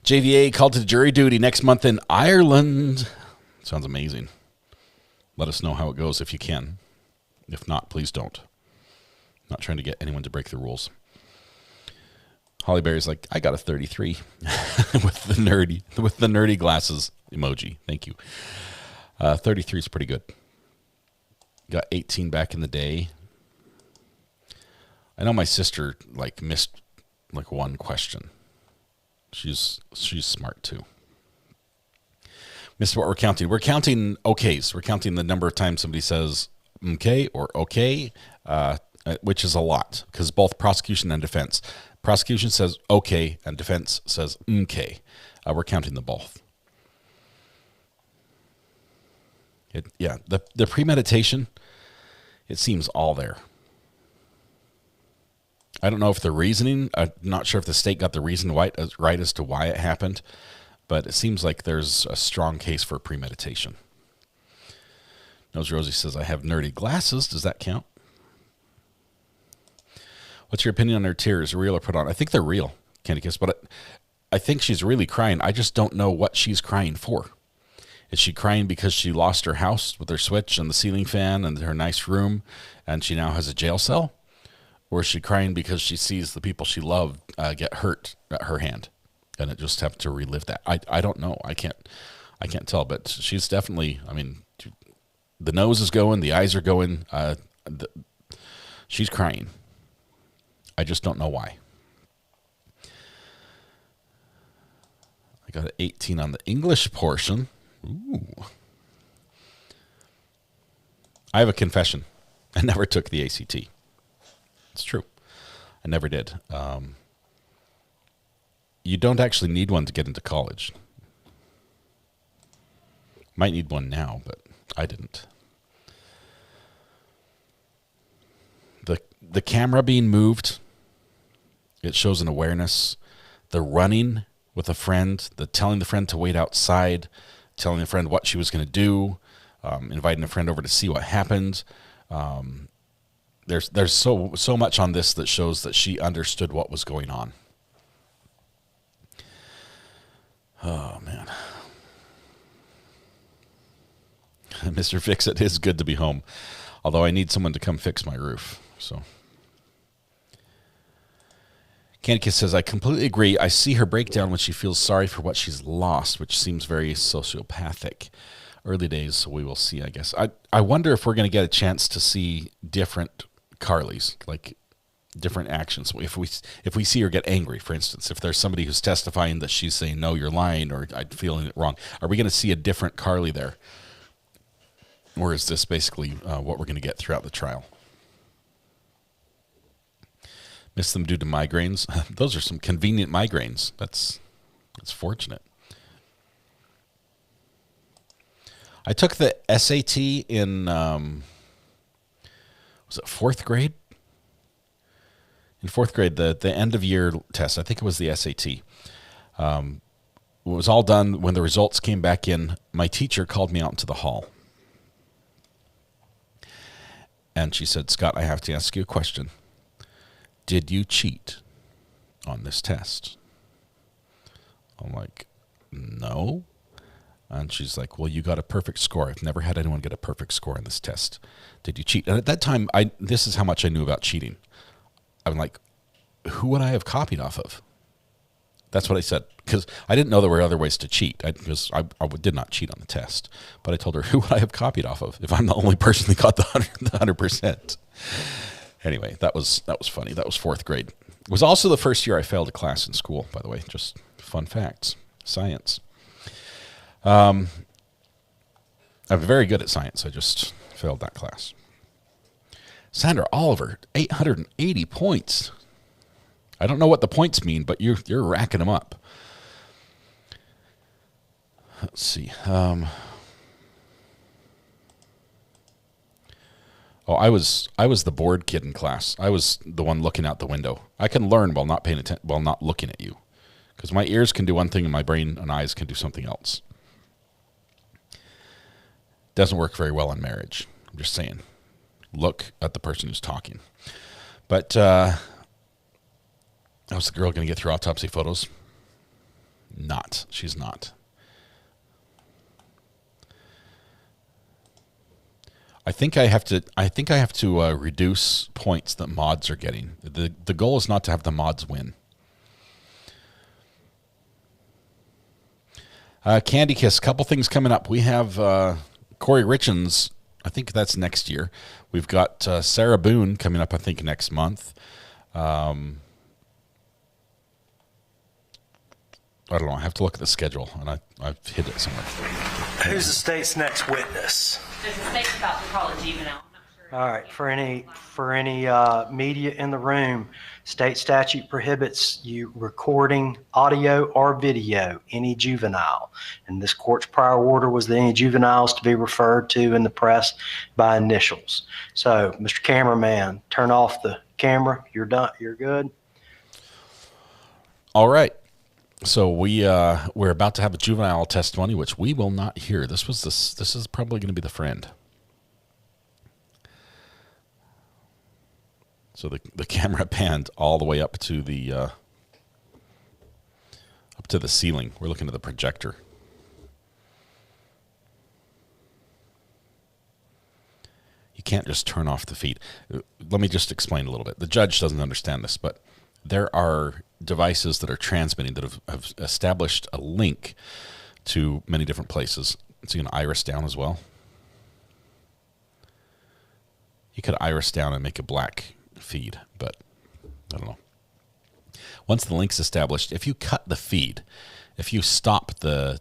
Speaker 3: JVA called to jury duty next month in Ireland. Sounds amazing. Let us know how it goes if you can. If not, please don't. I'm not trying to get anyone to break the rules. Holly Berry's like, I got a 33 with the nerdy glasses emoji. Thank you. 33 is pretty good. Got 18 back in the day. I know my sister missed one question. She's smart too. Missed what we're counting. We're counting okays. We're counting the number of times somebody says okay or okay, which is a lot because both prosecution and defense. Prosecution says okay and defense says okay. We're counting them both. The premeditation, it seems all there. I don't know if the reasoning, I'm not sure if the state got the reason right as to why it happened, but it seems like there's a strong case for premeditation. Nose Rosie says, I have nerdy glasses. Does that count? What's your opinion on her tears, real or put on? I think they're real. Candy Kiss, but I think she's really crying. I just don't know what she's crying for. Is she crying because she lost her house with her switch and the ceiling fan and her nice room, and she now has a jail cell? Or is she crying because she sees the people she loved get hurt at her hand, and it just have to relive that? I don't know. I can't tell, but she's definitely, I mean, the nose is going, the eyes are going. She's crying. I just don't know why. I got an 18 on the English portion. Ooh. I have a confession. I never took the ACT. It's true. I never did. You don't actually need one to get into college. Might need one now, but I didn't. The camera being moved, it shows an awareness. The running with a friend, the telling the friend to wait outside, telling the friend what she was going to do, inviting a friend over to see what happened. There's so much on this that shows that she understood what was going on. Oh, man. Mr. Fix It is good to be home, although I need someone to come fix my roof. So, Candy Kiss says, I completely agree. I see her breakdown when she feels sorry for what she's lost, which seems very sociopathic. Early days, so we will see, I guess. I wonder if we're going to get a chance to see different Carlys, like different actions. If we see her get angry, for instance, if there's somebody who's testifying that she's saying, no, you're lying, or I'm feeling it wrong, are we going to see a different Carly there? Or is this basically what we're going to get throughout the trial? Miss them due to migraines. Those are some convenient migraines. That's fortunate. I took the SAT in, was it 4th grade? In 4th grade, the end of year test, I think it was the SAT. It was all done. When the results came back in, my teacher called me out into the hall. And she said, Scott, I have to ask you a question. Did you cheat on this test? I'm like, no. And she's like, well, you got a perfect score. I've never had anyone get a perfect score on this test. Did you cheat? And at that time, this is how much I knew about cheating. I'm like, who would I have copied off of? That's what I said, because I didn't know there were other ways to cheat. Because I did not cheat on the test. But I told her, who would I have copied off of if I'm the only person that got the 100%? Anyway, that was funny. That was 4th grade. It was also the first year I failed a class in school, by the way. Just fun facts. Science. I'm very good at science. I just failed that class. Sandra Oliver, 880 points. I don't know what the points mean, but you're racking them up. Let's see. I was the bored kid in class. I was the one looking out the window. I can learn while not paying attention, while not looking at you, because my ears can do one thing and my brain and eyes can do something else. Doesn't work very well in marriage. I'm just saying. Look at the person who's talking. But how's the girl going to get through autopsy photos? Not. She's not. I think I have to reduce points that mods are getting. The goal is not to have the mods win. Candy Kiss, couple things coming up. We have Corey Richens. I think that's next year. We've got Sarah Boone coming up, I think, next month. I don't know. I have to look at the schedule, and I've hid it somewhere.
Speaker 16: Who's the state's next witness?
Speaker 17: There's a statement about to call a juvenile.
Speaker 16: All right, for any media in the room, state statute prohibits you recording audio or video any juvenile. And this court's prior order was that any juveniles to be referred to in the press by initials. So, Mr. Cameraman, turn off the camera. You're done. You're good.
Speaker 3: All right. So we're about to have a juvenile testimony, which we will not hear. This is probably going to be the friend. So the camera panned all the way up to the up to the ceiling. We're looking at the projector. You can't just turn off the feed. Let me just explain a little bit. The judge doesn't understand this, but there are devices that are transmitting that have established a link to many different places. So you can iris down as well. You could iris down and make a black feed, but I don't know. Once the link's established, if you cut the feed, if you stop the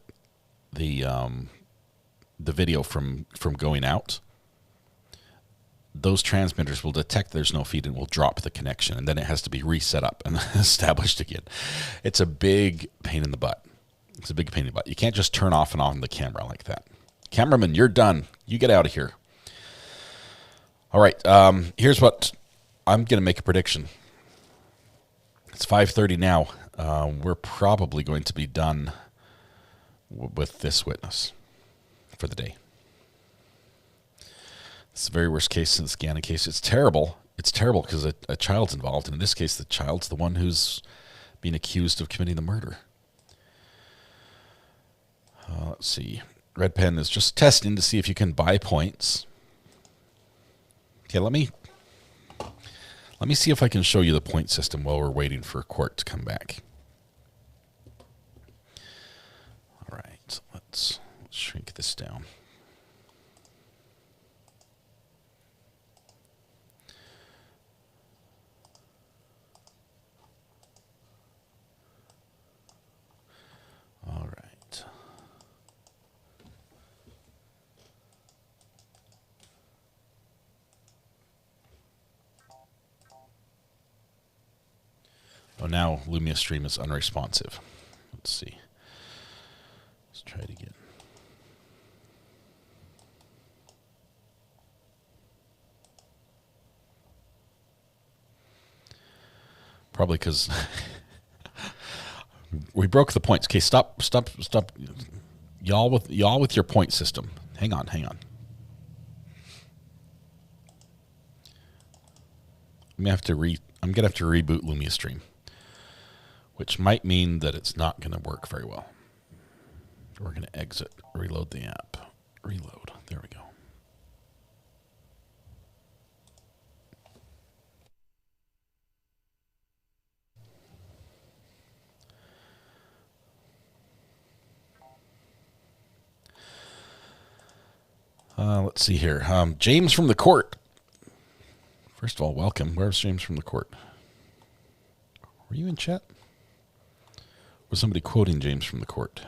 Speaker 3: video from going out, those transmitters will detect there's no feed and will drop the connection, and then it has to be reset up and established again. It's a big pain in the butt. It's a big pain in the butt. You can't just turn off and on the camera like that. Cameraman, you're done. You get out of here. All right, here's what I'm going to make a prediction. It's 5:30 now. We're probably going to be done with this witness for the day. It's the very worst case in the Gannon case. It's terrible. It's terrible because a child's involved. And in this case, the child's the one who's being accused of committing the murder. Let's see. Red Pen is just testing to see if you can buy points. Okay, let me see if I can show you the point system while we're waiting for court to come back. All right, let's shrink this down. All right. Oh, now Lumia Stream is unresponsive. Let's see. Let's try it again. Probably because we broke the points. Okay, stop. Y'all with your point system. Hang on. I'm gonna have to reboot Lumia Stream, which might mean that it's not going to work very well. We're going to exit, reload the app. Reload. There we go. Let's see here. James from the court. First of all, welcome. Where's James from the court? Were you in chat? Was somebody quoting James from the court?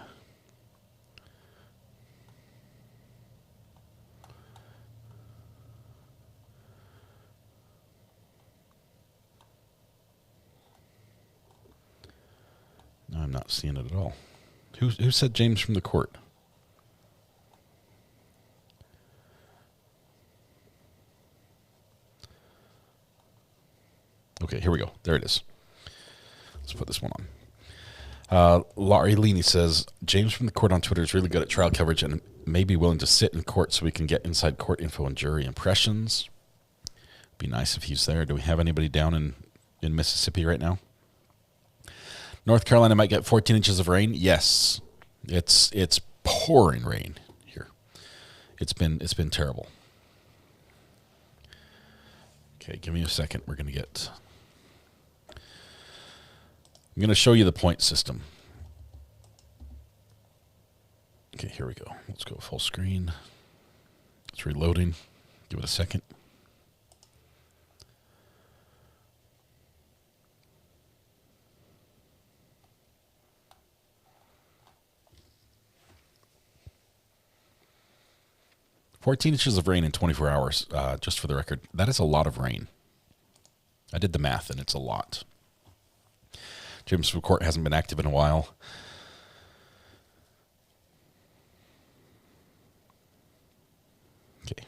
Speaker 3: No, I'm not seeing it at all. Who said James from the court? Okay, here we go. There it is. Let's put this one on. Laurie Leaney says, James from the court on Twitter is really good at trial coverage and may be willing to sit in court so we can get inside court info and jury impressions. Be nice if he's there. Do we have anybody down in Mississippi right now? North Carolina might get 14 inches of rain. Yes. It's pouring rain here. It's been terrible. Okay, give me a second. I'm going to show you the point system. Okay, here we go. Let's go full screen. It's reloading. Give it a second. $14 inches of rain in 24 hours, just for the record. That is a lot of rain. I did the math, and it's a lot. James from court hasn't been active in a while. Okay,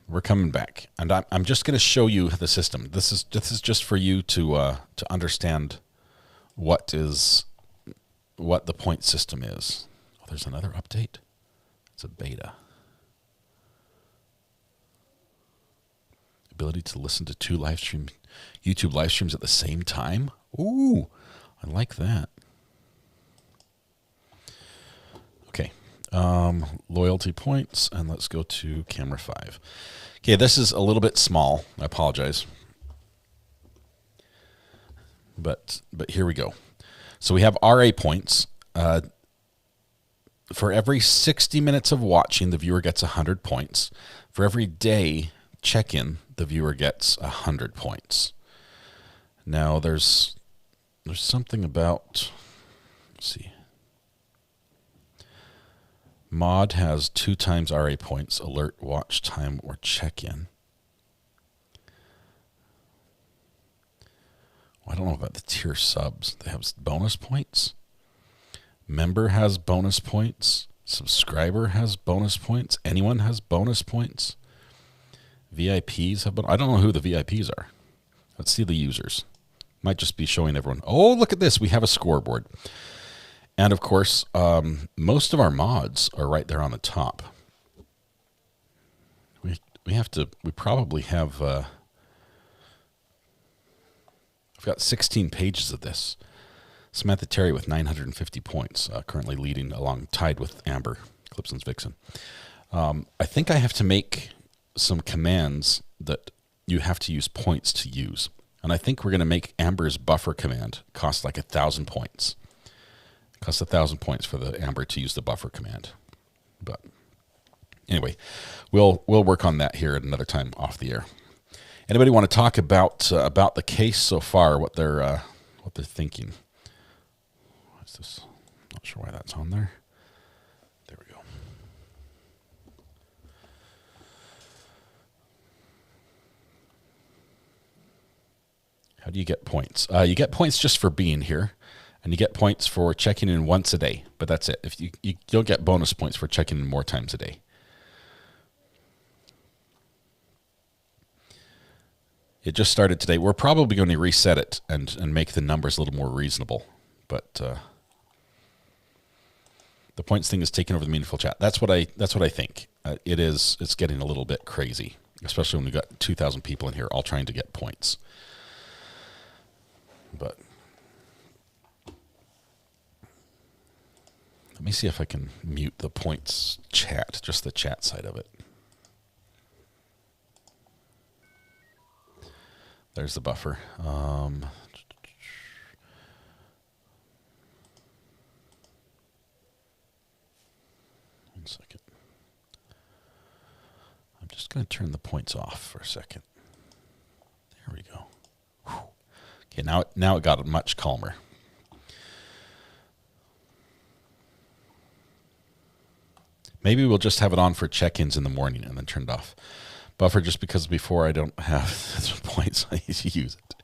Speaker 3: we're coming back, and I'm just going to show you the system. This is just for you to understand what the point system is. Oh, there's another update. It's a beta. Ability to listen to two YouTube live streams at the same time. Ooh, I like that. Loyalty points, and let's go to camera 5. Okay, this is a little bit small. I apologize. But here we go. So we have RA points. For every 60 minutes of watching, the viewer gets 100 points. For every day check-in, the viewer gets 100 points. Now there's something about, let's see. Mod has 2 times RA points, alert, watch time, or check-in. Well, I don't know about the tier subs. They have bonus points. Member has bonus points. Subscriber has bonus points. Anyone has bonus points. VIPs have I don't know who the VIPs are. Let's see the users. Might just be showing everyone. Oh, look at this. We have a scoreboard. And of course, most of our mods are right there on the top. We probably have, I've got 16 pages of this. Samantha Terry with 950 points, currently leading along, tied with Amber, Clipson's Vixen. I think I have to make some commands that you have to use points to use. And I think we're going to make Amber's buffer command cost like 1,000 points. It costs 1,000 points for the Amber to use the buffer command. But anyway, we'll work on that here at another time off the air. Anybody want to talk about the case so far? What they're thinking? What's this? Not sure why that's on there. There we go. How do you get points? You get points just for being here, and you get points for checking in once a day. But that's it. If you'll get bonus points for checking in more times a day. It just started today. We're probably going to reset it and make the numbers a little more reasonable. But the points thing is taking over the meaningful chat. That's what I think. It's getting a little bit crazy, especially when we've got 2,000 people in here all trying to get points. But let me see if I can mute the points chat, just the chat side of it. There's the buffer. One second. I'm just going to turn the points off for a second. There we go. Whew. Okay, now it got much calmer. Maybe we'll just have it on for check-ins in the morning and then turn it off. Buffer just because before I don't have points, I need to use it.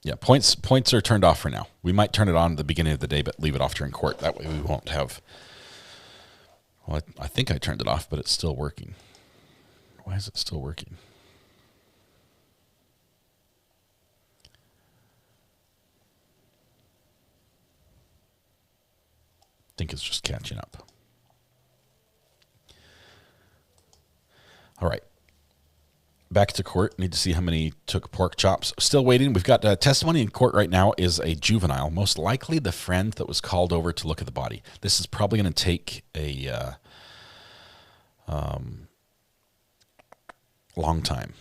Speaker 3: Yeah, points are turned off for now. We might turn it on at the beginning of the day, but leave it off during court. That way we won't have... Well, I think I turned it off, but it's still working. Why is it still working? I think it's just catching up. All right. Back to court. Need to see how many took pork chops. Still waiting. We've got testimony in court right now is a juvenile, most likely the friend that was called over to look at the body. This is probably going to take a long time.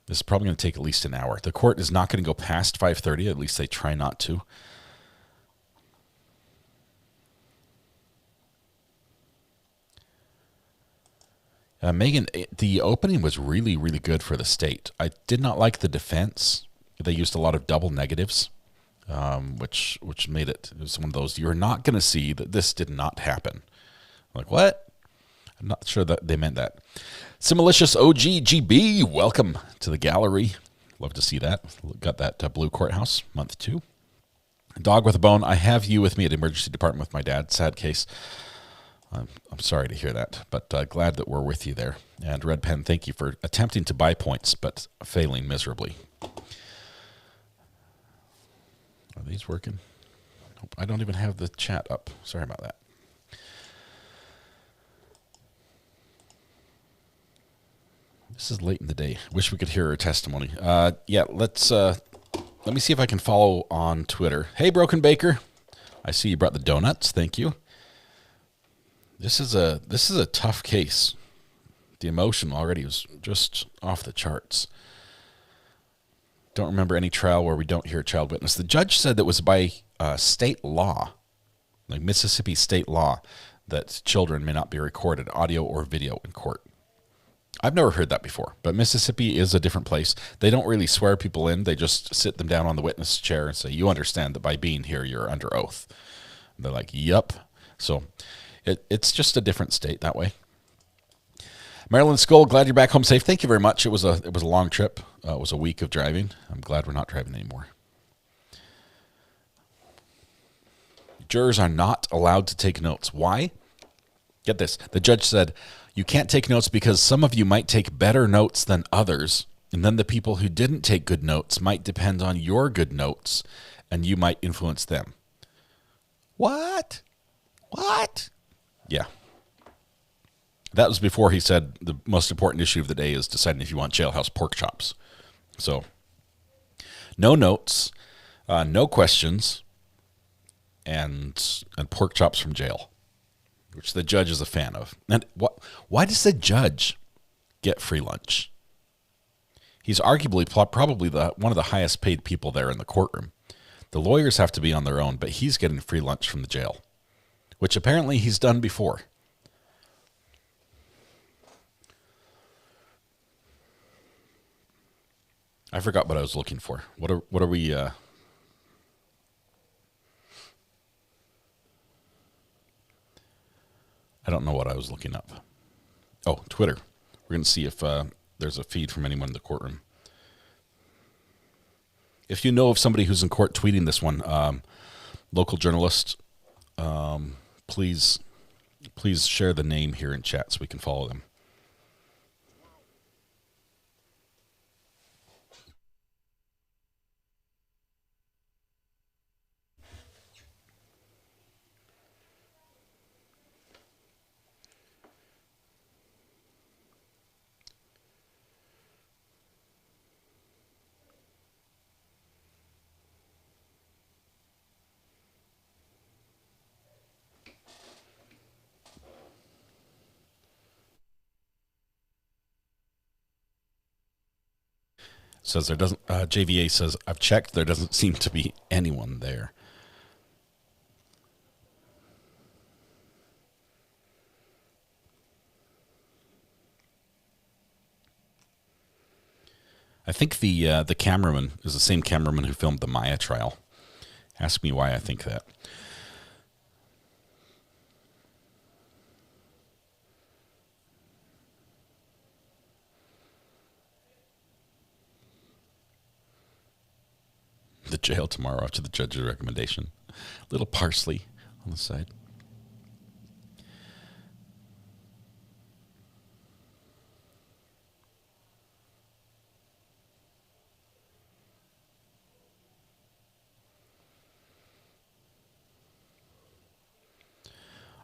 Speaker 3: This is probably going to take at least an hour. The court is not going to go past 5:30. At least they try not to. Megan, the opening was really, really good for the state. I did not like the defense. They used a lot of double negatives, which made it was one of those, you're not going to see that this did not happen. I'm like, what? I'm not sure that they meant that. Similicious OGGB, welcome to the gallery. Love to see that. Got that Blue Courthouse, month 2. Dog with a Bone, I have you with me at the emergency department with my dad. Sad case. I'm sorry to hear that, but glad that we're with you there. And Red Pen, thank you for attempting to buy points, but failing miserably. Are these working? Nope, I don't even have the chat up. Sorry about that. This is late in the day. Wish we could hear her testimony. Yeah, let me see if I can follow on Twitter. Hey, Broken Baker. I see you brought the donuts. Thank you. This is a tough case. The emotion already was just off the charts. Don't remember any trial where we don't hear a child witness. The judge said that was by state law, like Mississippi state law, that children may not be recorded, audio or video, in court. I've never heard that before, but Mississippi is a different place. They don't really swear people in. They just sit them down on the witness chair and say, you understand that by being here, you're under oath. And they're like, yep. So it's just a different state that way. Marilyn Skull, glad you're back home safe. Thank you very much. It was a long trip. It was a week of driving. I'm glad we're not driving anymore. Jurors are not allowed to take notes. Why? Get this. The judge said, you can't take notes because some of you might take better notes than others, and then the people who didn't take good notes might depend on your good notes, and you might influence them. What? Yeah. That was before he said the most important issue of the day is deciding if you want jailhouse pork chops. So, no notes, no questions, and pork chops from jail, which the judge is a fan of. And why does the judge get free lunch? He's arguably probably one of the highest paid people there in the courtroom. The lawyers have to be on their own, but he's getting free lunch from the jail, which apparently he's done before. I forgot what I was looking for. What are we? I don't know what I was looking up. Oh, Twitter. We're going to see if there's a feed from anyone in the courtroom. If you know of somebody who's in court tweeting this one, local journalist, please share the name here in chat so we can follow them. Says there doesn't. JVA says I've checked. There doesn't seem to be anyone there. I think the cameraman is the same cameraman who filmed the Maya trial. Ask me why I think that. The jail tomorrow after the judge's recommendation. Little parsley on the side.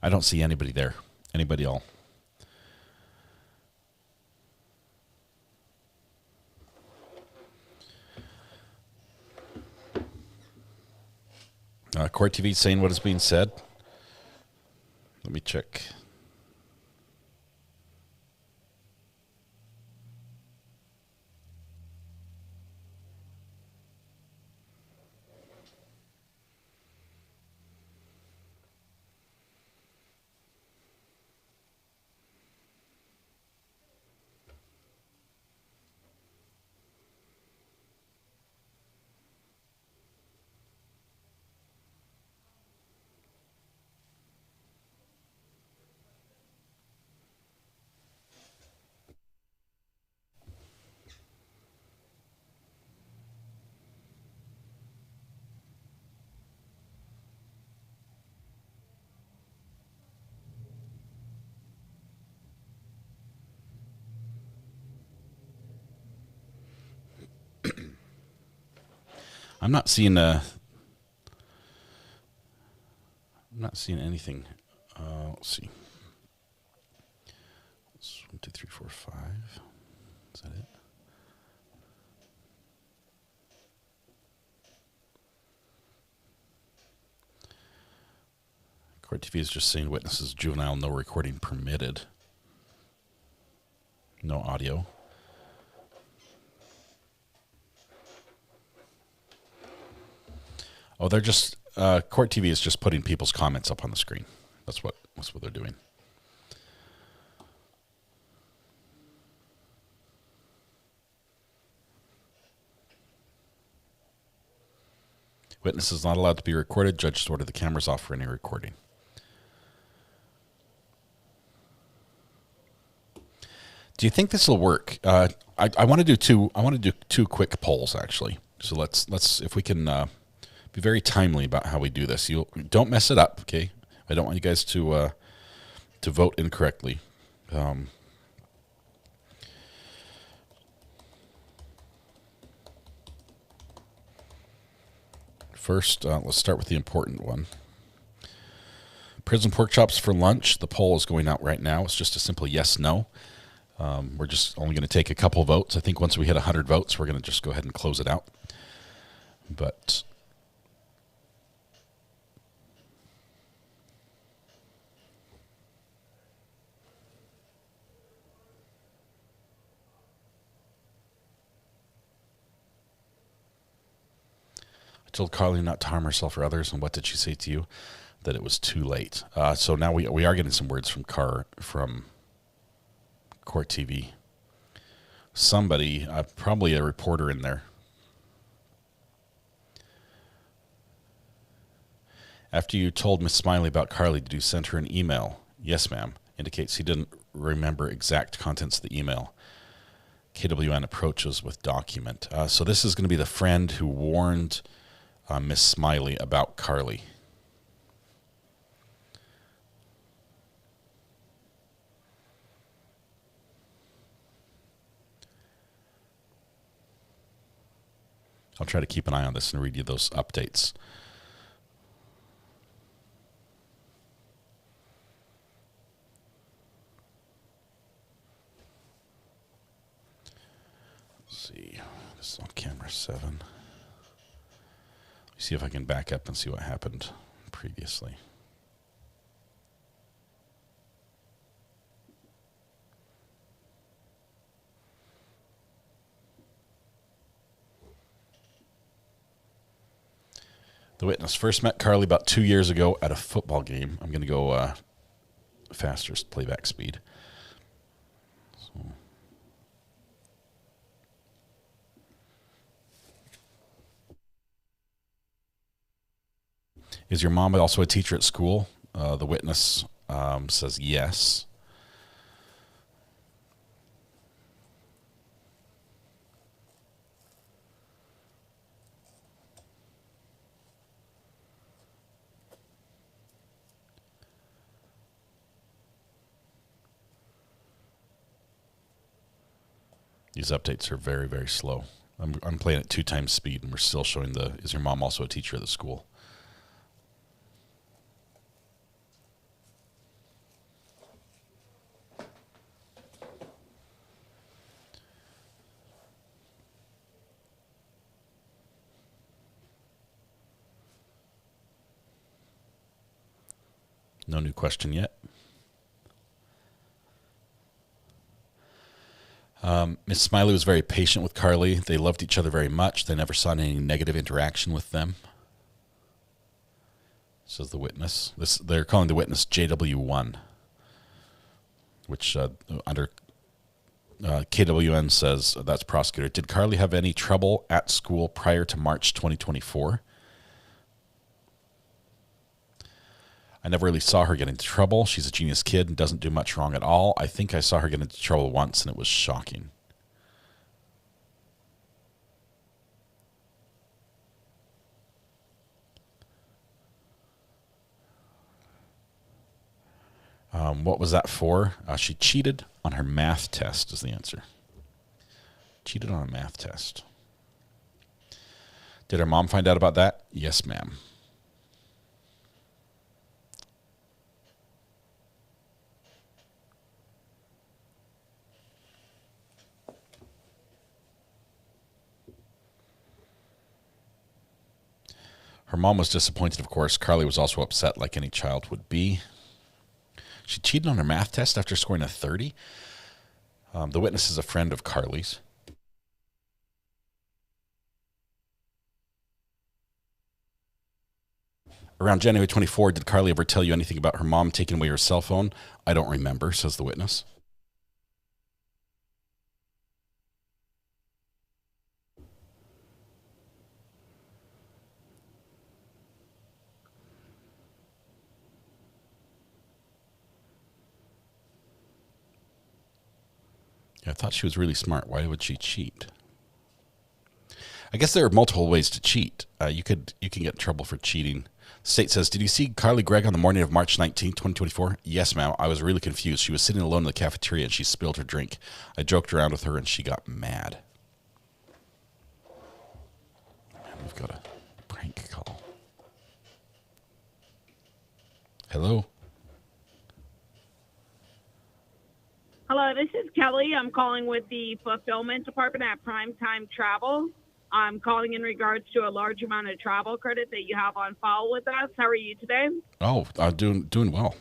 Speaker 3: I don't see anybody there. Anybody else? Court TV saying what is being said. Let me check. I'm not seeing anything. Let's see. It's 1, 2, 3, 4, 5. Is that it? Court TV is just saying witnesses juvenile, no recording permitted. No audio. Oh, they're just Court TV is just putting people's comments up on the screen. That's what they're doing. Witness is not allowed to be recorded. Judge ordered the cameras off for any recording. Do you think this will work? I want to do two. I want to do two quick polls actually. So let's if we can be very timely about how we do this. You don't mess it up, okay? I don't want you guys to vote incorrectly. First, let's start with the important one. Prison pork chops for lunch. The poll is going out right now. It's just a simple yes, no. We're just only going to take a couple votes. I think once we hit 100 votes, we're going to just go ahead and close it out. But I told Carly not to harm herself or others, and what did she say to you? That it was too late. So now we are getting some words from Court TV. Somebody, probably a reporter in there. After you told Miss Smiley about Carly, did you send her an email? Yes, ma'am. Indicates he didn't remember exact contents of the email. KWN approaches with document. So this is going to be the friend who warned Miss Smiley about Carly. I'll try to keep an eye on this and read you those updates. Let's see. This is on camera 7. Let me see if I can back up and see what happened previously. The witness first met Carly about 2 years ago at a football game. I'm going to go faster playback speed. So. Is your mom also a teacher at school? The witness says yes. These updates are very, very slow. I'm playing at 2 times speed, and we're still showing is your mom also a teacher at the school? No new question yet. Miss Smiley was very patient with Carly. They loved each other very much. They never saw any negative interaction with them, says the witness. They're calling the witness JW1, which under KWN says, that's prosecutor. Did Carly have any trouble at school prior to March 2024? I never really saw her get into trouble. She's a genius kid and doesn't do much wrong at all. I think I saw her get into trouble once, and it was shocking. What was that for? She cheated on her math test is the answer. Cheated on a math test. Did her mom find out about that? Yes, ma'am. Her mom was disappointed, of course. Carly was also upset, like any child would be. She cheated on her math test after scoring a 30. The witness is a friend of Carly's. Around January 24, did Carly ever tell you anything about her mom taking away her cell phone? I don't remember, says the witness. Yeah, I thought she was really smart. Why would she cheat? I guess there are multiple ways to cheat. You can get in trouble for cheating. State says, did you see Carly Gregg on the morning of March 19, 2024? Yes, ma'am. I was really confused. She was sitting alone in the cafeteria and she spilled her drink. I joked around with her and she got mad. Man, we've got a prank call. Hello?
Speaker 8: Hello, this is Kelly. I'm calling with the fulfillment department at Primetime Travel. I'm calling in regards to a large amount of travel credit that you have on file with us. How are you today?
Speaker 3: Oh, doing well.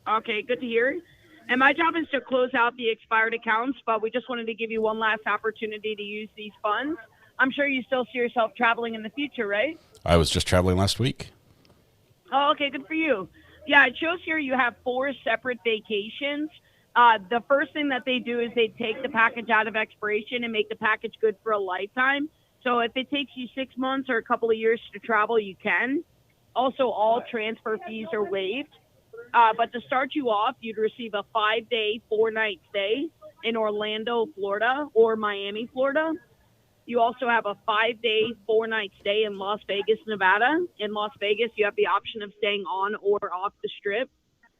Speaker 8: Okay, good to hear. And my job is to close out the expired accounts, but we just wanted to give you one last opportunity to use these funds. I'm sure you still see yourself traveling in the future, right?
Speaker 3: I was just traveling last week.
Speaker 8: Oh, okay, good for you. Yeah, it shows here you have 4 separate vacations. The first thing that they do is they take the package out of expiration and make the package good for a lifetime. So if it takes you 6 months or a couple of years to travel, you can. Also, all transfer fees are waived. But to start you off, you'd receive a 5-day, 4-night stay in Orlando, Florida, or Miami, Florida. You also have a 5-day, 4-night stay in Las Vegas, Nevada. In Las Vegas, you have the option of staying on or off the Strip.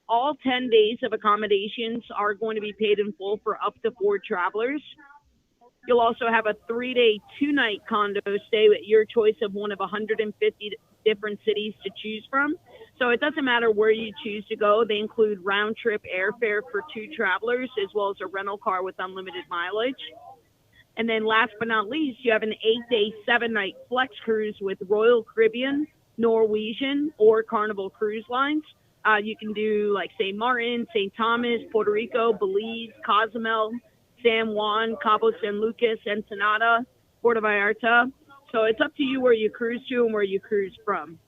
Speaker 8: All 10 days of accommodations are going to be paid in full for up to 4 travelers. You'll also have a 3-day, 2-night condo stay at your choice of one of 150 different cities to choose from. So it doesn't matter where you choose to go. They include round-trip airfare for 2 travelers, as well as a rental car with unlimited mileage. And then last but not least, you have an 8-day, 7-night flex cruise with Royal Caribbean, Norwegian, or Carnival Cruise Lines. You can do like St. Martin, St. Thomas, Puerto Rico, Belize, Cozumel, San Juan, Cabo San Lucas, Ensenada, Puerto Vallarta. So it's up to you where you cruise to and where you cruise from.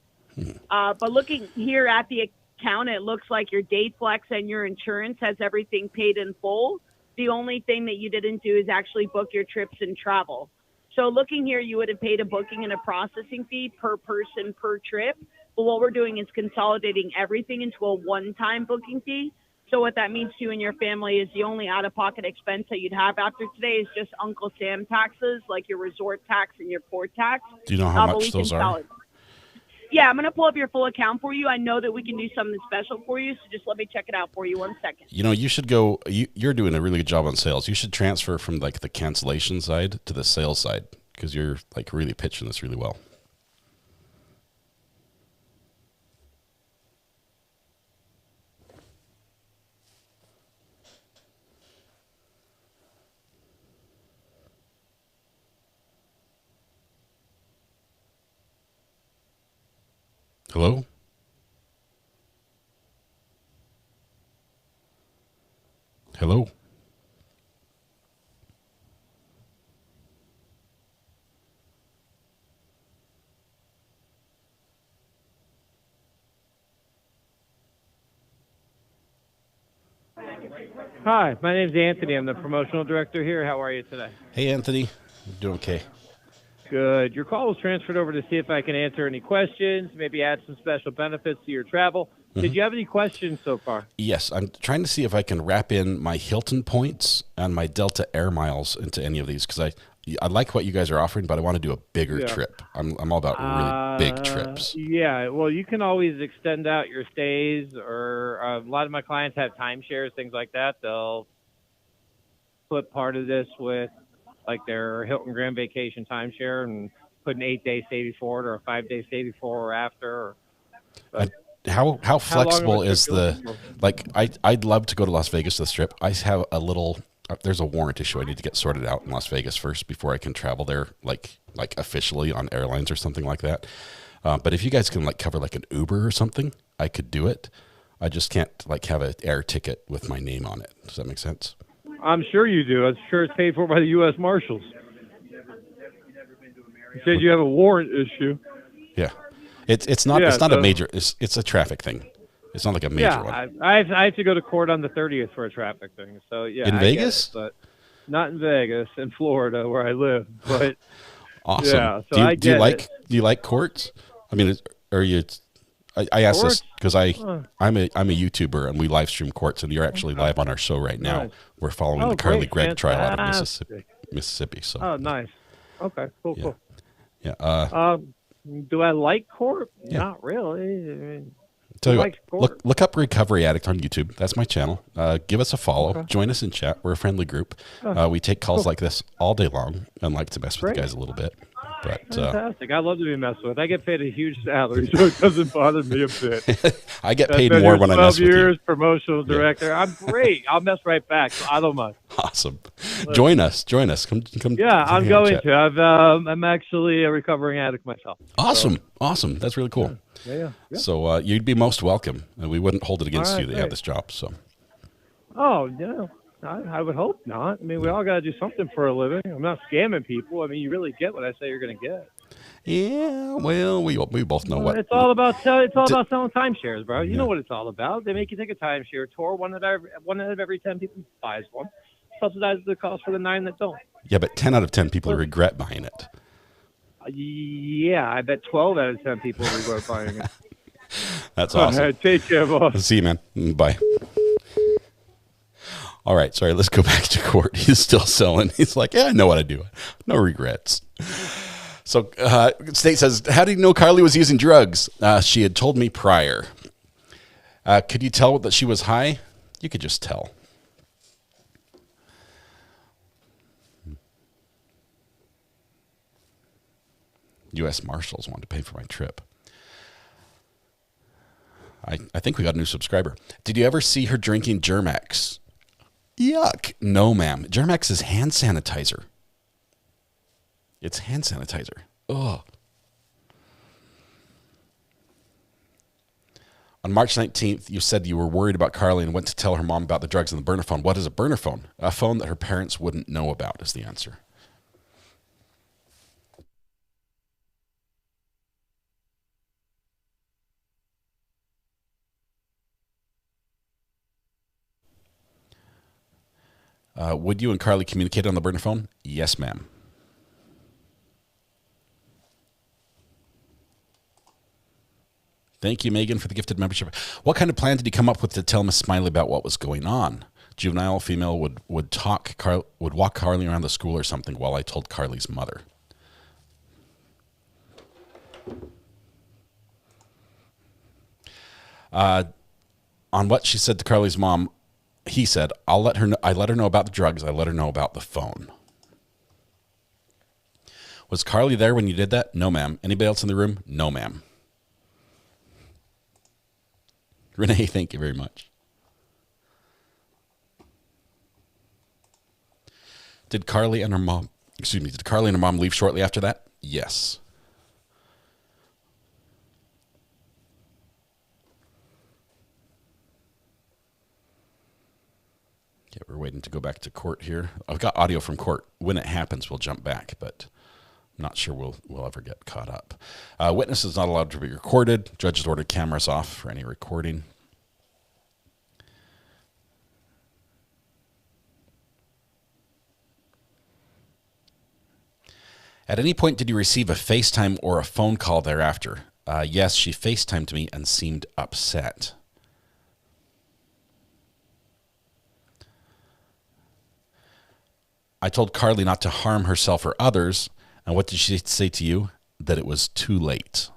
Speaker 8: But looking here at the account, it looks like your date flex and your insurance has everything paid in full. The only thing that you didn't do is actually book your trips and travel. So looking here, you would have paid a booking and a processing fee per person per trip. But what we're doing is consolidating everything into a one-time booking fee. So what that means to you and your family is the only out-of-pocket expense that you'd have after today is just Uncle Sam taxes, like your resort tax and your port tax.
Speaker 3: Do you know how much those are?
Speaker 8: Yeah, I'm going to pull up your full account for you. I know that we can do something special for you, so just let me check it out for you 1 second.
Speaker 3: You know, you should go, you're doing a really good job on sales. You should transfer from like the cancellation side to the sales side because you're like really pitching this really well. Hello? Hello?
Speaker 22: Hi, my name's Anthony. I'm the promotional director here. How are you today?
Speaker 3: Hey, Anthony. I'm doing okay.
Speaker 22: Good. Your call was transferred over to see if I can answer any questions, maybe add some special benefits to your travel. Did you have any questions so far?
Speaker 3: Yes, I'm trying to see if I can wrap in my Hilton points and my Delta Air Miles into any of these because I like what you guys are offering, but I want to do a bigger trip. I'm all about really big trips.
Speaker 22: Yeah, well, you can always extend out your stays, or a lot of my clients have timeshares, things like that. They'll put part of this with like their Hilton Grand Vacation timeshare and put an 8-day stay before it or a 5-day stay before or after.
Speaker 3: How flexible is the, like, I'd love to go to Las Vegas to the Strip. I have a little, there's a warrant issue I need to get sorted out in Las Vegas first before I can travel there, like officially on airlines or something like that. But if you guys can like cover like an Uber or something, I could do it. I just can't like have an air ticket with my name on it. Does that make sense?
Speaker 22: I'm sure you do. I'm sure it's paid for by the U.S. Marshals. You said you have a warrant issue.
Speaker 3: Yeah, it's not a major. It's a traffic thing. It's not like a major one.
Speaker 22: I have to go to court on the 30th for a traffic thing. So yeah,
Speaker 3: in Vegas,
Speaker 22: but not in Vegas, in Florida where I live. But
Speaker 3: awesome.
Speaker 22: Yeah, so
Speaker 3: do you like courts? I mean, are you? I asked this because I'm a YouTuber and we live stream courts, and you're actually live on our show right now.
Speaker 22: Nice.
Speaker 3: We're following the Carly Gregg trial out of Mississippi. So.
Speaker 22: Oh, nice. Okay, cool.
Speaker 3: Yeah.
Speaker 22: Do I like court?
Speaker 3: Yeah.
Speaker 22: Not really. I mean,
Speaker 3: Tell you what, look up Recovery Addict on YouTube. That's my channel. Give us a follow. Okay. Join us in chat. We're a friendly group. We take calls like this all day long and like to mess with you guys a little bit. But,
Speaker 22: fantastic. I love to be messed with. I get paid a huge salary, so it doesn't bother me a bit.
Speaker 3: I get paid more when I mess with you.
Speaker 22: 12 years, promotional director. Yeah. I'm great. I'll mess right back, so I don't mind.
Speaker 3: Awesome. Join us. Come.
Speaker 22: Yeah, I'm going to. I'm actually a recovering addict myself.
Speaker 3: Awesome. That's really cool.
Speaker 22: Yeah.
Speaker 3: So you'd be most welcome, and we wouldn't hold it against you that you have this job. So.
Speaker 22: Oh, yeah. I would hope not. I mean, we all got to do something for a living. I'm not scamming people. I mean, you really get what I say you're going to get.
Speaker 3: Yeah, well, we both know what.
Speaker 22: It's all about selling timeshares, bro. You know what it's all about. They make you take a timeshare tour. One out of every 10 people buys one. Subsidizes the cost for the 9 that don't.
Speaker 3: Yeah, but 10 out of 10 people regret buying it.
Speaker 22: Yeah, I bet 12 out of 10 people regret buying it.
Speaker 3: That's awesome.
Speaker 22: All right, take care, boss.
Speaker 3: See you, man. Bye. All right, sorry, let's go back to court. He's still selling. He's like, yeah, I know what I do. No regrets. So state says, how did you know Carly was using drugs? She had told me prior. Could you tell that she was high? You could just tell. U.S. Marshals wanted to pay for my trip. I think we got a new subscriber. Did you ever see her drinking Germex? Yuck. No, ma'am. Germex is hand sanitizer. It's hand sanitizer. Ugh. On March 19th, you said you were worried about Carly and went to tell her mom about the drugs in the burner phone. What is a burner phone? A phone that her parents wouldn't know about is the answer. Would you and Carly communicate on the burner phone? Yes, ma'am. Thank you, Megan, for the gifted membership. What kind of plan did you come up with to tell Miss Smiley about what was going on? Juvenile female would walk Carly around the school or something while I told Carly's mother. On what she said to Carly's mom, he said, I let her know about the drugs. I let her know about the phone. Was Carly there when you did that? No, ma'am. Anybody else in the room? No, ma'am. Renee, thank you very much. Did Carly and her mom leave shortly after that? Yes. Okay, we're waiting to go back to court here. I've got audio from court. When it happens, we'll jump back, but I'm not sure we'll ever get caught up. Witness is not allowed to be recorded. Judge has ordered cameras off for any recording. At any point, did you receive a FaceTime or a phone call thereafter? Yes, she FaceTimed me and seemed upset. I told Carly not to harm herself or others. And what did she say to you? That it was too late.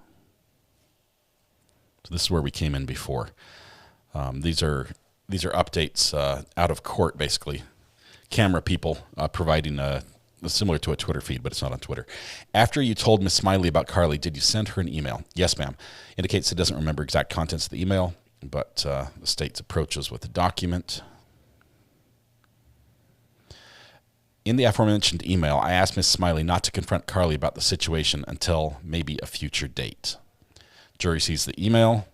Speaker 3: So this is where we came in before. These are updates out of court, basically. Camera people providing similar to a Twitter feed, but it's not on Twitter. After you told Miss Smiley about Carly, did you send her an email? Yes, ma'am. Indicates it doesn't remember exact contents of the email, but the state's approaches with the document. In the aforementioned email, I asked Miss Smiley not to confront Carly about the situation until maybe a future date. Jury sees the email.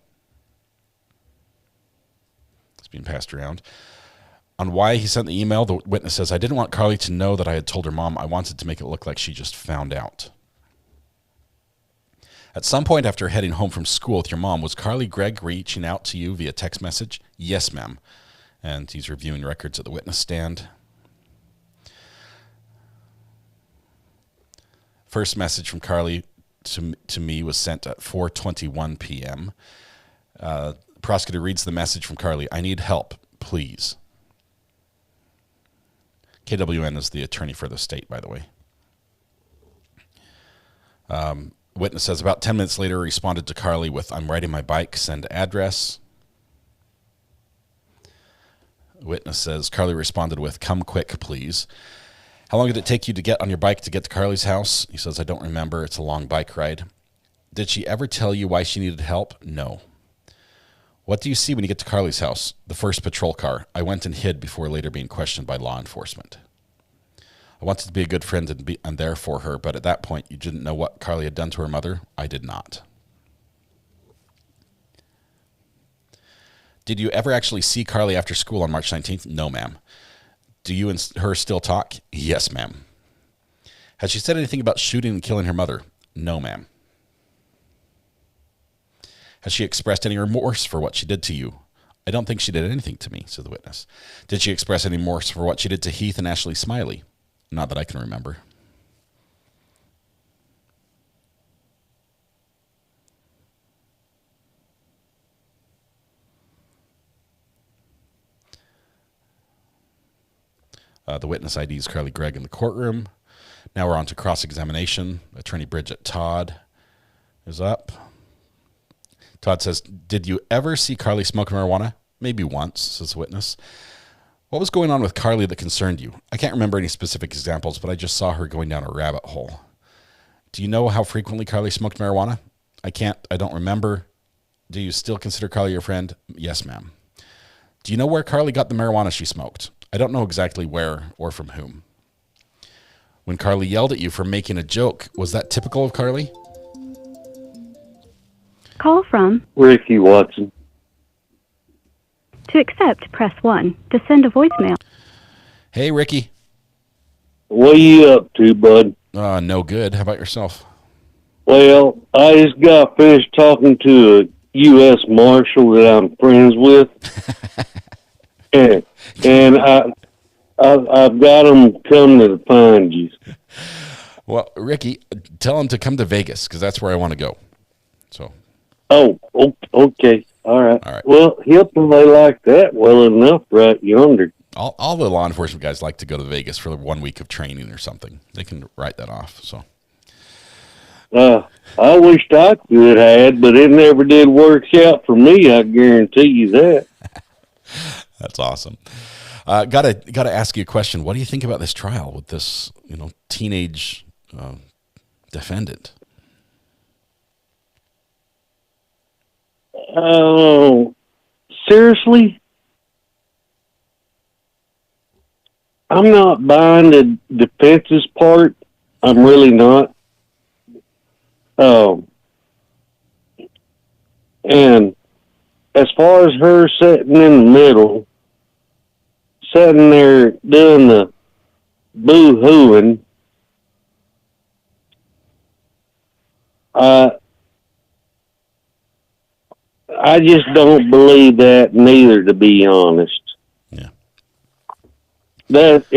Speaker 3: It's being passed around. On why he sent the email, the witness says, I didn't want Carly to know that I had told her mom. I wanted to make it look like she just found out. At some point after heading home from school with your mom, was Carly Gregg reaching out to you via text message? Yes, ma'am. And he's reviewing records at the witness stand. First message from Carly to me was sent at 4:21 p.m. Prosecutor reads the message from Carly. I need help, please. KWN is the attorney for the state, by the way. Witness says about 10 minutes later responded to Carly with, I'm riding my bike, send address. Witness says Carly responded with, come quick, please. How long did it take you to get on your bike to get to Carly's house? He says, I don't remember. It's a long bike ride. Did she ever tell you why she needed help? No. What do you see when you get to Carly's house? The first patrol car. I went and hid before later being questioned by law enforcement. I wanted to be a good friend and there for her, but at that point, you didn't know what Carly had done to her mother? I did not. Did you ever actually see Carly after school on March 19th? No, ma'am. Do you and her still talk? Yes, ma'am. Has she said anything about shooting and killing her mother? No, ma'am. Has she expressed any remorse for what she did to you? I don't think she did anything to me, said the witness. Did she express any remorse for what she did to Heath and Ashley Smiley? Not that I can remember. The witness IDs Carly Gregg in the courtroom. Now we're on to cross-examination. Attorney Bridget Todd is up. Todd says, did you ever see Carly smoke marijuana? Maybe once, says the witness. What was going on with Carly that concerned you? I can't remember any specific examples, but I just saw her going down a rabbit hole. Do you know how frequently Carly smoked marijuana? I don't remember. Do you still consider Carly your friend? Yes, ma'am. Do you know where Carly got the marijuana she smoked? I don't know exactly where or from whom. When Carly yelled at you for making a joke, was that typical of Carly?
Speaker 13: Call from
Speaker 7: Ricky Watson.
Speaker 13: To accept, press 1. To send a voicemail.
Speaker 3: Hey, Ricky.
Speaker 7: What are you up to, bud?
Speaker 3: No good. How about yourself?
Speaker 7: Well, I just got finished talking to a U.S. Marshal that I'm friends with. and I've got them come to find you.
Speaker 3: Well, Ricky, tell them to come to Vegas, because that's where I want to go. So.
Speaker 7: Oh, okay. All right. Well, he'll play like that well enough right yonder.
Speaker 3: All the law enforcement guys like to go to Vegas for 1 week of training or something. They can write that off. So.
Speaker 7: I wished I could have, but it never did work out for me. I guarantee you that.
Speaker 3: That's awesome. Gotta ask you a question. What do you think about this trial with this, teenage defendant?
Speaker 7: Oh, seriously? I'm not buying the defense's part. I'm really not. And as far as her sitting in the middle, sitting there doing the boo-hooing, I just don't believe that neither, to be honest.
Speaker 3: Yeah.
Speaker 7: That's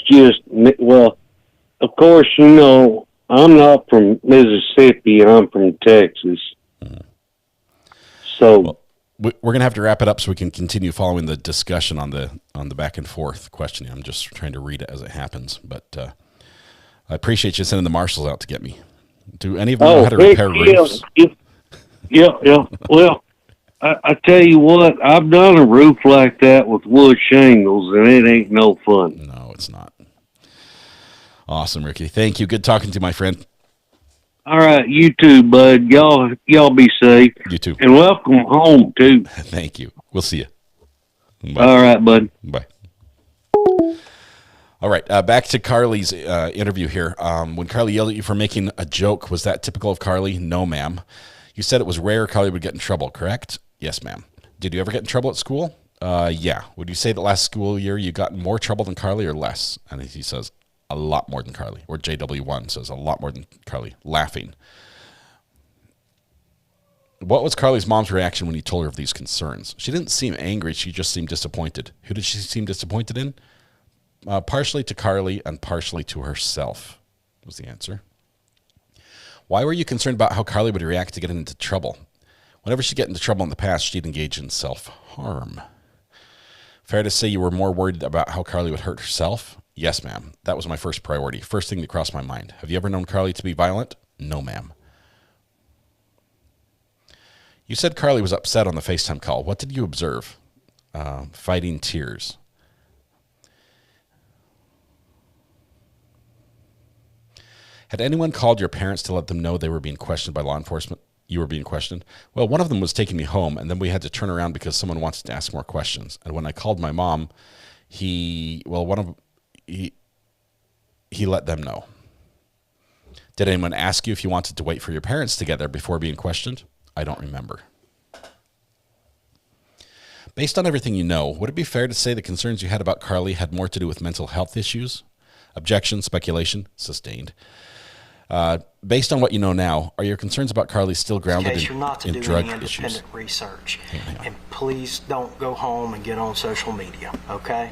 Speaker 7: just, well, of course, I'm not from Mississippi, I'm from Texas. So
Speaker 3: well, we're going to have to wrap it up so we can continue following the discussion on the back and forth questioning. I'm just trying to read it as it happens, but I appreciate you sending the marshals out to get me. Do any of them know how to repair roofs?
Speaker 7: Yeah. Well, I tell you what, I've done a roof like that with wood shingles, and it ain't no fun.
Speaker 3: No, it's not. Awesome, Ricky. Thank you. Good talking to you, my friend.
Speaker 7: All right, you too, bud. Y'all be safe.
Speaker 3: You too.
Speaker 7: And welcome home, too.
Speaker 3: Thank you. We'll see you. Bye.
Speaker 7: All right, bud.
Speaker 3: Bye. All right, back to Carly's interview here. When Carly yelled at you for making a joke, was that typical of Carly? No, ma'am. You said it was rare Carly would get in trouble, correct? Yes, ma'am. Did you ever get in trouble at school? Yeah. Would you say that last school year you got in more trouble than Carly or less? And he says, a lot more than Carly. Or JW1 says, a lot more than Carly, laughing. What was Carly's mom's reaction when you told her of these concerns? She didn't seem angry. She just seemed disappointed. Who did she seem disappointed in? Partially to Carly and partially to herself was the answer. Why were you concerned about how Carly would react to getting into trouble? Whenever she'd get into trouble in the past, she'd engage in self-harm. Fair to say you were more worried about how Carly would hurt herself? Yes, ma'am. That was my first priority. First thing that crossed my mind. Have you ever known Carly to be violent? No, ma'am. You said Carly was upset on the FaceTime call. What did you observe? Fighting tears. Had anyone called your parents to let them know they were being questioned by law enforcement? You were being questioned? Well, one of them was taking me home, and then we had to turn around because someone wanted to ask more questions. And when I called my mom, he let them know. Did anyone ask you if you wanted to wait for your parents together before being questioned? I don't remember. Based on everything you know, would it be fair to say the concerns you had about Carly had more to do with mental health issues? Objection, speculation, sustained. Based on what you know now, are your concerns about Carly still grounded in drug issues?
Speaker 16: You're not to do any independent research. And please don't go home and get on social media, okay?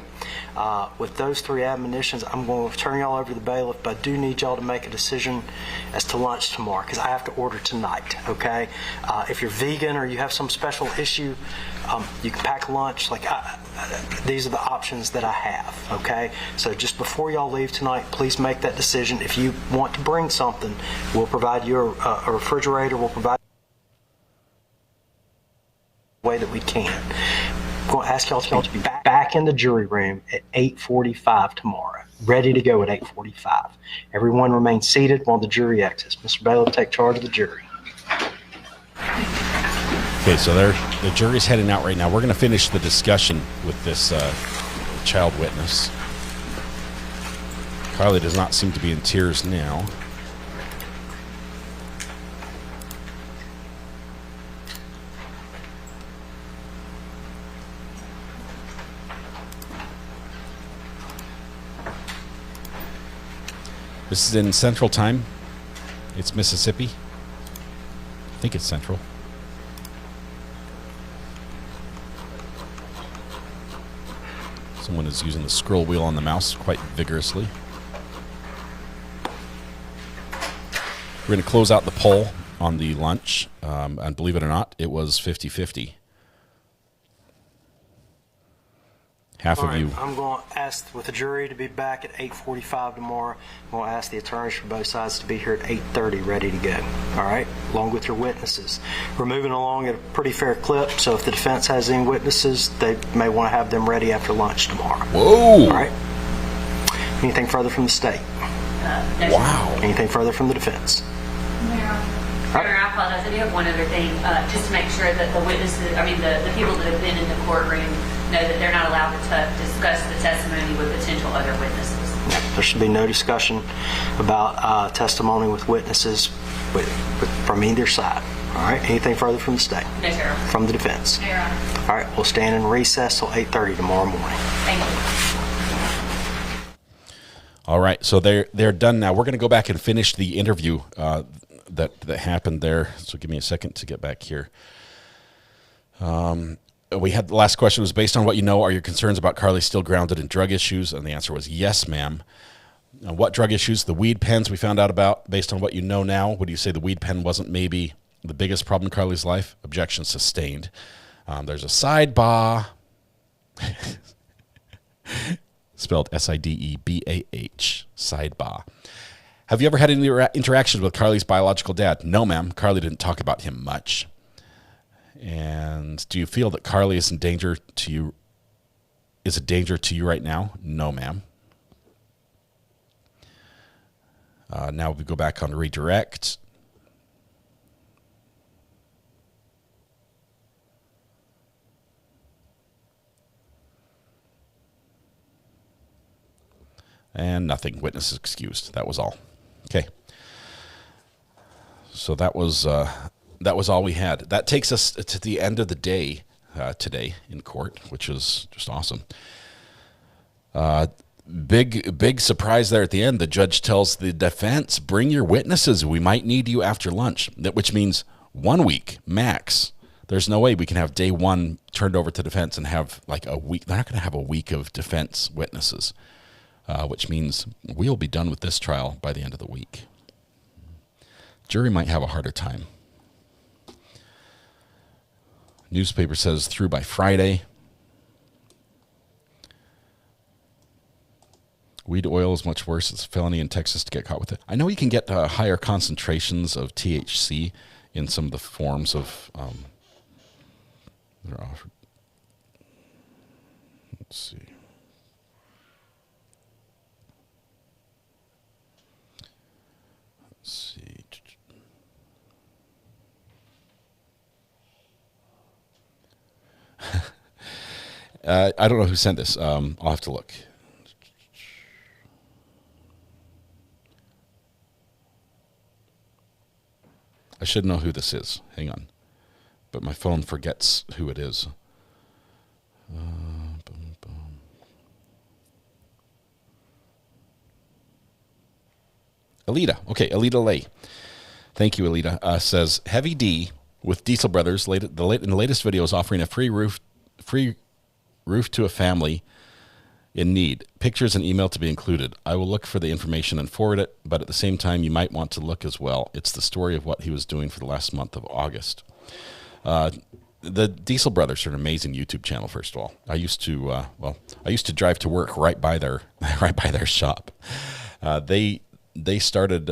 Speaker 16: With those three admonitions, I'm going to turn y'all over to the bailiff, but I do need y'all to make a decision as to lunch tomorrow because I have to order tonight, okay? If you're vegan or you have some special issue, you can pack lunch. These are the options that I have, okay? So just before y'all leave tonight, please make that decision. If you want to bring something, we'll provide you a refrigerator. We'll provide the way that we can. I'm going to ask y'all to be back in the jury room at 8:45 tomorrow, ready to go at 8:45. Everyone remain seated while the jury exits. Mr. Bailiff, take charge of the jury.
Speaker 3: Okay, so the jury's heading out right now. We're going to finish the discussion with this child witness. Carly does not seem to be in tears now. This is in Central Time. It's Mississippi. I think it's Central. Someone is using the scroll wheel on the mouse quite vigorously. We're going to close out the poll on the lunch, and believe it or not, it was 50-50. Half of you.
Speaker 16: I'm going to ask with the jury to be back at 8:45 tomorrow. I'm going to ask the attorneys for both sides to be here at 8:30 ready to go. All right? Along with your witnesses. We're moving along at a pretty fair clip, so if the defense has any witnesses, they may want to have them ready after lunch tomorrow.
Speaker 3: Whoa!
Speaker 16: All right? Anything further from the state?
Speaker 3: Wow.
Speaker 16: Anything further from the defense?
Speaker 17: Mayor, I apologize. I do have one other thing, just to make sure that the witnesses, the people that have been in the courtroom know that they're not allowed to discuss the testimony with potential other witnesses.
Speaker 16: There should be no discussion about testimony with witnesses from either side. All right? Anything further from the state?
Speaker 17: No, sir.
Speaker 16: From the defense?
Speaker 17: No, Your Honor.
Speaker 16: All right. We'll stand in recess till 8:30 tomorrow morning.
Speaker 17: Thank you.
Speaker 3: All right, so they're done now. We're going to go back and finish the interview that happened there. So give me a second to get back here. We had the last question was based on what you know. Are your concerns about Carly still grounded in drug issues? And the answer was yes, ma'am. What drug issues? The weed pens we found out about. Based on what you know now, would you say the weed pen wasn't maybe the biggest problem in Carly's life? Objection sustained. There's a sidebar. Spelled S-I-D-E-B-A-H. Sidebar. Have you ever had any interactions with Carly's biological dad? No, ma'am. Carly didn't talk about him much. And do you feel that Carly is in danger to you? Is a danger to you right now? No, ma'am. Now we go back on redirect. And nothing. Witness is excused. That was all. Okay. So that was that was all we had. That takes us to the end of the day today in court, which is just awesome. Big surprise there at the end. The judge tells the defense, bring your witnesses. We might need you after lunch, which means 1 week max. There's no way we can have day one turned over to defense and have like a week. They're not going to have a week of defense witnesses, which means we'll be done with this trial by the end of the week. Jury might have a harder time. Newspaper says through by Friday. Weed oil is much worse. It's a felony in Texas to get caught with it. I know you can get higher concentrations of THC in some of the forms of they're offered. Let's see. I don't know who sent this. I'll have to look. I should know who this is. Hang on. But my phone forgets who it is. Alita. Okay, Alita Lay. Thank you, Alita. Says, Heavy D with Diesel Brothers in the latest video is offering a free roof to a family in need. Pictures and email to be included. I will look for the information and forward it, but at the same time, you might want to look as well. It's the story of what he was doing for the last month of August. The Diesel Brothers are an amazing YouTube channel. First of all, I used to drive to work right by their shop. They started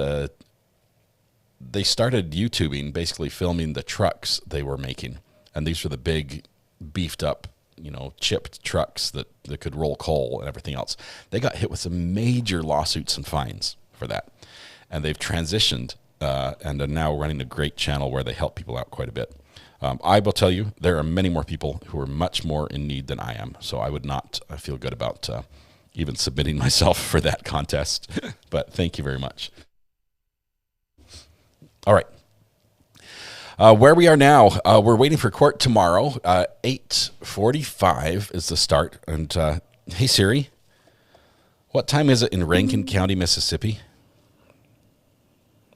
Speaker 3: YouTubing, basically filming the trucks they were making, and these were the big, beefed up, chipped trucks that could roll coal and everything else. They got hit with some major lawsuits and fines for that, and they've transitioned and are now running a great channel where they help people out quite a bit. I will tell you, there are many more people who are much more in need than I am, so I would not feel good about even submitting myself for that contest, but thank you very much. All right. Where we are now, we're waiting for court tomorrow. 8:45 is the start. And hey, Siri, what time is it in Rankin County, Mississippi?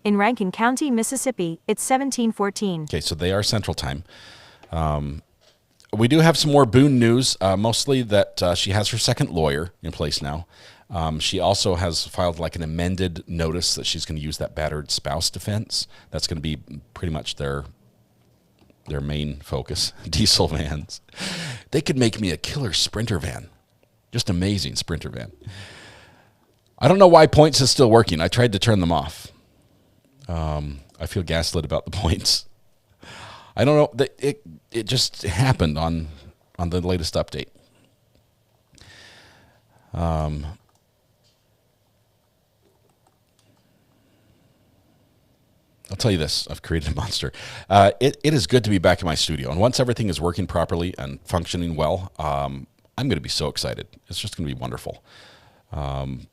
Speaker 5: In Rankin County, Mississippi, it's 17:14.
Speaker 3: Okay, so they are Central Time. We do have some more Boone news, mostly that she has her second lawyer in place now. She also has filed like an amended notice that she's going to use that battered spouse defense. That's going to be pretty much their main focus. Diesel vans. They could make me a killer Sprinter van. Just amazing Sprinter van. I don't know why points is still working. I tried to turn them off. I feel gaslit about the points. I don't know. It just happened on the latest update. I'll tell you this, I've created a monster. It is good to be back in my studio. And once everything is working properly and functioning well, I'm going to be so excited. It's just going to be wonderful. I've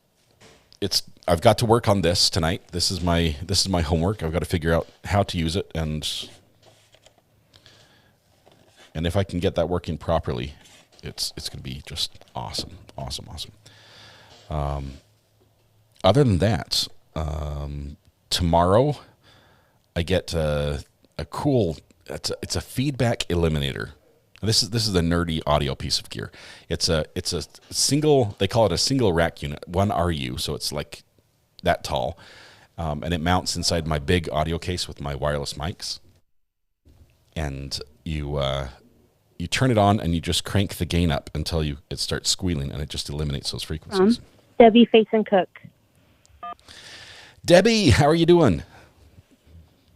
Speaker 3: got to work on this tonight. This is my homework. I've got to figure out how to use it, and if I can get that working properly, it's going to be just awesome. Other than that, tomorrow I get a cool. It's a feedback eliminator. This is a nerdy audio piece of gear. It's a single. They call it a single rack unit, 1 RU. So it's like that tall, and it mounts inside my big audio case with my wireless mics. And you turn it on and you just crank the gain up until it starts squealing, and it just eliminates those frequencies.
Speaker 9: Debbie Faison Cook.
Speaker 3: Debbie, how are you doing?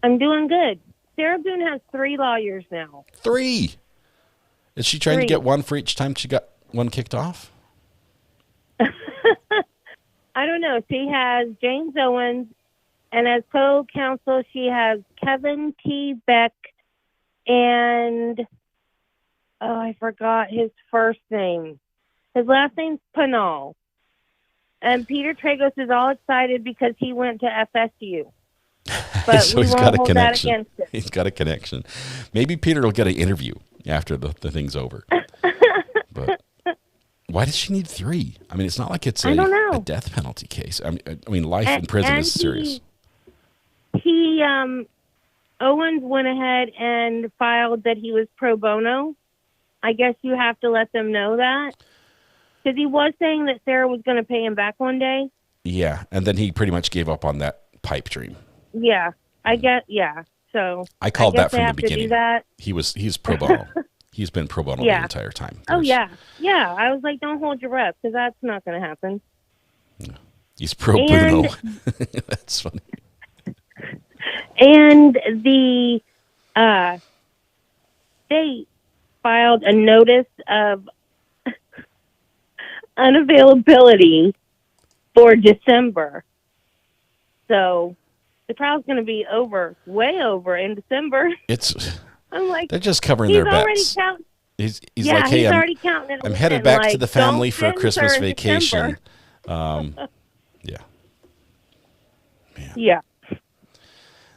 Speaker 9: I'm doing good. Sarah Boone has 3 lawyers now.
Speaker 3: 3? Is she trying to get one for each time she got one kicked off?
Speaker 9: I don't know. She has James Owens, and as co-counsel, she has Kevin T. Beck, and I forgot his first name. His last name's Pinal. And Peter Tragos is all excited because he went to FSU. But
Speaker 3: So
Speaker 9: we
Speaker 3: he's
Speaker 9: won't
Speaker 3: got a
Speaker 9: hold that
Speaker 3: connection.
Speaker 9: against him.
Speaker 3: He's got a connection. Maybe Peter will get an interview after the thing's over. But why does she need 3? I mean, it's not like it's
Speaker 9: I don't know.
Speaker 3: a death penalty case. I mean, life in prison is serious.
Speaker 9: Owens went ahead and filed that he was pro bono. I guess you have to let them know that. Because he was saying that Sarah was going to pay him back one day.
Speaker 3: Yeah, and then he pretty much gave up on that pipe dream.
Speaker 9: Yeah, I guess, yeah. So
Speaker 3: I called
Speaker 9: guess
Speaker 3: that from the
Speaker 9: have to do
Speaker 3: beginning.
Speaker 9: that.
Speaker 3: He's pro bono. He's been pro bono
Speaker 9: Yeah.
Speaker 3: the entire time.
Speaker 9: Oh, yeah. Yeah, I was like, don't hold your breath, because that's not going to happen.
Speaker 3: He's pro bono. That's funny.
Speaker 9: And the state filed a notice of unavailability for December. So the trial's going to be way over in December. I'm like,
Speaker 3: they're just covering
Speaker 9: he's
Speaker 3: their
Speaker 9: already
Speaker 3: bets.
Speaker 9: count-
Speaker 3: He's
Speaker 9: yeah,
Speaker 3: like, hey,
Speaker 9: he's
Speaker 3: I'm,
Speaker 9: already counting it.
Speaker 3: I'm headed back to
Speaker 9: like,
Speaker 3: the family
Speaker 9: don't
Speaker 3: for a
Speaker 9: send
Speaker 3: Christmas
Speaker 9: her in
Speaker 3: vacation.
Speaker 9: December.
Speaker 3: Yeah.
Speaker 9: Yeah.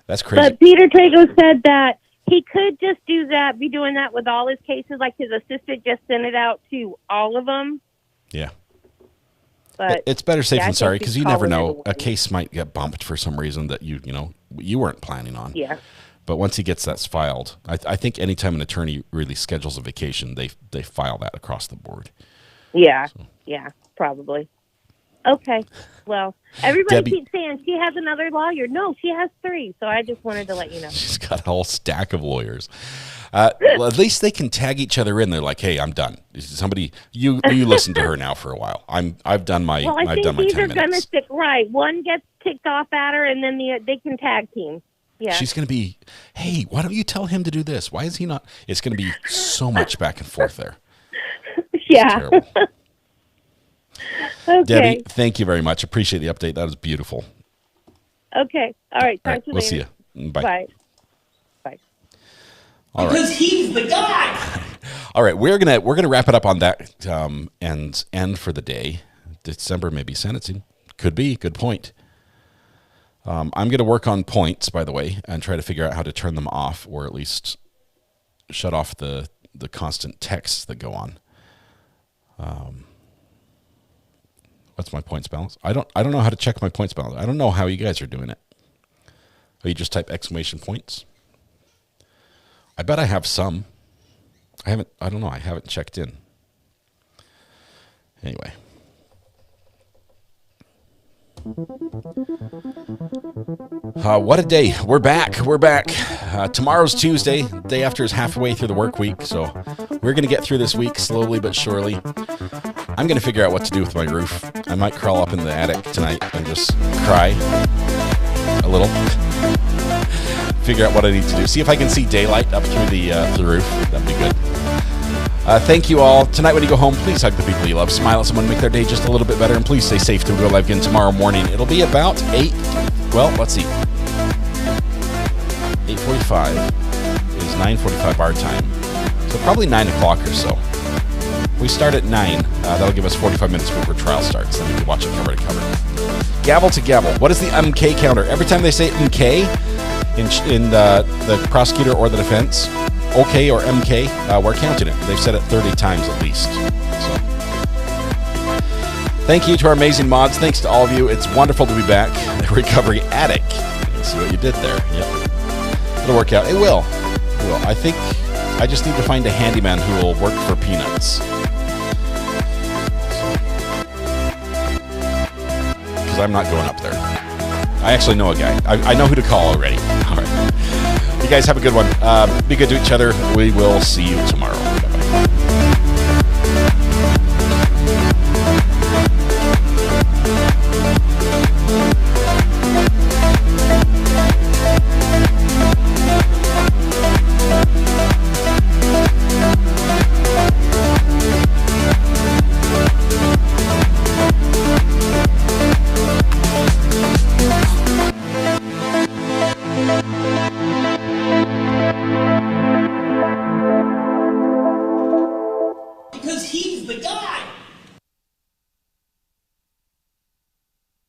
Speaker 3: That's crazy.
Speaker 9: But Peter Tago said that he could just do that, be doing that with all his cases. Like his assistant just sent it out to all of them.
Speaker 3: Yeah.
Speaker 9: But
Speaker 3: it's better safe
Speaker 9: yeah, I
Speaker 3: than sorry,
Speaker 9: think
Speaker 3: because
Speaker 9: he's
Speaker 3: you never
Speaker 9: calling
Speaker 3: know. A case might get bumped for some reason that you weren't planning on.
Speaker 9: Yeah.
Speaker 3: But once he gets that filed, I think anytime an attorney really schedules a vacation, they file that across the board.
Speaker 9: Yeah. Yeah, probably. Okay. Well, everybody
Speaker 3: Debbie-
Speaker 9: keeps saying she has another lawyer. No, she has 3. So I just wanted to let you know.
Speaker 3: She's got a whole stack of lawyers. Well, at least they can tag each other in. They're like, "Hey, I'm done. Somebody, you listen to her now for a while. I've done my
Speaker 9: Well, I
Speaker 3: I've
Speaker 9: think
Speaker 3: done my
Speaker 9: these
Speaker 3: 10
Speaker 9: are going to
Speaker 3: minutes."
Speaker 9: stick right. One gets ticked off at her, and then they can tag team. Yeah.
Speaker 3: She's going to be, "Hey, why don't you tell him to do this? Why is he not?" It's going to be so much back and forth there.
Speaker 9: Yeah. Okay.
Speaker 3: Debbie, thank you very much. Appreciate the update. That was beautiful.
Speaker 9: Okay. All right.
Speaker 3: All
Speaker 9: Talk
Speaker 3: right,
Speaker 9: to you
Speaker 3: we'll
Speaker 9: later.
Speaker 3: see you. Bye.
Speaker 9: Bye. Bye.
Speaker 3: All right.
Speaker 2: Because he's the guy.
Speaker 3: All right, we're gonna wrap it up on that and end for the day. December may be sentencing. Could be. Good point. I'm going to work on points, by the way, and try to figure out how to turn them off, or at least shut off the constant texts that go on. What's my points balance? I don't know how to check my points balance. I don't know how you guys are doing it. Oh, you just type exclamation points? I bet I have some. I don't know. I haven't checked in. Anyway. What a day. We're back. Tomorrow's Tuesday. The day after is halfway through the work week. So we're going to get through this week slowly but surely. I'm going to figure out what to do with my roof. I might crawl up in the attic tonight and just cry a little. Figure out what I need to do. See if I can see daylight up through the roof. That'd be good. Thank you all. Tonight when you go home, please hug the people you love. Smile at someone, make their day just a little bit better. And please stay safe till we go live again tomorrow morning. It'll be about 8. Well, let's see. 8:45 is 9:45 our time. So probably 9 o'clock or so. We start at 9. That'll give us 45 minutes before trial starts. Then we can watch it cover to cover. Gavel to gavel. What is the MK counter? Every time they say MK in the prosecutor or the defense, OK or MK, we're counting it. They've said it 30 times at least. So, thank you to our amazing mods. Thanks to all of you. It's wonderful to be back. The Recovery Addict. You see what you did there. Yep. It'll work out. It will. It will. I think I just need to find a handyman who will work for peanuts. Because I'm not going up there. I actually know a guy. I know who to call already. All right. You guys have a good one. Be good to each other. We will see you tomorrow. Bye-bye.
Speaker 2: Because he's the guy.